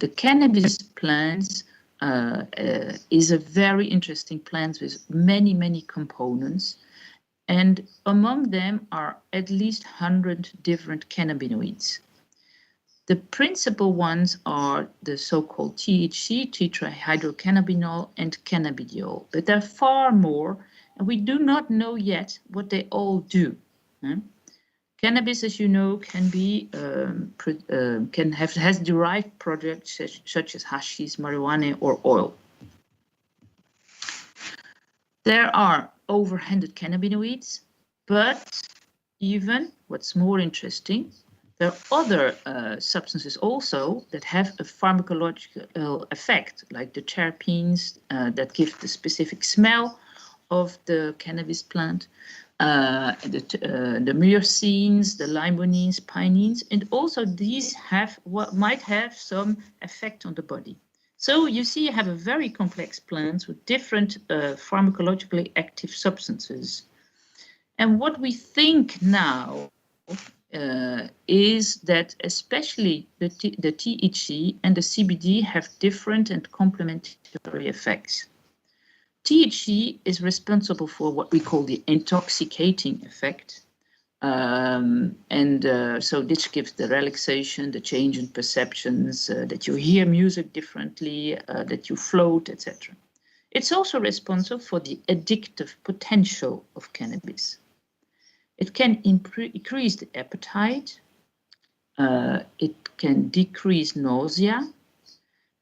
The cannabis plants is a very interesting plant with many, many components. And among them are at least 100 different cannabinoids. The principal ones are the so-called THC, tetrahydrocannabinol, and cannabidiol. But there are far more, and we do not know yet what they all do. Cannabis, as you know, can be has derived products such as hashish, marijuana, or oil. There are over 100 cannabinoids, but even what's more interesting, there are other substances also that have a pharmacological effect, like the terpenes that give the specific smell of the cannabis plant. The myrcines, the limonene, pinene, and also these might have some effect on the body. So you see, you have a very complex plant with different pharmacologically active substances. And what we think now is that especially the THC and the CBD have different and complementary effects. THC is responsible for what we call the intoxicating effect. So this gives the relaxation, the change in perceptions, that you hear music differently, that you float, etc. It's also responsible for the addictive potential of cannabis. It can increase the appetite, it can decrease nausea,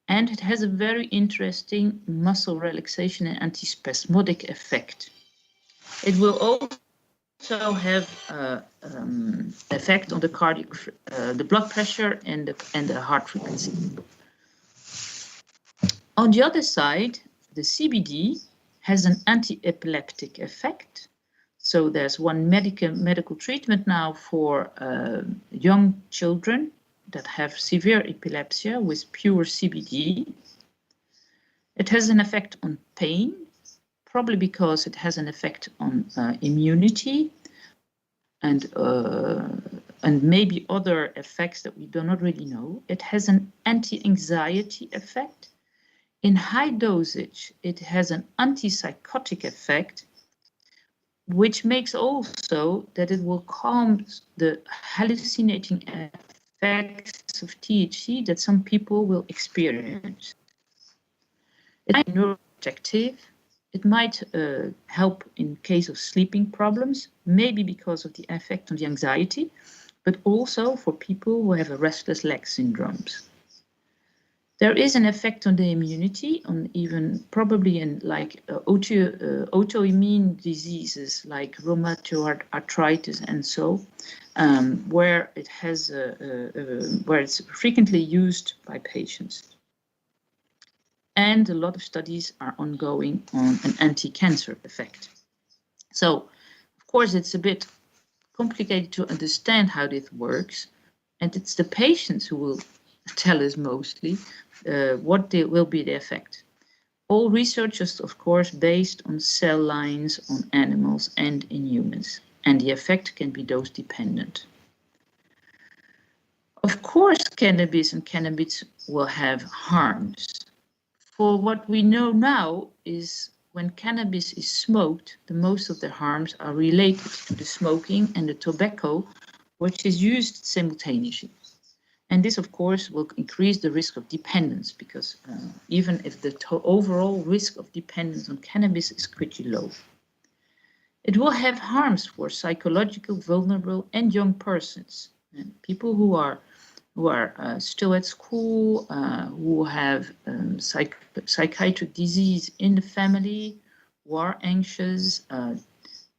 and it has a very interesting muscle relaxation and antispasmodic effect. It will also have effect on the cardiac, the blood pressure and the heart frequency. On the other side, the CBD has an anti-epileptic effect. So there's one medical treatment now for young children that have severe epilepsy with pure CBD. It has an effect on pain, probably because it has an effect on immunity and maybe other effects that we do not really know. It has an anti-anxiety effect. In high dosage, it has an antipsychotic effect, which makes also that it will calm the hallucinating effects of THC that some people will experience. It might be neuroprotective. It might help in case of sleeping problems, maybe because of the effect on the anxiety, but also for people who have a restless leg syndromes. There is an effect on the immunity, on even probably in like autoimmune diseases like rheumatoid arthritis and so, where it has where it's frequently used by patients. And a lot of studies are ongoing on an anti-cancer effect. So, of course, it's a bit complicated to understand how this works, and it's the patients who will tell us mostly what will be the effect. All research is, of course, based on cell lines on animals and in humans, and the effect can be dose dependent. Of course, cannabis and cannabis will have harms. For what we know now is when cannabis is smoked, the most of the harms are related to the smoking and the tobacco, which is used simultaneously. And this, of course, will increase the risk of dependence because even if the overall risk of dependence on cannabis is pretty low. It will have harms for psychological, vulnerable and young persons, and people who are still at school, who have psychiatric disease in the family, who are anxious.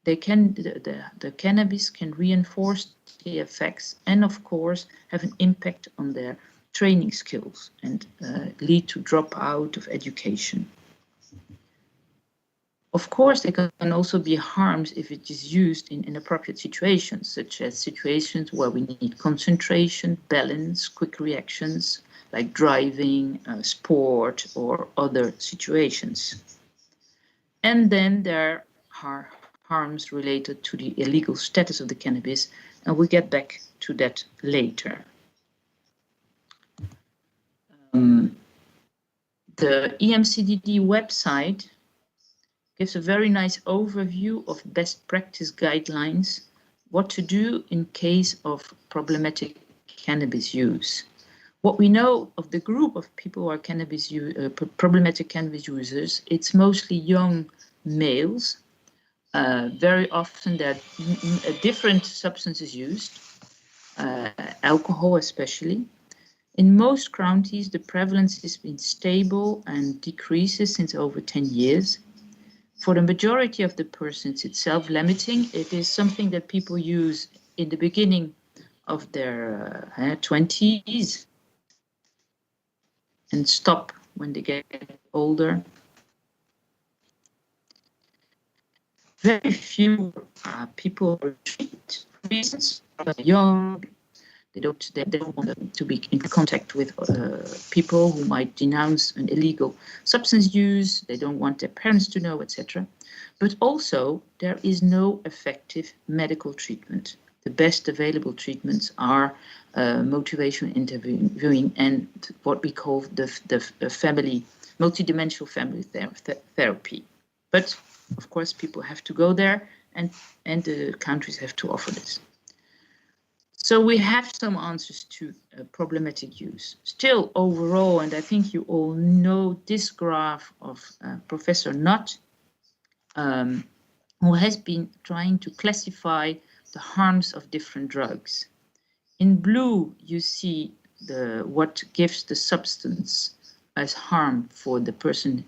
The cannabis can reinforce the effects and, of course, have an impact on their training skills and lead to dropout of education. Of course, there can also be harms if it is used in inappropriate situations, such as situations where we need concentration, balance, quick reactions, like driving, sport, or other situations. And then there are harms related to the illegal status of the cannabis, and we'll get back to that later. The EMCDD website gives a very nice overview of best practice guidelines, what to do in case of problematic cannabis use. What we know of the group of people who are problematic cannabis users, it's mostly young males. Very often there are different substances used, alcohol especially. In most counties, the prevalence has been stable and decreases since over 10 years. For the majority of the persons, it's self-limiting. It is something that people use in the beginning of their 20s and stop when they get older. Very few people retreat for reasons. Young, they don't want to be in contact with people who might denounce an illegal substance use. They don't want their parents to know, etc. But also, there is no effective medical treatment. the best available treatments are motivation interviewing and what we call the family, multidimensional family therapy. But of course, people have to go there, and the countries have to offer this. So we have some answers to problematic use. Still, overall, and I think you all know this graph of Professor Nutt, who has been trying to classify the harms of different drugs. In blue, you see what gives the substance as harm for the person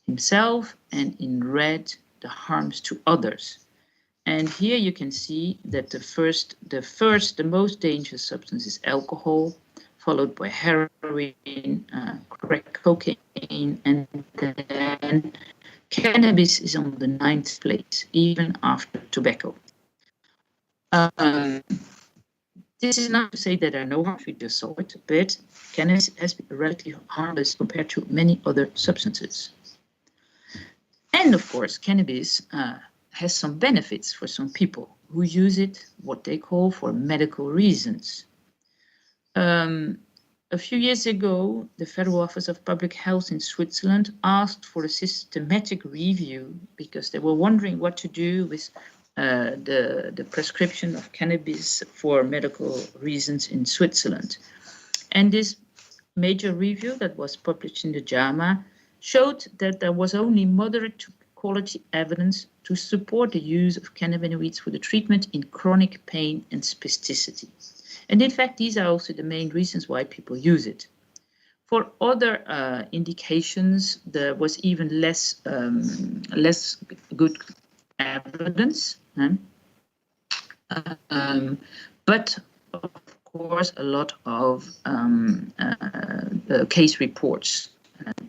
himself, and in red, the harms to others. And here you can see that the most dangerous substance is alcohol, followed by heroin, crack cocaine, and then cannabis is on the 9th place, even after tobacco. This is not to say that there are no harms, we just saw it, but cannabis has been relatively harmless compared to many other substances. And of course, cannabis has some benefits for some people who use it, what they call for medical reasons. A few years ago, the Federal Office of Public Health in Switzerland asked for a systematic review because they were wondering what to do with the prescription of cannabis for medical reasons in Switzerland. And this major review that was published in the JAMA showed that there was only moderate to quality evidence to support the use of cannabinoids for the treatment in chronic pain and spasticity. And in fact, these are also the main reasons why people use it. For other indications, there was even less good evidence. But of course, a lot of case reports,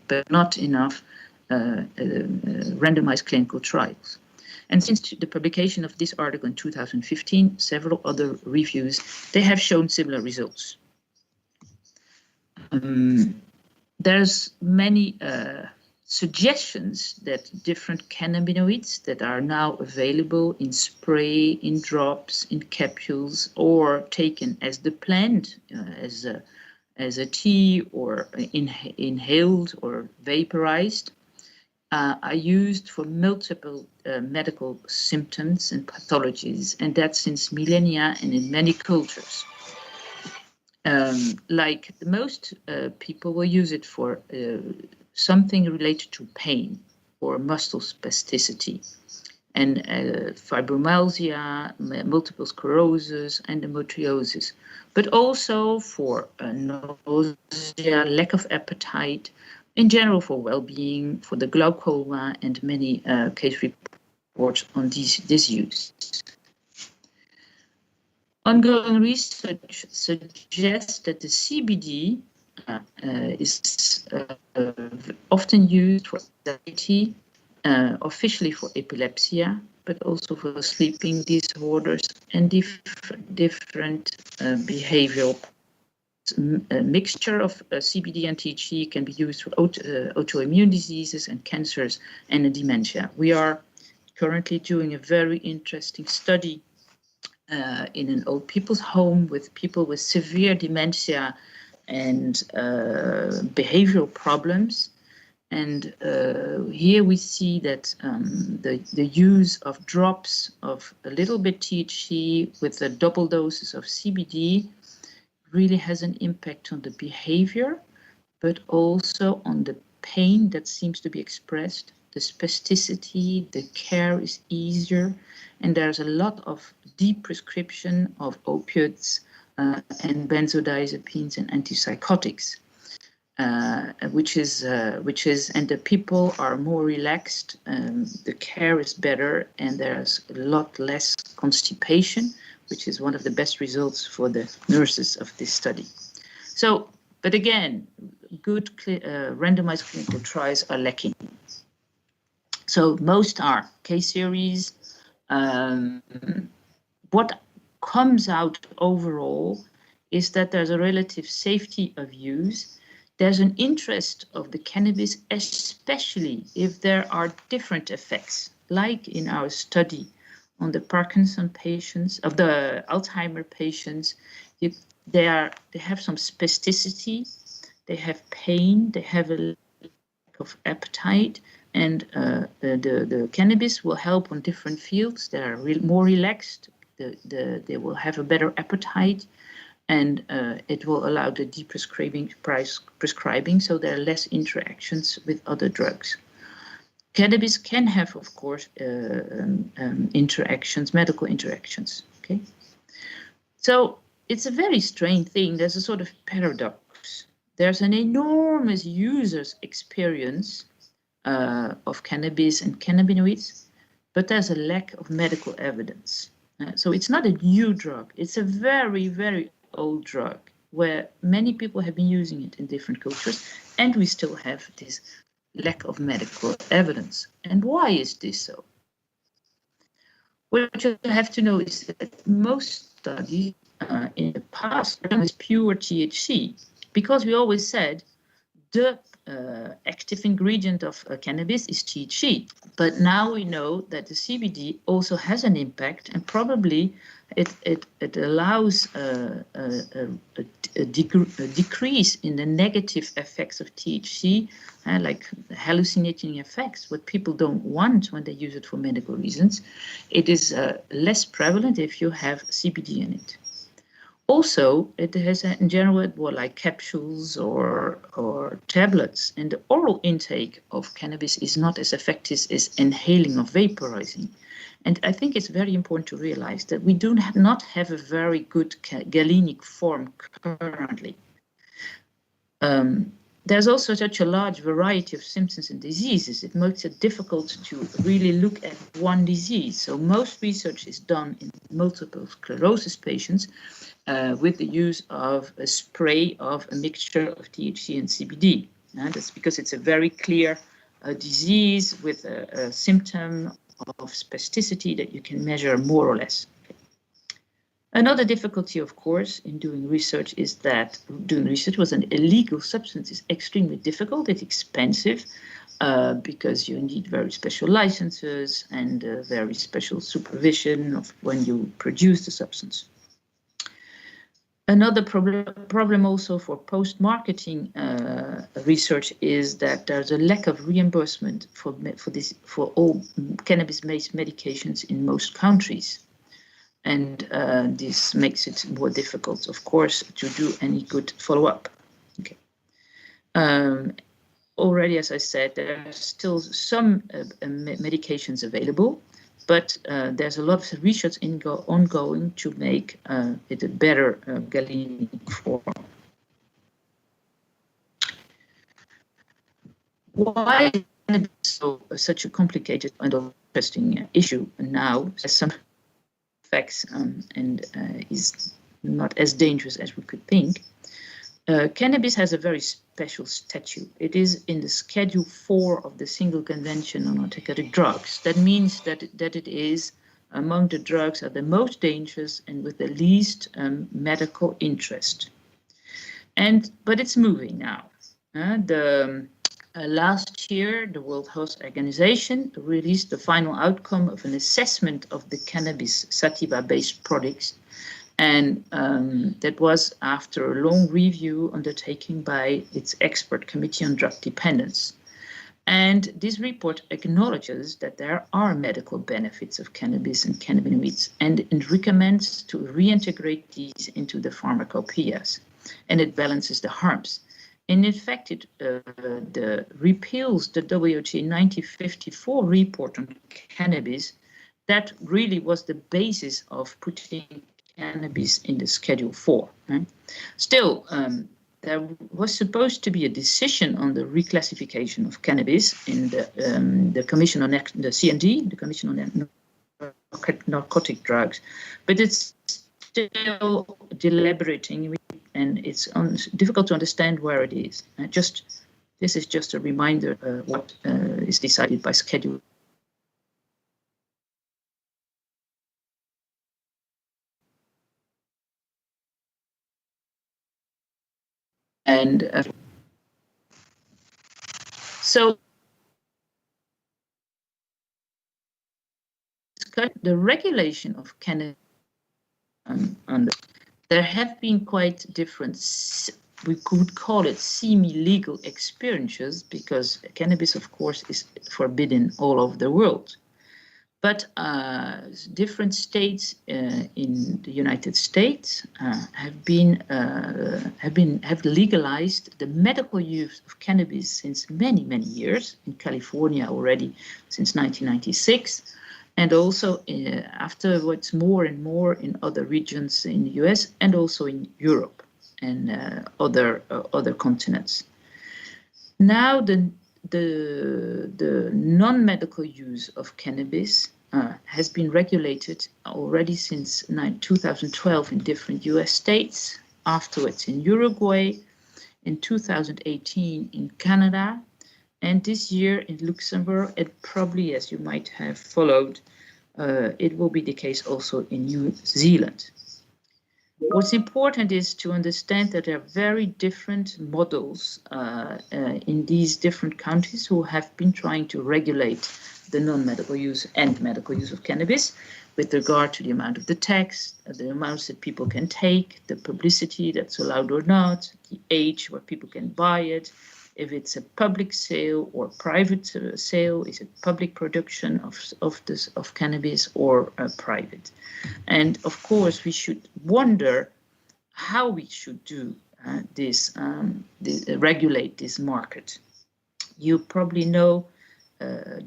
but not enough randomized clinical trials. And since the publication of this article in 2015, several other reviews, they have shown similar results. There's many suggestions that different cannabinoids that are now available in spray, in drops, in capsules, or taken as the plant, as a tea, or inhaled or vaporized, are used for multiple medical symptoms and pathologies, and that since millennia and in many cultures. Like most people will use it for something related to pain or muscle spasticity, and fibromyalgia, multiple sclerosis, endometriosis, but also for nausea, lack of appetite, in general for well-being, for the glaucoma, and many case reports on this use. Ongoing research suggests that the CBD is often used for anxiety, officially for epilepsy, but also for sleeping disorders and different behavioral. A mixture of CBD and THC can be used for autoimmune diseases and cancers and dementia. We are currently doing a very interesting study in an old people's home with people with severe dementia and behavioral problems. And here we see that the use of drops of a little bit THC with a double doses of CBD really has an impact on the behavior, but also on the pain that seems to be expressed, the spasticity, the care is easier, and there's a lot of deprescription of opioids and benzodiazepines and antipsychotics, which is, and the people are more relaxed, the care is better, and there's a lot less constipation, which is one of the best results for the nurses of this study. So, but again, good randomized clinical trials are lacking. So most are case series. What comes out overall is that there's a relative safety of use. There's an interest of the cannabis, especially if there are different effects, like in our study on the Parkinson patients, of the Alzheimer patients. They have some spasticity, they have pain, they have a lack of appetite, and the cannabis will help on different fields. They are more relaxed, they will have a better appetite, and it will allow the prescribing, so there are less interactions with other drugs. Cannabis can have, of course, interactions, medical interactions. Okay, so it's a very strange thing. There's a sort of paradox. There's an enormous user's experience of cannabis and cannabinoids, but there's a lack of medical evidence. So it's not a new drug. It's a very, very old drug where many people have been using it in different cultures, and we still have this lack of medical evidence. And why is this so? What you have to know is that most studies in the past was pure THC, because we always said the active ingredient of cannabis is THC. But now we know that the CBD also has an impact, and probably it allows a decrease in the negative effects of THC, like hallucinating effects, what people don't want when they use it for medical reasons. It is less prevalent if you have CBD in it. Also, it has in general more like capsules or tablets, and the oral intake of cannabis is not as effective as inhaling or vaporizing. And I think it's very important to realize that we do not have a very good galenic form currently. There's also such a large variety of symptoms and diseases. It makes it difficult to really look at one disease. So most research is done in multiple sclerosis patients with the use of a spray of a mixture of THC and CBD. That's because it's a very clear disease with a symptom of spasticity that you can measure more or less. Another difficulty, of course, in doing research is that doing research with an illegal substance is extremely difficult. It's expensive because you need very special licenses and very special supervision of when you produce the substance. Another problem also for post-marketing research is that there's a lack of reimbursement for all cannabis-based medications in most countries. And this makes it more difficult, of course, to do any good follow-up. Okay. Already, as I said, there are still some medications available, but there's a lot of research ongoing to make it a better galenic form. Why is it such a complicated and interesting issue now? Some effects and is not as dangerous as we could think. Cannabis has a very special statute. It is in the Schedule 4 of the Single Convention on Narcotic Drugs. That means that it is among the drugs that are the most dangerous and with the least medical interest. But it's moving now. Last year, the World Health Organization released the final outcome of an assessment of the cannabis sativa-based products. And that was after a long review undertaken by its expert committee on drug dependence. And this report acknowledges that there are medical benefits of cannabis and cannabinoids, and it recommends to reintegrate these into the pharmacopoeias, and it balances the harms. And in fact, it repeals the WHO 1954 report on cannabis that really was the basis of putting cannabis in the Schedule 4. Right? Still, there was supposed to be a decision on the reclassification of cannabis in the Commission on the CND, the Commission on Narcotic Drugs, but it's still deliberating, and it's difficult to understand where it is. This is just a reminder what is decided by Schedule. And so the regulation of cannabis, there have been quite different, we could call it semi-legal experiences, because cannabis, of course, is forbidden all over the world. But different states in the United States have legalized the medical use of cannabis since many, many years. In California already since 1996, and also afterwards more and more in other regions in the US and also in Europe and other continents. Now the non-medical use of cannabis has been regulated already since 2012 in different US states, afterwards in Uruguay, in 2018 in Canada, and this year in Luxembourg, and probably, as you might have followed, it will be the case also in New Zealand. What's important is to understand that there are very different models in these different countries who have been trying to regulate the non-medical use and medical use of cannabis with regard to the amount of the tax, the amounts that people can take, the publicity that's allowed or not, the age where people can buy it, if it's a public sale or private sale, is it public production of cannabis or private? And of course, we should wonder how we should do regulate this market. You probably know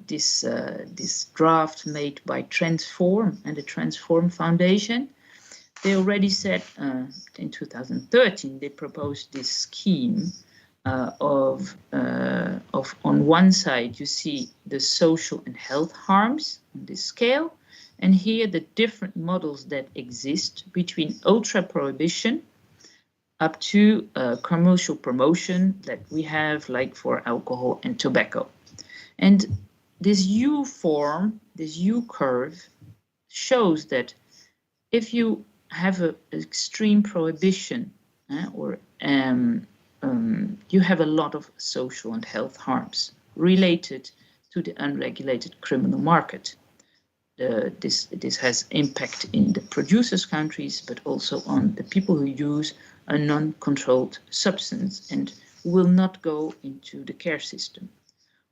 this draft made by Transform and the Transform Foundation. They already said in 2013 they proposed this scheme of on one side you see the social and health harms on this scale, and here the different models that exist between ultra prohibition up to commercial promotion that we have, like for alcohol and tobacco. And this U-form, this U-curve, shows that if you have an extreme prohibition you have a lot of social and health harms related to the unregulated criminal market. This has impact in the producers' countries, but also on the people who use a non-controlled substance and will not go into the care system.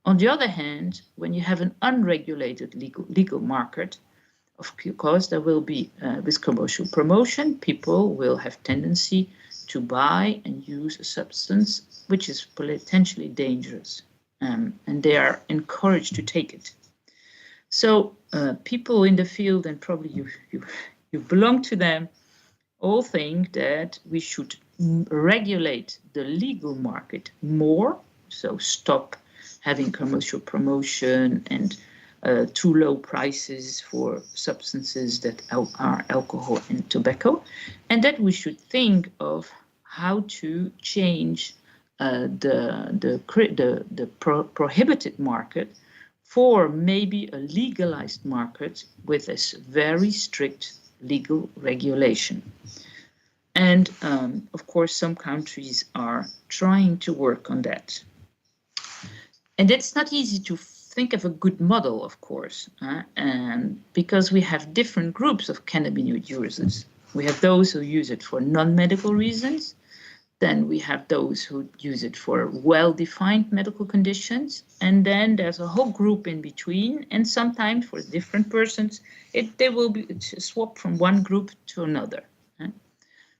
On the other hand, when you have an unregulated legal market, of course, there will be, with commercial promotion, people will have tendency to buy and use a substance which is potentially dangerous, and they are encouraged to take it. So people in the field, and probably you belong to them, all think that we should regulate the legal market more, so stop having commercial promotion and too low prices for substances that are alcohol and tobacco, and that we should think of how to change the prohibited market for maybe a legalized market with a very strict legal regulation. And of course, some countries are trying to work on that. And it's not easy to think of a good model, of course, because we have different groups of cannabinoid users. We have those who use it for non-medical reasons. Then we have those who use it for well-defined medical conditions. And then there's a whole group in between. And sometimes for different persons, they will be swapped from one group to another.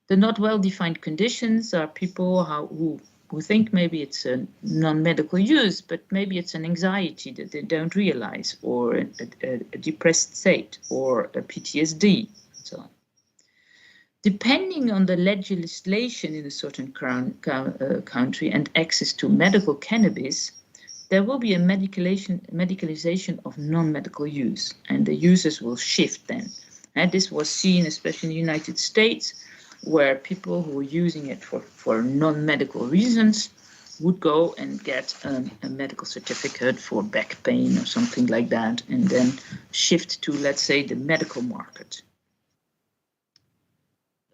The not well-defined conditions are people who think maybe it's a non-medical use, but maybe it's an anxiety that they don't realize, or a depressed state, or a PTSD, and so on. Depending on the legislation in a certain country and access to medical cannabis, there will be a medicalization of non-medical use, and the users will shift then. And this was seen especially in the United States, where people who were using it for non-medical reasons would go and get a medical certificate for back pain or something like that, and then shift to, let's say, the medical market.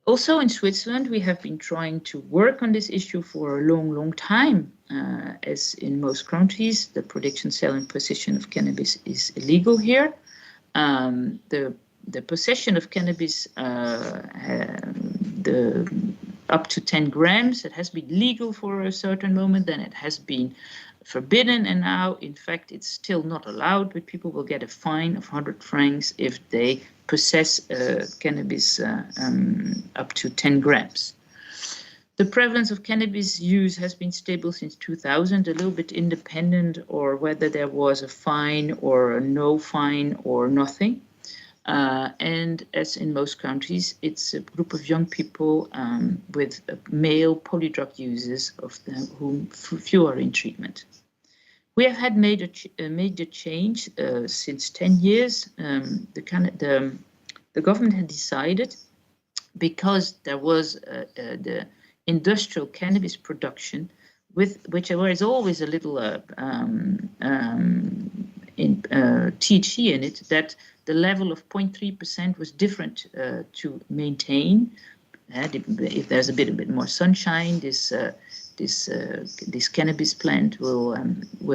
Also in Switzerland, we have been trying to work on this issue for a long, long time. As in most countries, the production, sale, and possession of cannabis is illegal here. The possession of cannabis, up to 10 grams, it has been legal for a certain moment, then it has been forbidden, and now, in fact, it's still not allowed, but people will get a fine of 100 francs if they possess cannabis up to 10 grams. The prevalence of cannabis use has been stable since 2000, a little bit independent, or whether there was a fine or a no fine or nothing. And as in most countries, it's a group of young people with male polydrug users, of whom few are in treatment. We have had a major change since 10 years. The government had decided, because there was the industrial cannabis production, with which there is always a little THC in it, that the level of 0.3% was different to maintain. If there's a bit more sunshine, this cannabis plant will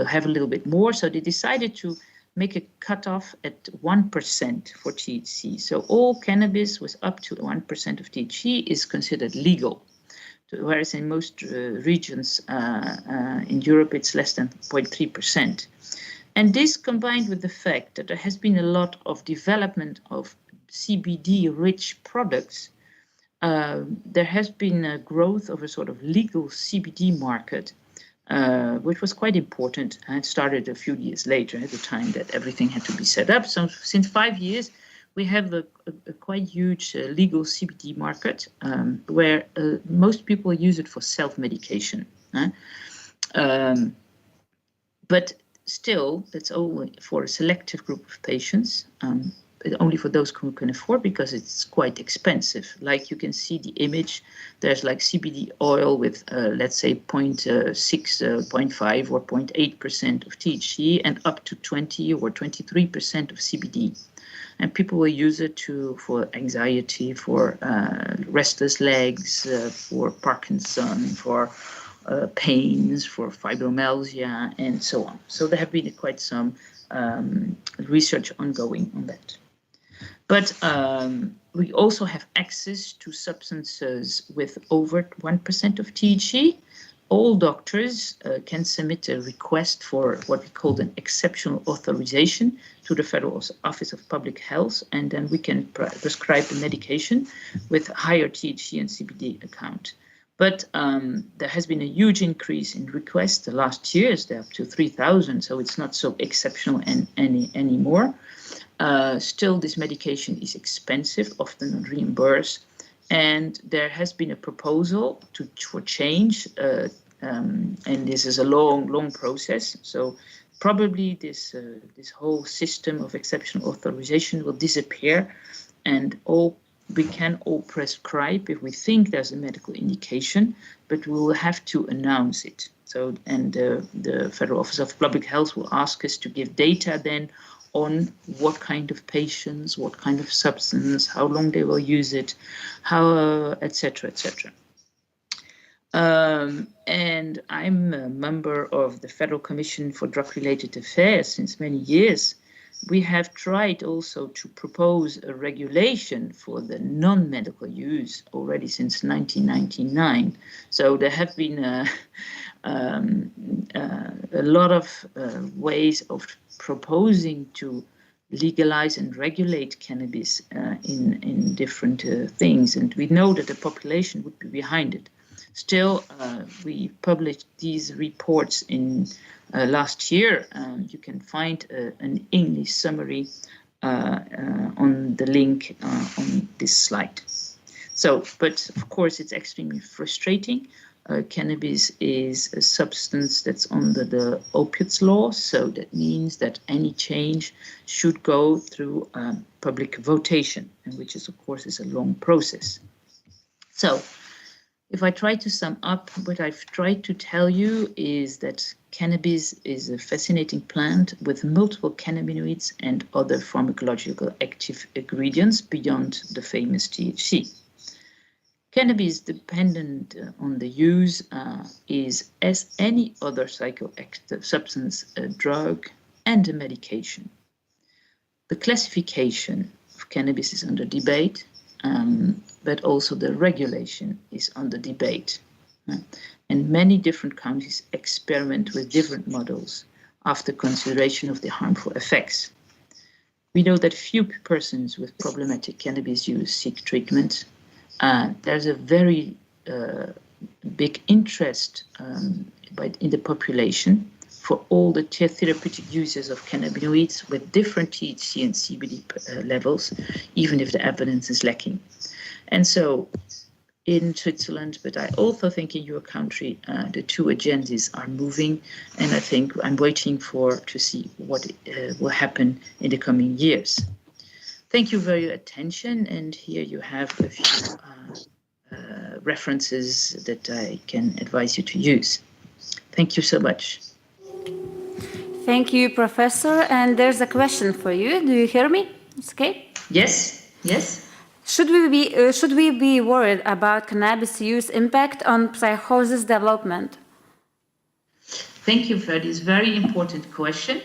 have a little bit more. So they decided to make a cutoff at 1% for THC. So all cannabis with up to 1% of THC is considered legal, whereas in most regions in Europe it's less than 0.3%. And this, combined with the fact that there has been a lot of development of CBD-rich products, there has been a growth of a sort of legal CBD market, which was quite important. It started a few years later, at the time that everything had to be set up. So since 5 years, we have a quite huge legal CBD market, where most people use it for self-medication. But still, it's only for a selective group of patients, only for those who can afford, because it's quite expensive. Like you can see the image, there's like CBD oil with, let's say, 0.6, 0.5 or 0.8% of THC, and up to 20 or 23% of CBD. And people will use it for anxiety, for restless legs, for Parkinson, for pains, for fibromyalgia, and so on. So there have been quite some research ongoing on that. But we also have access to substances with over 1% of THC. All doctors can submit a request for what we call an exceptional authorization to the Federal Office of Public Health, and then we can prescribe the medication with higher THC and CBD account. But there has been a huge increase in requests the last years. They're up to 3,000, so it's not so exceptional anymore. Still, this medication is expensive, often not reimbursed. And there has been a proposal for change, and this is a long process. So probably this whole system of exceptional authorization will disappear, and we can all prescribe if we think there's a medical indication, but we will have to announce it. So, and the Federal Office of Public Health will ask us to give data then on what kind of patients, what kind of substance, how long they will use it, how, etc., etc. And I'm a member of the Federal Commission for Drug-Related Affairs since many years. We have tried also to propose a regulation for the non-medical use already since 1999. So there have been a lot of ways of proposing to legalize and regulate cannabis in different things. And we know that the population would be behind it. Still, we published these reports in last year. You can find an English summary on the link on this slide. So, but of course, it's extremely frustrating. Cannabis is a substance that's under the opiates law, so that means that any change should go through public votation, and which is, of course, is a long process. So, if I try to sum up, what I've tried to tell you is that cannabis is a fascinating plant with multiple cannabinoids and other pharmacological active ingredients beyond the famous THC. Cannabis, dependent on the use, is, as any other psychoactive substance, a drug and a medication. The classification of cannabis is under debate, but also the regulation is under debate. And many different countries experiment with different models after consideration of the harmful effects. We know that few persons with problematic cannabis use seek treatment. There's a very big interest in the population for all the therapeutic uses of cannabinoids with different THC and CBD levels, even if the evidence is lacking. And so in Switzerland, but I also think in your country, the two agendas are moving, and I think I'm waiting to see what will happen in the coming years. Thank you for your attention, and here you have a few references that I can advise you to use. Thank you so much. Thank you, Professor. And there's a question for you. Do you hear me? It's okay? Yes, yes. Should we be worried about cannabis use impact on psychosis development? Thank you for this very important question.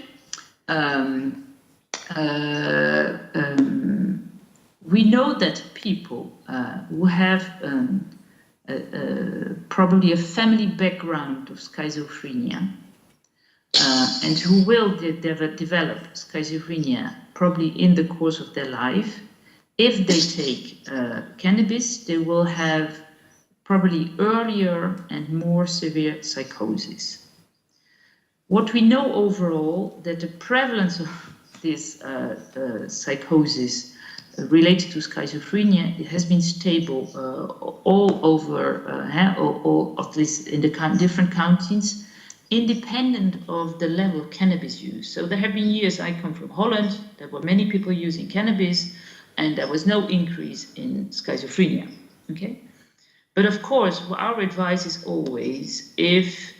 We know that people who have probably a family background of schizophrenia and who will develop schizophrenia probably in the course of their life, if they take cannabis, they will have probably earlier and more severe psychosis. What we know overall, that the prevalence of this psychosis related to schizophrenia, it has been stable all over, all of this in the different counties, independent of the level of cannabis use. So there have been years, I come from Holland, there were many people using cannabis, and there was no increase in schizophrenia, okay? But of course, our advice is always, if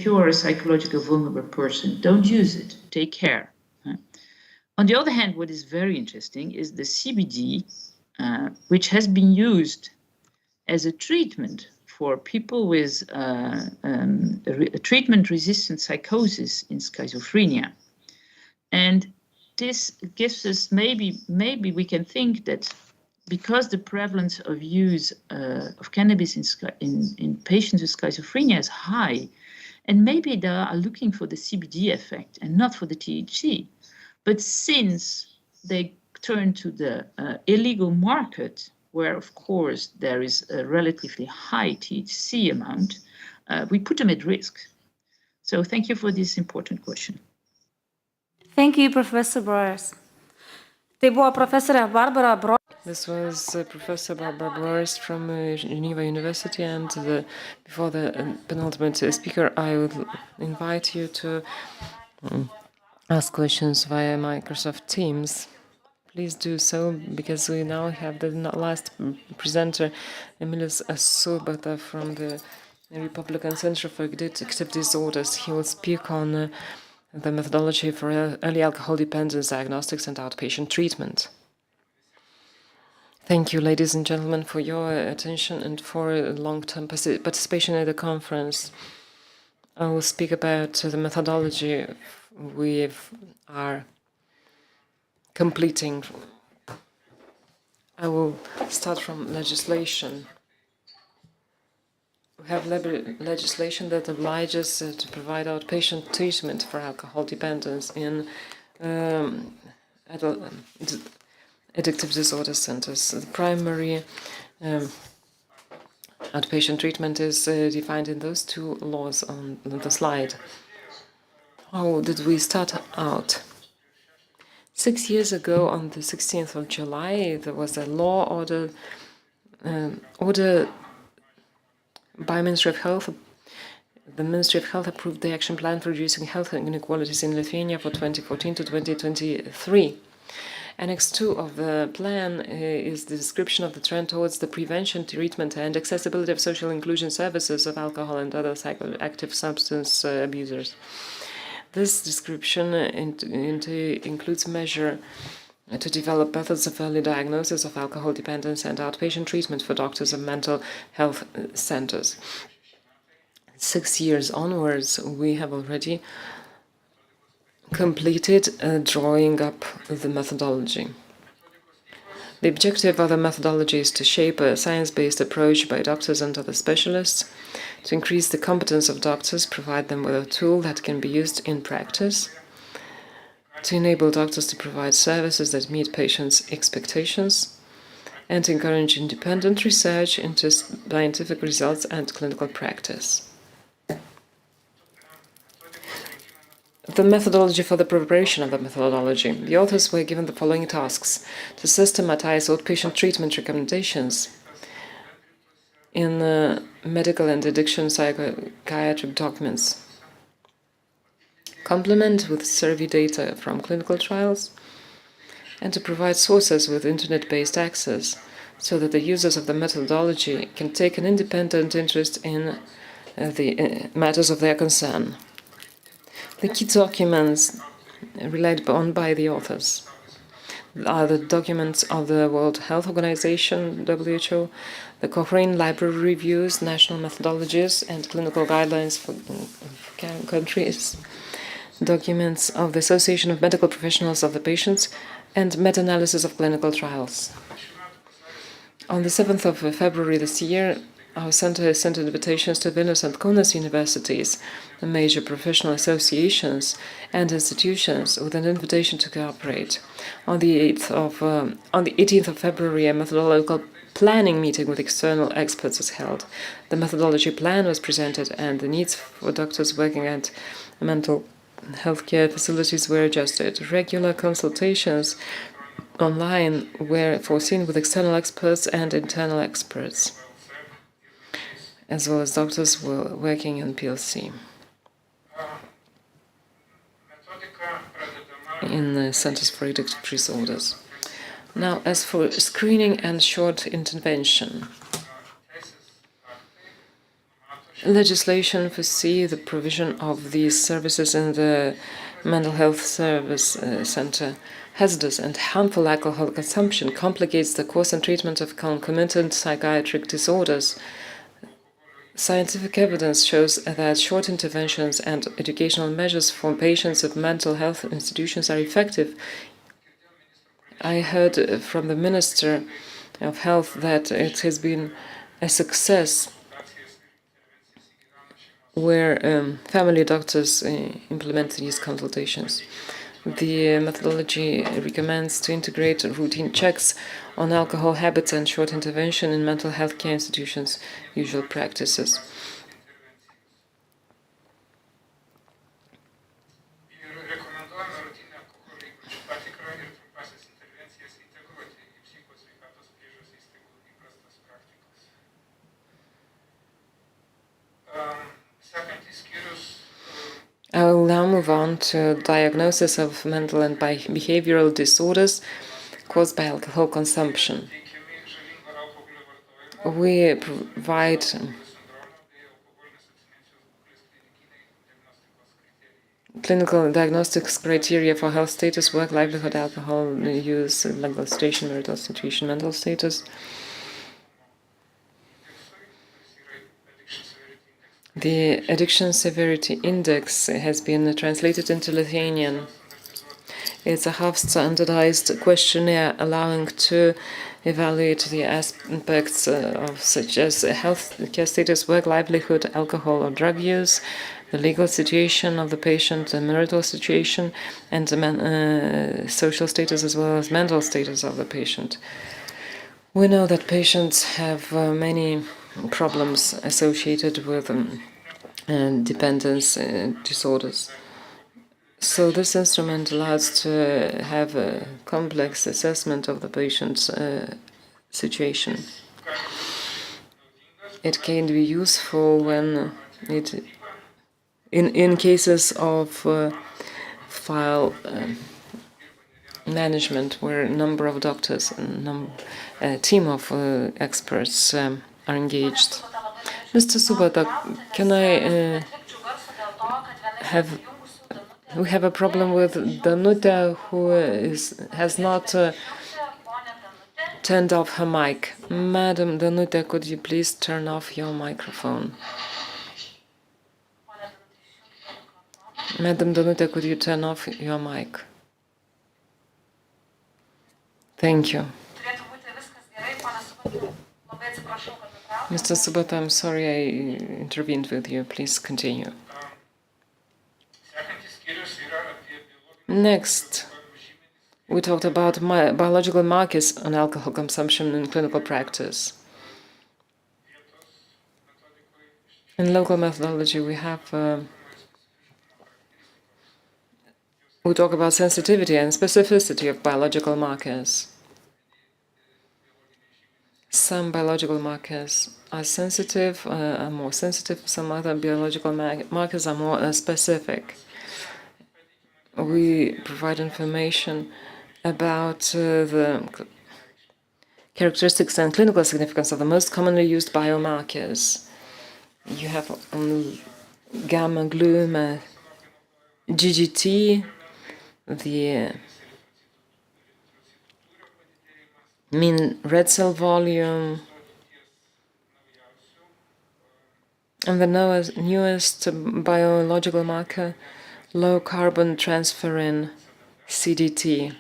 you are a psychologically vulnerable person, don't use it, take care. On the other hand, what is very interesting is the CBD, which has been used as a treatment for people with treatment-resistant psychosis in schizophrenia. And this gives us maybe we can think that because the prevalence of use of cannabis in patients with schizophrenia is high, and maybe they are looking for the CBD effect and not for the THC. But since they turn to the illegal market, where of course there is a relatively high THC amount, we put them at risk. So thank you for this important question. Thank you, Professor Breuers. Tai buvo profesorė Barbara Breuers. This was Professor Barbara Breuers from Geneva University, and before the penultimate speaker, I would invite you to ask questions via Microsoft Teams. Please do so, because we now have the last presenter, Emilius Asubata from the Republican Center for Addictive Disorders. He will speak on the methodology for early alcohol dependence diagnostics and outpatient treatment. Thank you, ladies and gentlemen, for your attention and for long-term participation at the conference. I will speak about the methodology we are completing. I will start from legislation. We have legislation that obliges to provide outpatient treatment for alcohol dependence in addictive disorder centers. The primary outpatient treatment is defined in those two laws on the slide. How did we start out? 6 years ago, on the 16th of July, there was a law order by Ministry of Health. The Ministry of Health approved the action plan for reducing health inequalities in Lithuania for 2014 to 2023. Annex 2 of the plan is the description of the trend towards the prevention, treatment, and accessibility of social inclusion services of alcohol and other psychoactive substance abusers. This description includes measure to develop methods of early diagnosis of alcohol dependence and outpatient treatment for doctors of mental health centers. 6 years onwards, we have already completed drawing up the methodology. The objective of the methodology is to shape a science-based approach by doctors and other specialists, to increase the competence of doctors, provide them with a tool that can be used in practice, to enable doctors to provide services that meet patients' expectations, and to encourage independent research into scientific results and clinical practice. The methodology for the preparation of the methodology. The authors were given the following tasks: to systematize outpatient treatment recommendations in medical and addiction psychiatric documents, complement with survey data from clinical trials, and to provide sources with internet-based access so that the users of the methodology can take an independent interest in the matters of their concern. The key documents relied on by the authors are the documents of the World Health Organization, WHO, the Cochrane Library Reviews, national methodologies and clinical guidelines for countries, documents of the Association of Medical Professionals of the Patients, and meta-analysis of clinical trials. On the 7th of February this year, our center sent invitations to Vilnius and Kaunas universities, the major professional associations and institutions, with an invitation to cooperate. On the 18th of February, a methodological planning meeting with external experts was held. The methodology plan was presented, and the needs for doctors working at mental healthcare facilities were adjusted. Regular consultations online were foreseen with external experts and internal experts, as well as doctors were working in PLC, in the Centers for Addictive Disorders. Now, as for screening and short intervention, legislation foresees the provision of these services in the Mental Health Service Center. Hazardous and harmful alcohol consumption complicates the course and treatment of concomitant psychiatric disorders. Scientific evidence shows that short interventions and educational measures for patients of mental health institutions are effective. I heard from the Minister of Health that it has been a success where family doctors implement these consultations. The methodology recommends to integrate routine checks on alcohol habits and short intervention in mental health care institutions' usual practices. I will now move on to diagnosis of mental and behavioral disorders caused by alcohol consumption. We provide clinical diagnostics criteria for health status, work, livelihood, alcohol use, legal situation, marital situation, mental status. The Addiction Severity Index has been translated into Lithuanian. It's a half-standardized questionnaire allowing to evaluate the aspects of such as health care status, work, livelihood, alcohol or drug use, the legal situation of the patient, the marital situation, and the social status as well as mental status of the patient. We know that patients have many problems associated with dependence disorders. So this instrument allows to have a complex assessment of the patient's situation. It can be useful when in cases of file management, where a number of doctors and a team of experts are engaged. Mr. Subata, can I we have a problem with Danute, who has not turned off her mic. Madam Danute, could you please turn off your microphone? Madam Danute, could you turn off your mic? Thank you. Mr. Subota, I'm sorry I intervened with you. Please continue. Next, we talked about biological markers on alcohol consumption in clinical practice. In local methodology, we talk about sensitivity and specificity of biological markers. Some biological markers are sensitive, are more sensitive. Some other biological markers are more specific. We provide information about the characteristics and clinical significance of the most commonly used biomarkers. You have gamma gloom, GGT, the mean red cell volume, and the newest biological marker, low carbon transferrin, CDT.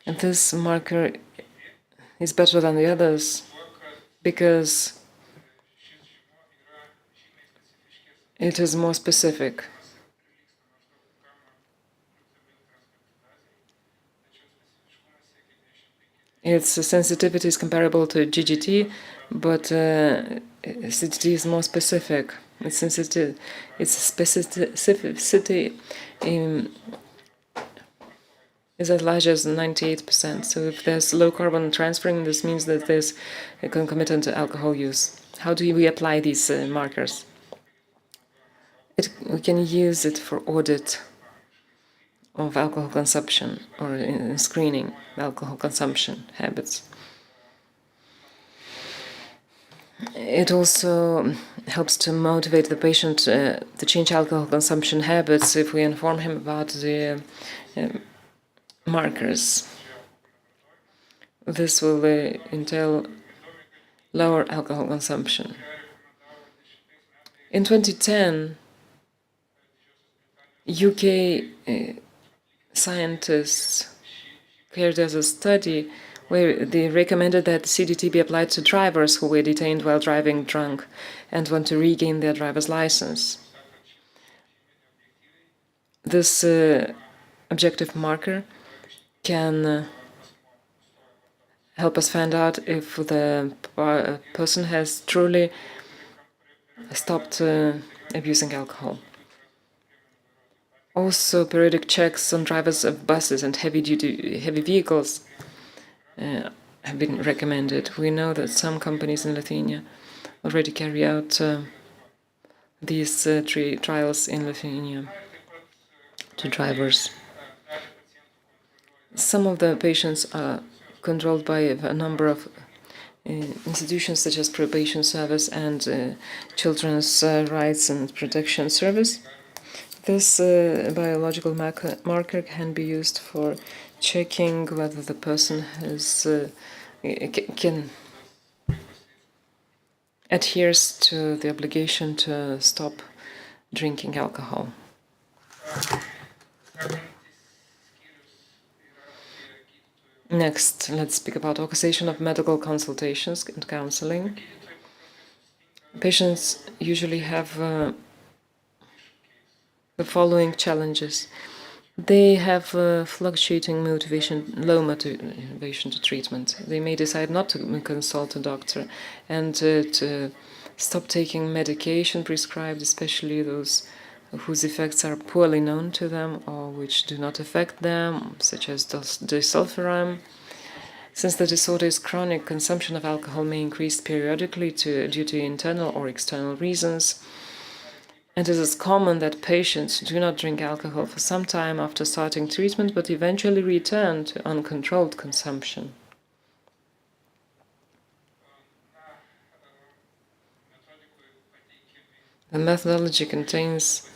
And this marker is better than the others because it is more specific. Its sensitivity is comparable to GGT, but CDT is more specific. Its specificity is as large as 98%. So if there's low carbon transferring, this means that there's a concomitant alcohol use. How do we apply these markers? We can use it for audit of alcohol consumption or in screening alcohol consumption habits. It also helps to motivate the patient to change alcohol consumption habits if we inform him about the markers. This will entail lower alcohol consumption. In 2010, UK scientists carried out a study where they recommended that CDT be applied to drivers who were detained while driving drunk and want to regain their driver's license. This objective marker can help us find out if the person has truly stopped abusing alcohol. Also, periodic checks on drivers of buses and heavy vehicles have been recommended. We know that some companies in Lithuania already carry out these trials in Lithuania to drivers. Some of the patients are controlled by a number of institutions such as probation service and children's rights and protection service. This biological marker can be used for checking whether the person has can adheres to the obligation to stop drinking alcohol. Next, let's speak about organization of medical consultations and counseling. Patients usually have the following challenges. They have fluctuating motivation, low motivation to treatment. They may decide not to consult a doctor and to stop taking medication prescribed, especially those whose effects are poorly known to them or which do not affect them, such as disulfiram. Since the disorder is chronic, consumption of alcohol may increase periodically due to internal or external reasons. And it is common that patients do not drink alcohol for some time after starting treatment, but eventually return to uncontrolled consumption. The methodology contains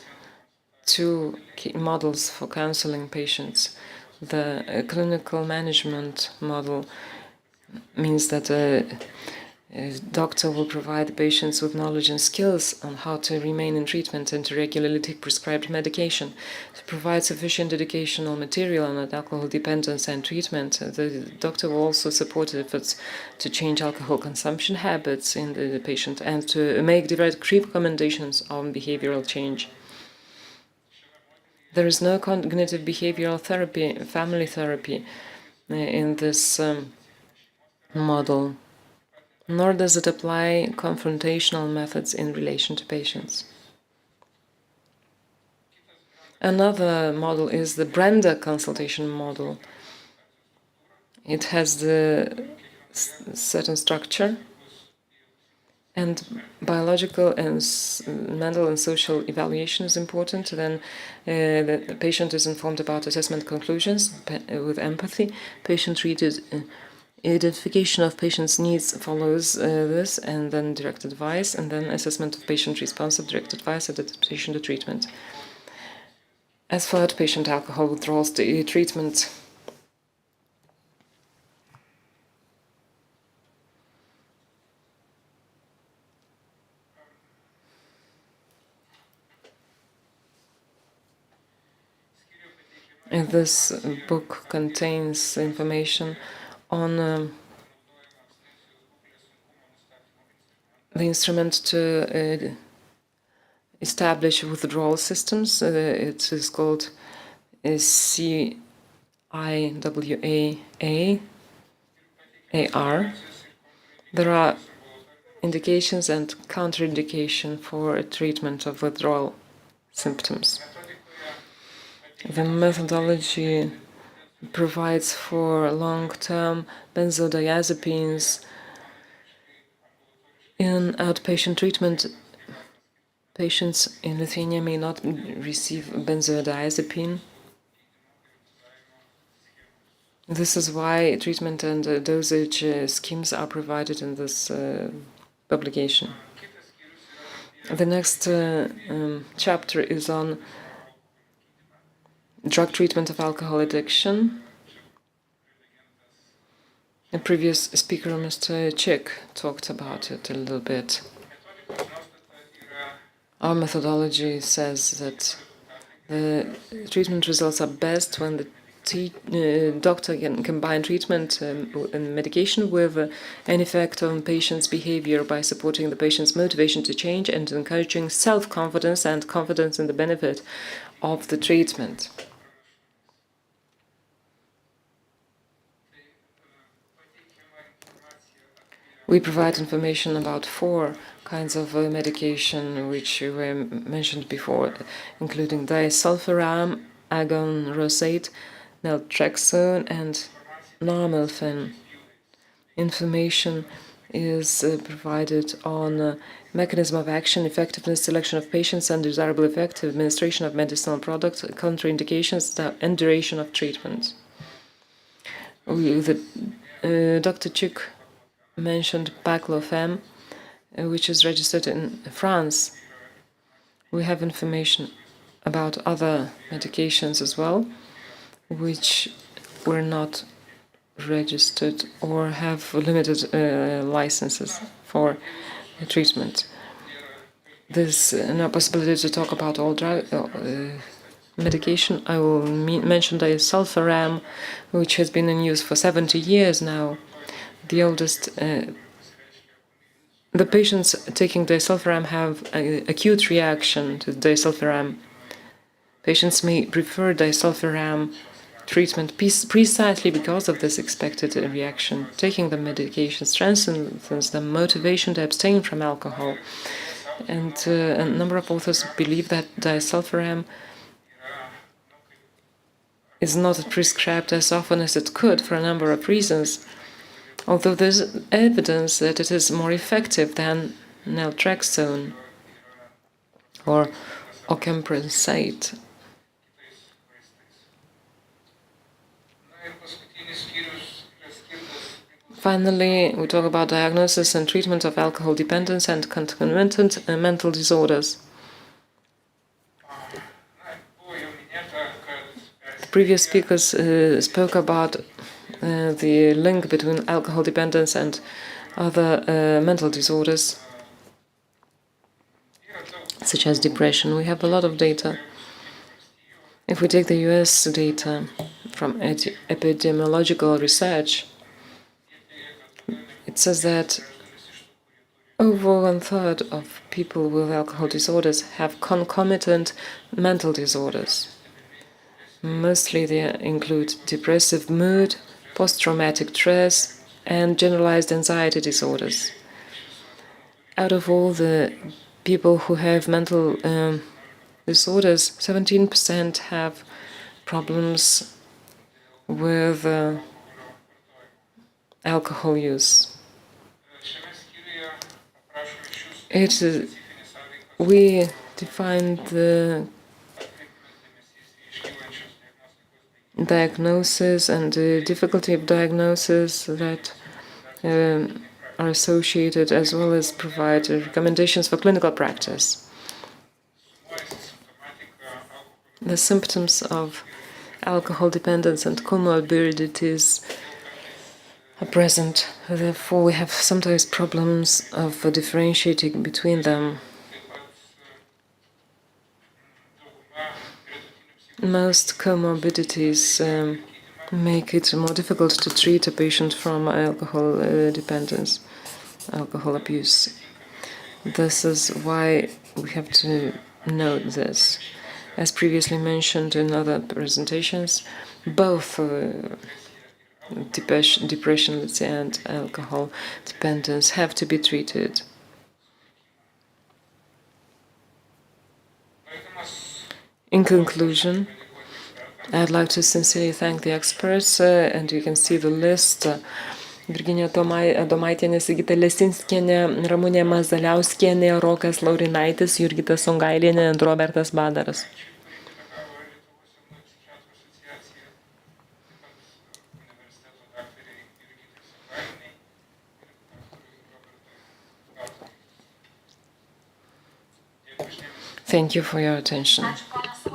two key models for counseling patients. The clinical management model means that A doctor will provide the patients with knowledge and skills on how to remain in treatment and to regularly take prescribed medication. To provide sufficient educational material on alcohol dependence and treatment, the doctor will also support efforts to change alcohol consumption habits in the patient and to make direct recommendations on behavioral change. There is no cognitive behavioral therapy, family therapy in this model, nor does it apply confrontational methods in relation to patients. Another model is the Brenda consultation model. It has the certain structure, and biological and mental and social evaluation is important. Then the patient is informed about assessment conclusions with empathy. Patient-treated identification of patient's needs follows this, and then direct advice, and then assessment of patient response of direct advice and adaptation to treatment. As for outpatient alcohol withdrawals treatment, this book contains information on the instrument to establish withdrawal systems. It is called CIWA-AR. There are indications and contraindication for treatment of withdrawal symptoms. The methodology provides for long-term benzodiazepines. In outpatient treatment, patients in Lithuania may not receive benzodiazepine. This is why treatment and dosage schemes are provided in this publication. The next chapter is on drug treatment of alcohol addiction. The previous speaker, Mr. Chick, talked about it a little bit. Our methodology says that the treatment results are best when the doctor can combine treatment and medication with an effect on patient's behavior by supporting the patient's motivation to change and encouraging self-confidence and confidence in the benefit of the treatment. We provide information about 4 kinds of medication which were mentioned before, including disulfiram, agon rosate, naltrexone, and normelphin. Information is provided on mechanism of action, effectiveness, selection of patients, undesirable effect, administration of medicinal products, contraindications, and duration of treatment. Dr. Chick mentioned baclofen, which is registered in France. We have information about other medications as well, which were not registered or have limited licenses for treatment. There's no possibility to talk about all drug medication. I will mention disulfiram, which has been in use for 70 years now. The oldest, the patients taking disulfiram have an acute reaction to disulfiram. Patients may prefer disulfiram treatment precisely because of this expected reaction. Taking the medication strengthens the motivation to abstain from alcohol. And a number of authors believe that disulfiram is not prescribed as often as it could for a number of reasons, although there's evidence that it is more effective than naltrexone or ocamprosate. Finally, we talk about diagnosis and treatment of alcohol dependence and concomitant mental disorders. Previous speakers spoke about the link between alcohol dependence and other mental disorders, such as depression. We have a lot of data. If we take the US data from epidemiological research, it says that over 1/3 of people with alcohol disorders have concomitant mental disorders. Mostly they include depressive mood, post-traumatic stress, and generalized anxiety disorders. Out of all the people who have mental disorders, 17% have problems with alcohol use. We defined the diagnosis and the difficulty of diagnosis that are associated, as well as provide recommendations for clinical practice. The symptoms of alcohol dependence and comorbidities are present. Therefore, we have sometimes problems of differentiating between them. Most comorbidities make it more difficult to treat a patient from alcohol dependence, alcohol abuse. This is why we have to note this. As previously mentioned in other presentations, both depression, let's say, and alcohol dependence have to be treated. In conclusion, I'd like to sincerely thank the experts, and you can see the list. Virginija Adomaitienė, Sigita Lesinskienė, Ramunė Mazaliauskienė, Rokas Laurinaitis, Jurgita Songailienė ir Robertas Badaras. Thank you for your attention.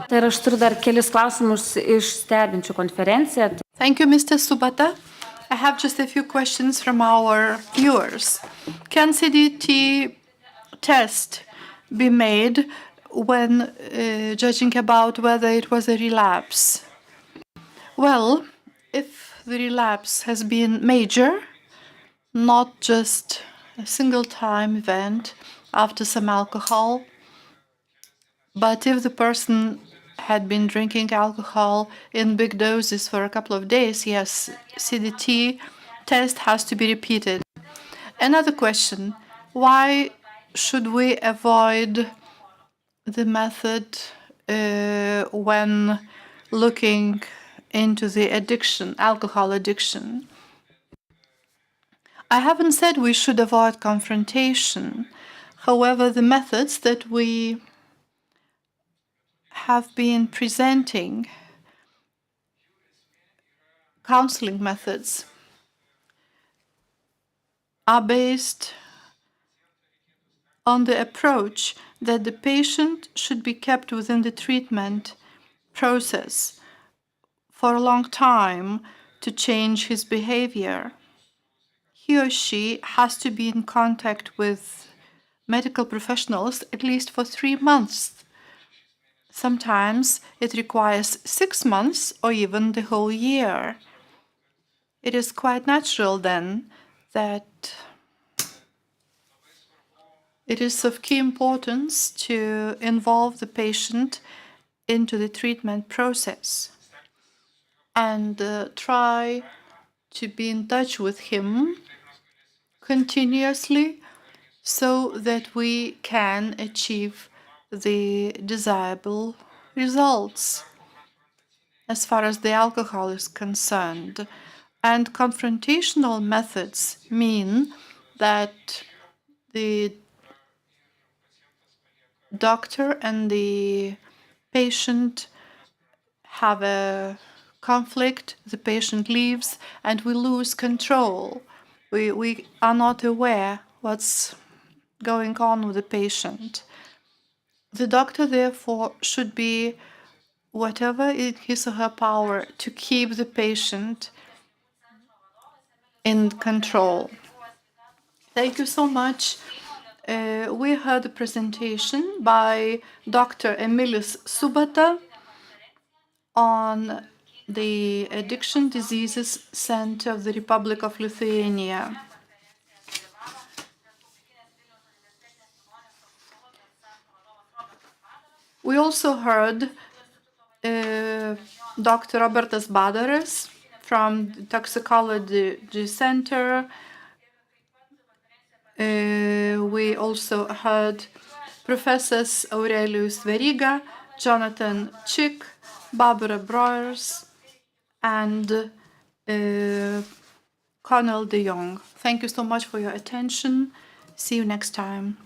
Tai aš turiu dar kelis klausimus iš stebinčių konferenciją. Thank you, Mr. Subata. I have just a few questions from our viewers. Can CDT test be made when judging about whether it was a relapse? Well, if the relapse has been major, not just a single time event after some alcohol, but if the person had been drinking alcohol in big doses for a couple of days, yes, CDT test has to be repeated. Another question, why should we avoid the method when looking into the addiction, alcohol addiction? I haven't said we should avoid confrontation. However, the methods that we have been presenting, counseling methods, are based on the approach that the patient should be kept within the treatment process for a long time to change his behavior. He or she has to be in contact with medical professionals at least for 3 months. Sometimes it requires 6 months or even the whole year. It is quite natural then that it is of key importance to involve the patient into the treatment process and try to be in touch with him continuously so that we can achieve the desirable results as far as the alcohol is concerned. And confrontational methods mean that the doctor and the patient have a conflict, the patient leaves, and we lose control. We are not aware what's going on with the patient. The doctor, therefore, should be whatever in his or her power to keep the patient in control. Thank you so much. We heard a presentation by Dr. Emilis Subata on the Addiction Diseases Center of the Republic of Lithuania. We also heard Dr. Robertas Badaras from the Toxicology Center. We also heard Professors Aurelius Veriga, Jonathan Chick, Barbara Breuers, and Connell de Jong. Thank you so much for your attention. See you next time.